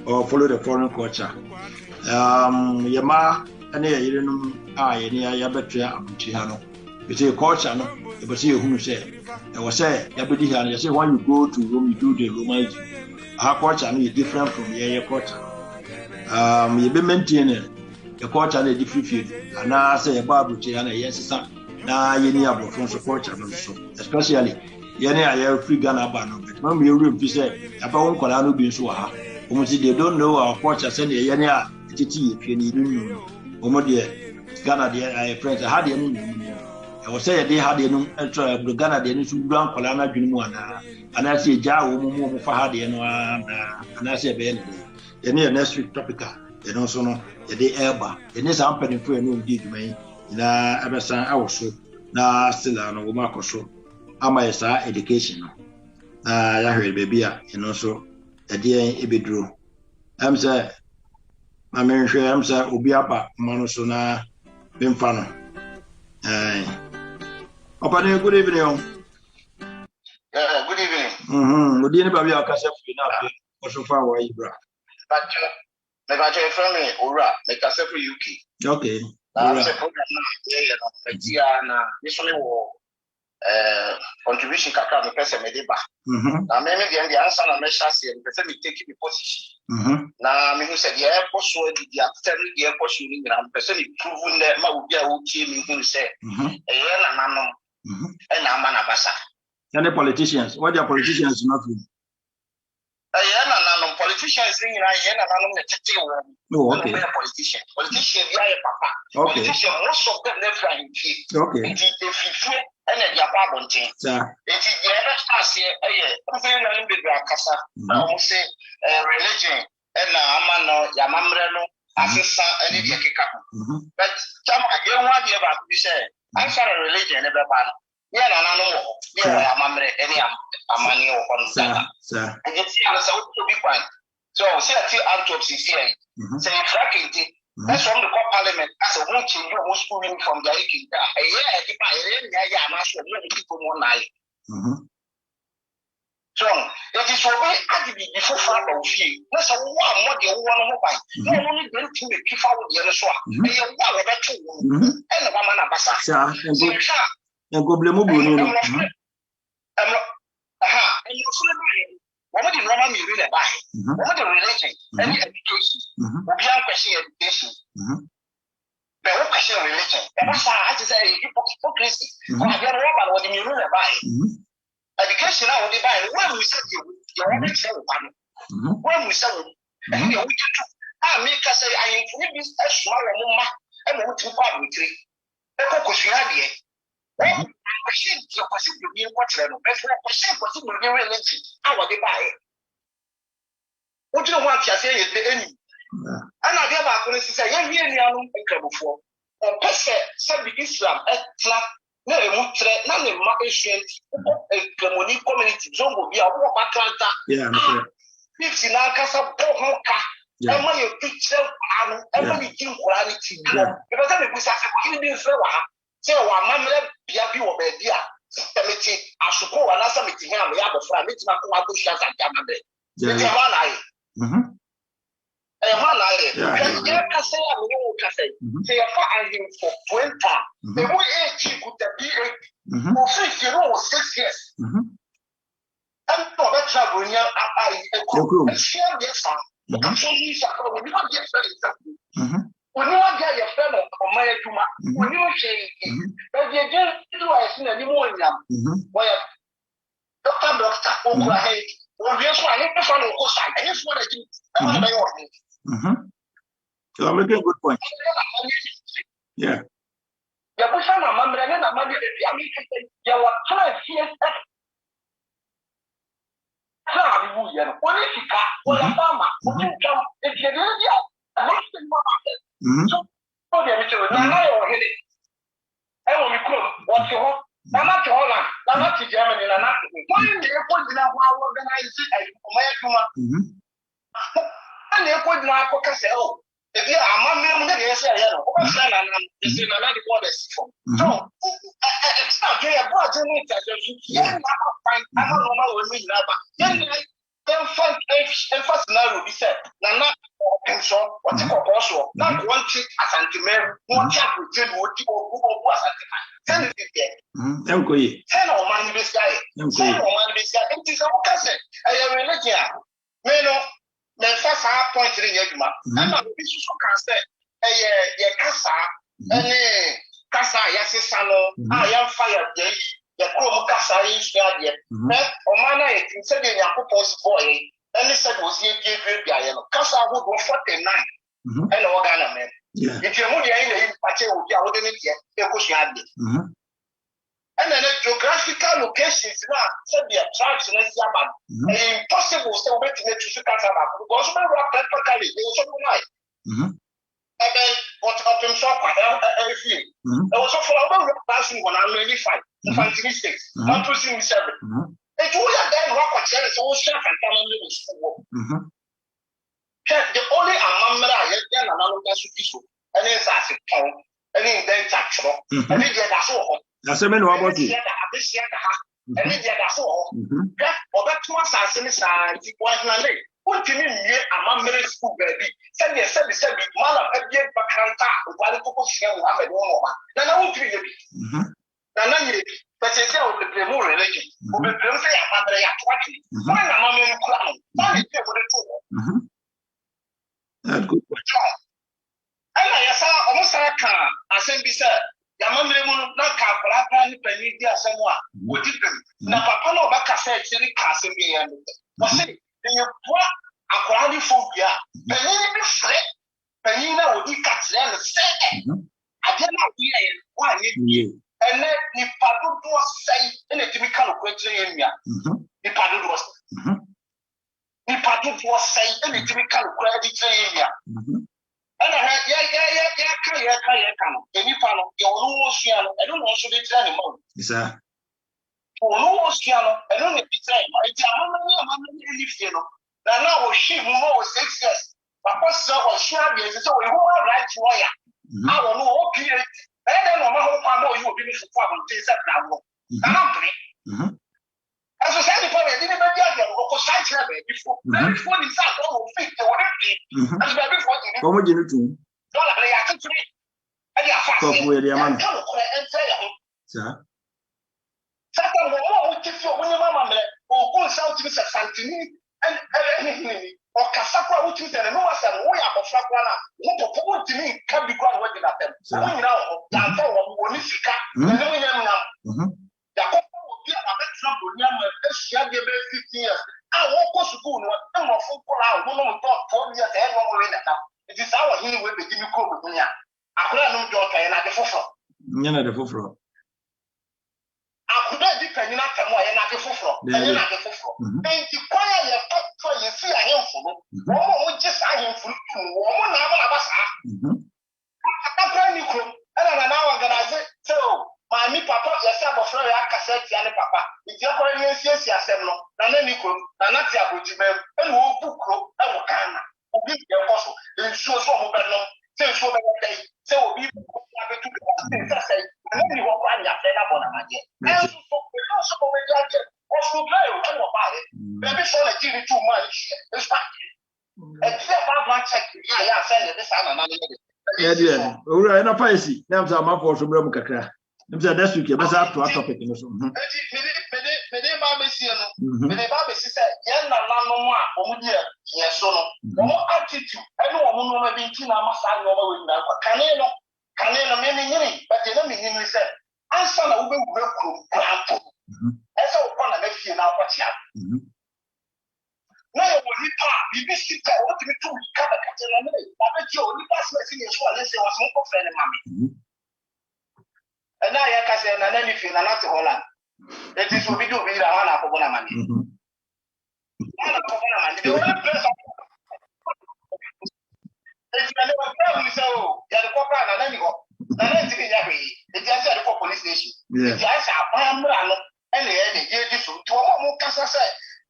or follow the foreign culture. Yama, and you know, I near Yabetra Abuchihano. You say culture, no, but see who say. I was say, Yabudi, you say when you go to Rome, you do the Roman. Our culture is different from your culture. You be maintaining the culture in a different field, and I say about Buchihana, yes, now you need a from culture, especially Yenny, I have free Ghana banner, but when we room, you say, about Colano being so hard. Almost they don't know our culture, send Yenny, if you need to know. Omodia, Ghana, dear, friends, I had I was saying they had the Ghana, the initial ground Colana Junwana, and I say Jaw, for Hardy, and I say Ben. The near next week topical, and also know the day Elba, the next company for a new deed me. Na Emerson also, na still an Omako so. Ama education. I heard baby, and also a dear Ibidru. I'm say, my main share, I'm say, Ubiapa, Manosona, Bimfano. Open good evening. Good evening. Good evening, Baby. I can say for you now. Also, far away, bro. But my friend, Ura, make us for UK. Okay. That's a program now. This only war contribution kakra me pese me deba. Na me the answer na me shase me pese me take me position. Na me who said the airport so the after the airport so ni na pese me prove na ma obi a wo tie me who say e na nanom e na ama na basa. Any politicians? What are politicians not doing? Politicians saying na nanom na tete wo. Oh, okay. Politician we are papa. Okay. Politician most of them left right here. Okay. If you and the apartment thing. It is the other stars here. I'm saying I'm big Kasa. I will say religion and Amano, Yamamreno, Assisa, and the Kika. But some I don't want you about to say. I'm sorry, religion, never ban. Yeah, no, yeah, Amamre, any Amani or sir. And you see, I'm so to be fine. So, see a few autopsies here. Say, fracking. That's from the parliament. As a one change, you was moving from the King. So it is over at the before father of you. That's a one more the one mobile. No only going to make people with the other swap. And you want to and the woman of Bassa. And go blame Mubuni. And your friend, one of the Roman you really buy, one of the religion, any education, beyond question education. The whole question of religion. That's how I just say hypocrisy. I get a robot what you really buy. Education now they buy when we said you already say one. When we said and you make us say I am this a small mama and want to buy with three. The question idea. Well, question to be what level. That's what question was in the religion. How they buy it. What you want to say is the enemy. And I give up when say, yeah, here you are incredible for. Or person said the Islam at no, not a Malaysian community, Zongo, be a war Atlanta. Yeah, 50 now, Casa Bohoka, and when you picture and when you think quality, because then we say, say, one man, Yabi or Bedia, Systemity, Ashuko, and Assamity, and the other friend, it's not what to shut at Yamabe. And one I say, say, I him for 20. The way 8 could be 8 for 6 years. And for that travel, I share this song. So you shall not get very when you get your fellow or my Juma, when you say, but you just do I see any more where Doctor, overhead, or yes, I hate the fellow who side. I just want to do. So I'm making a good point. Yeah. The person I'm remembering, I'm going to there were 5 years. Hallelujah. What is it? What a farmer. What you come? If you did it, I must be more. So, there is a now or hit it. I will be cool. What's your home? I'm not to Holland. I'm not to Germany. I'm not to why in the airport now organize it as American. And the airport now say, oh, if you are a man, yes, I am. It's in another borders. So, it's not very broad. I'm not normal with me now. Then find and first now be said, Nana and so what you call also not one chick as anti-mayor, one chap with 10 or 2 who was at the time. 10 or money this guy, 10 or money this guy. It is our cousin. I am religion. Meno, the first half point in the Yagma. I'm not this can say, a Casa, and Casa, Yasisano, I am fired. The Chrome Casa is there. Or Mana, it said in your proposed boy, and he said was here, Casa would go 49 and organ man. If you're moving in the Pache, you wouldn't get a and then the geographical locations now said the attraction is impossible to wait to make you because we were practically they were so right. And then what happened so quite everything. There was a follow passing 195, 126, 127. It was then rock or chairs, all chef and family in school. The only amount I had done another issue, and it's as a town, and then touch, and it did as well. That's a man who about it. And then that's all. Or that was as soon as I did what do you mean? I'm a middle school baby. Send me, Mala, a dear Bacanta, while the people share one at one. Then I won't be it. Then but they say the more religion. Who will say I'm under your 20. Why am I in crown? Why is there for the two? That's good. And I saw almost a car. I said, be said. Yamame na Ghasporatv ni penny dia semwa wodi dem na papa no ba kasa e ni kasa bi ya no wo se ni kwa akwara ni phobia penny ni fre penny na wodi katra no se ade na wi ya wa ni ene ni padu do sai ene timi kan ko etre yemia ni padu do sai ene timi kan ko etre yemia. And I had any panel, your Luciano, I don't know should be trying more. Yes, sir. For Luciano, I don't know if it's right. My Jamaican, now she more 6 years. Papa was shabby, so we were right to wire. I don't know, okay. I don't know how you will be for things that now. As I said before, I didn't even get them or side before. Before the fact, oh, fit the one as before the Como de no dollar lay at 3. And you are fast. Where the man. Sir. Satan will give you when your mamma or go south to Mr. Santini and anything or Casapra, which is an enormous and way up of Flaquana, who to me can be quite working at them. So we know that one is the Trump will never 15 years. I won't go to school. I'm not full out. One of them 4 years. It is our here with the Jimmy Cook. I couldn't know and I the full. None of the full. I could not depend on that and I the full. And I the full. And the choir for you see a handful. One just I am full. One hour of us. I'm brand new. And an hour that I said so. My me papa, yes, I'm afraid I can say to papa. It's your parents, yes, yes, no. And then you could, and that's your good man, and who book, and who can, who be your apostle, and show some of them, say so many days, so we have to say, and then you will find your friend upon a man. And so we also already like it, also very well about it. Maybe so I give it too much, it's fine. And about one check, yeah, send it this time another day. Yeah, dear. Oh, I'm not spicy. Now I'm up for some Bromacra. I'm saying that's week, but I have to a topic in the song. Mede Babesi no. Mede Babesi say, "Yen na no a omu die ye so no. Omu attitude, eno omu no ma bi nti na amasa no ma we na kwa. Kane no me nyini, but ye no me nyini say, ansa na wo be wura kuro krampo. Ese wo na me fie na akwatia. Na ye wo ni pa, bibi sika, wo ti tu ka ba ka tena me. Ba be ti o ni pass me si ye so ale se wa so ko fe ne mame. And now I can say, and then if you're not to Holland, it is what we do with our Hana Pogona money. The only place if you never tell me so, you're the proper and then you go. And then it's just at the police station. It's just a Pambrano and the end, you get to a more Casa say,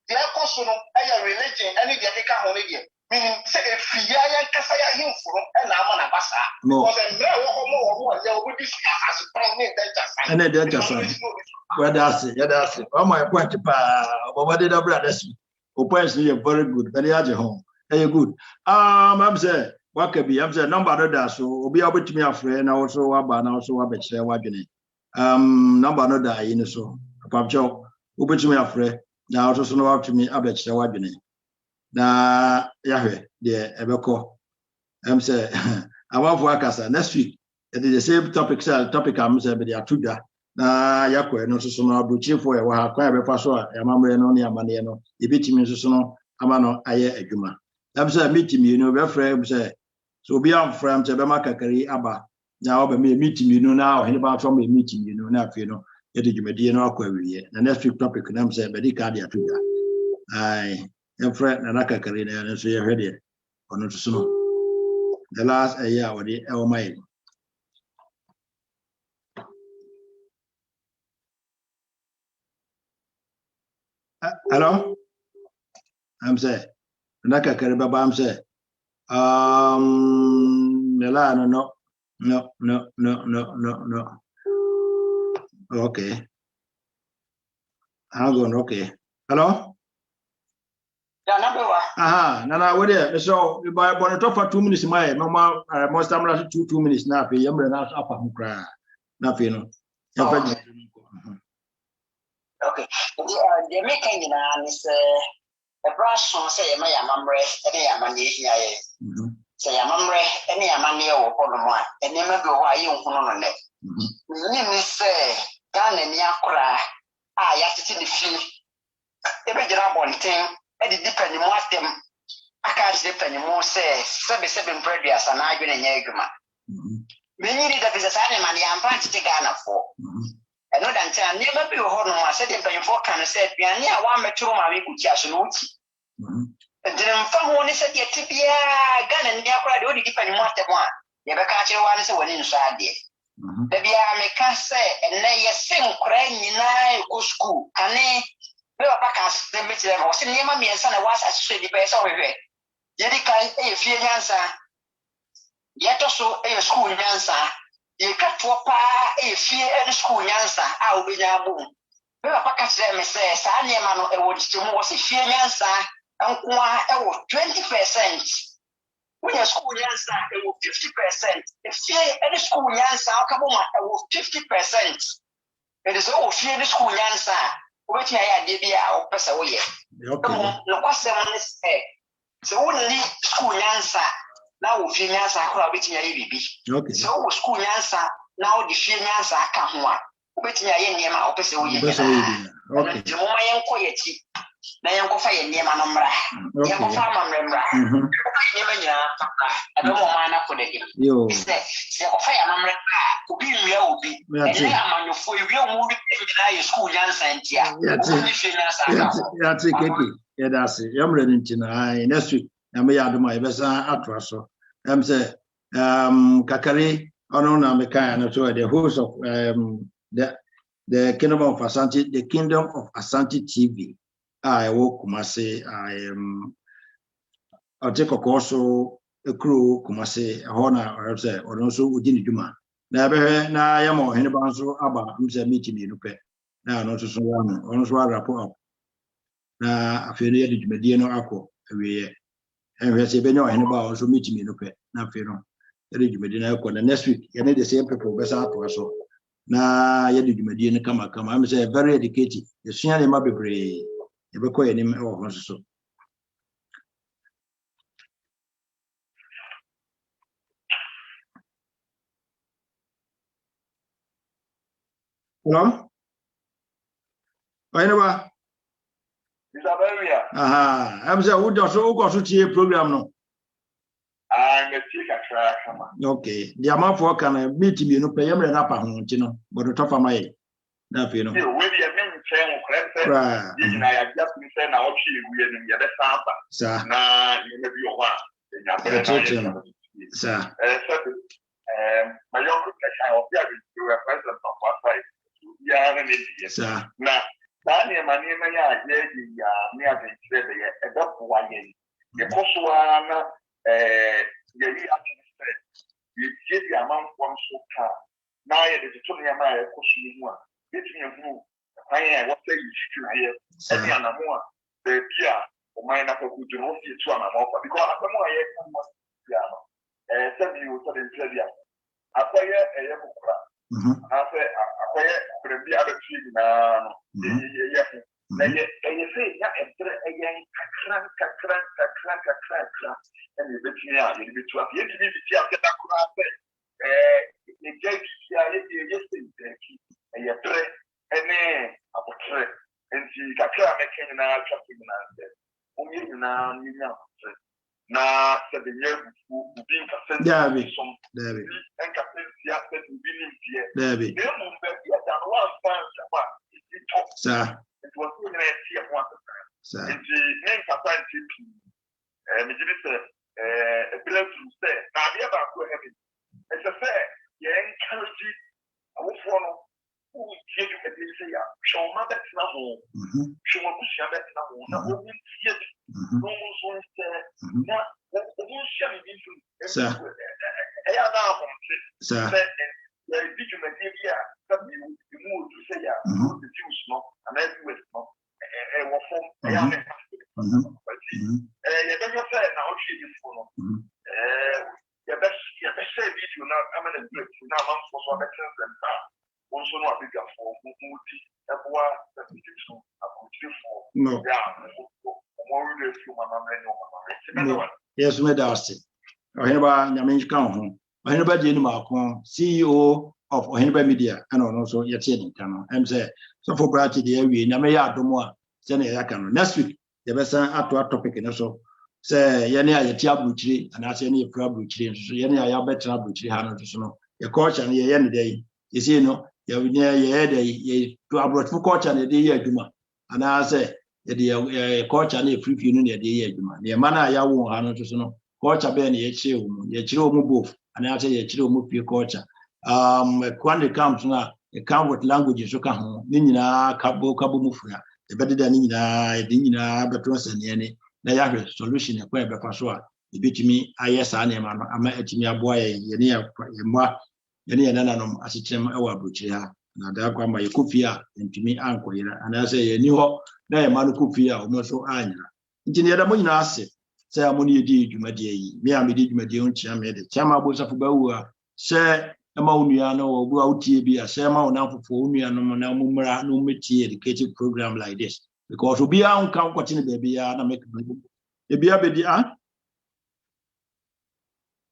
the Acosono, a religion, and the Aka Holiday. Meaning, say, if you are Casaya him for and I'm on a bassa, because I'm more there will discuss as a prime and then just well, that's it. Oh, my point to what did our brothers? Who points me very good, very at home. Very good. I'm saying, what could be? I'm saying, number of that, so will be able to me a friend, also about also a bit share what you need. Number of that, you know, so a job, who put me a friend, now also know up to me a bit share what you need. Na Yahweh, the Ebeko. I'm saying, I want to work as next week. It is the same topic. I'm saying, but they are two da. Na Yakwe, no so no abuchi for a while. Quite a paso, a mamma no near money, no. If it means so, Amano, aye, a juma. I'm saying, meeting you know, very friend, say, so be on from Tabamaka Kari Abba. Now, but me meeting you know now, and about from a meeting you know, now, you know, it is my dear no query. The next week topic, and I'm saying, but he can't do that. Aye. And friend and I carry and so you're ready or not to know. The last a year or the my hello? I'm saying, Naka Karibaba, I'm saying, no. Okay. I'm going, okay. Hello? Nana, what there? So, by the top for 2 minutes, my normal, most time 2 minutes now. You're not up and cry. Nothing. Okay. The making is a brush on say, my mamre, any money here. Say, a mamre, any money or one, and never go why you on it. You say, Gan and Yakura, I have to see the fee. Every job on thing. I did depend on what them. I can't depend on say 7 previous and I been in Yagama. Many that is a sign money I'm trying to take Ghana for. I know that I never be a horn. I said, if you for can say, we are near 1 metro, my week with Yasunuti. And then from one is a get to be a gun and Yakura, only depend on what they want. Never catch one is a one inside there. Maybe I may can say, and lay a sing crying in I go school. And we are back as the middle was in Yammy and son of was as the best over here. Yedikai, a few answer. Yet also a school answer. You cut to a pa, a fear and school answer. I'll be there boom. papa catch them say Sanya Mano a would still was a fear answer and 20%. When your school answer, it was 50%. If fear any school answer, come on, it was 50%. It is all fear the school answer. Which I did be our person away. Okay. No, what's the one is so only school answer. Now, fear answer, I will be okay. So school answer, now the fear answer, I can't want. Which I name our person away. Okay. The moment I am quiet. Na yanko fa ye niema no mra yanko fa ma mra niema nya ado mo ma na ko de yo se yanko fa ya ma mra obi nwia obi ene amanyofo ewia mu bi na ye school yan santia obi fi na sa ya ti keke ya da se ya mra nti na next week na me ya ado ma e be san atwa so am say kakare ono na me kan na so the host of the Kingdom of Asante, the Kingdom of Asante TV. I will Kumase. I'll take a course a crew Kumase, a honor, or say, or also within Juma. Never now I am on Hennebanso Abba, who's a meeting in Upe. Now, not to so one, almost rapport up. Now, I feel the Mediano Aqua every year. And we say, Beno Henneba also meeting in Upe. Now, Fino, the Medina Aqua. The next week, you need the same people, Bessa to us. Now, you did Mediana come. I'm very educated. The senior may be brave. You be any or so. Hello? Whenever Isabella. I'm saying, who does so go to program? No, I'm a ticket track. Okay, the amount for can meet me no pay and up on, but the top of my head. That you know. Right. I just said now we are in the other side. Nah, you may be one. Sir. My young I will be a president of what side. Yeah, now, Daniel, my name is near the adopt one. The Kosuana, the you get the amount one so car. Now it is a 20 mile Kosuana. It's me. I was saying you should hear any more. The Pia, or mine up a good to see one because I don't know. I said you told him, I play a young I say, I play could be other tree now. Yes, and you say, again, crank, and you bet me out. You bet you have to be yesterday, and you play. Any apotre and see Kakra making an answer. Only now, now, said the year being David, and Captain Siaset will be here. David, one time, sir, it was in a one sir. And the name Captain TP, a bill to say, now the other go heaven. It's a fair, you encourage it. I will follow. Who give you a say, show my best now, show my bush, I bet now, no one yet, no one said, now, who shall be into, sir, sir, did you make it? Yeah, you move to say, yeah, the Jews, no, and everywhere, no, and what form, I don't say now, she is full of, your best say, you know, I'm in a good, now, I'm for some excellence and that. Also, not bigger for Moody, no, yes, Medasi. Ohenba Yamin Town, Ohenba Jinmarcon, CEO of Ohenba Media, and also Yatin Kano. I'm say, so for Brati, the area, Namaya Domoa, Senakan. Next week, the best topic and also say, Yania Yatiabuchi, and as any Prabuchi, Yania Yabetrabuchi, Hanotusono, your coach and the end day. You see, no. You to abroad for culture and the year Juma. And I say, the culture and the free union the year Juma. The manner I won't have to know. Culture being a chill, both. And I say, a chill move your culture. When it comes now, it comes with languages. So come, Nina, Cabo Mufra, the better than Nina, but once and any. The solution, a queer Passoa. The bit me, I yes, I am a boy, Yenia, Nana, as it came our butcher. na da kwa ma yekofia ntumi ankoyera ana say ye ni ho na ye ma no kofia o mo so anya nti ne da mo nyina ase say amoni yedi dwumade yi me amedi dwumade on chia me de chama abosafo bawu a say ema onua no obu autie bi a say ma onamfofo onua no na mumra no metie educative program like this because obi an kan kwati ne baby ya na make ebia bedi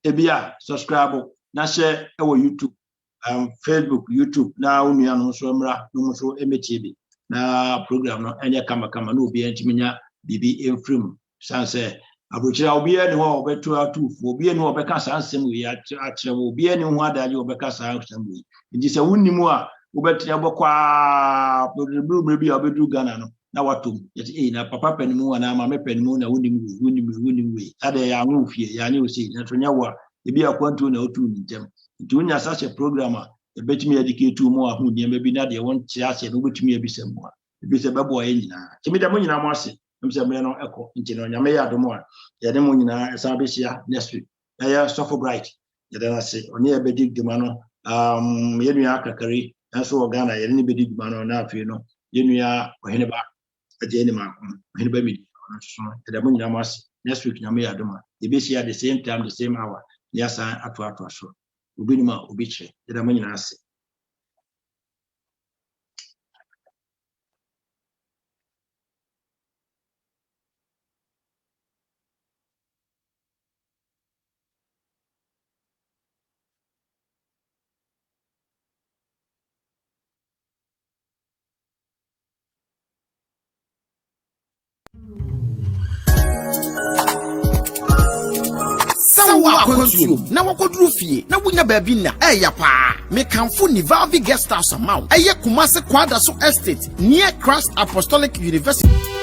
ebia subscribe na share e wo YouTube Facebook YouTube na onua no so mra no so emetie bi na program no enye kama no obi antiminya bibi enfrim sanse abrochira obi ani ho obeto atufu obi ani obeka sansem wi akyere obi ani ho adaje obeka sansem wi ndi se wunnimu a obetia bokwa problem bi obedu Ghana no na watom yeti na papa panimu na mama panimu na wunnimu wi ade ya anwo fie ya ne osi na tonya wa ebi akwantu na otu ntem nti unya sache program a ebetimi educate mu ahu de bi na de won tia ase no betimi ebisem mu a ebi se bebo ya nyina timida mo nyina mo ase mse me no eko nti no nyame ya domo a ye de mo nyina esa behia next week na ya suffer bright ye de na se oni e bedi duma no ye nua kakari enso o Ghana ye ni bedi duma no na afi no ye nua ohene ba aje ni ma ohene ba mi so ye de mo nyina mo ase next week nyame ya domo ye behia the same time the same hour ya sa ato so obi ni ma obi kire ye de mo nyina ase Sawa kwantuo na wakoduru fie na wonya baabi na eya pa me kanfo ni Valvi Guest House amount eye Kumase Kwada so estate near Christ Apostolic University.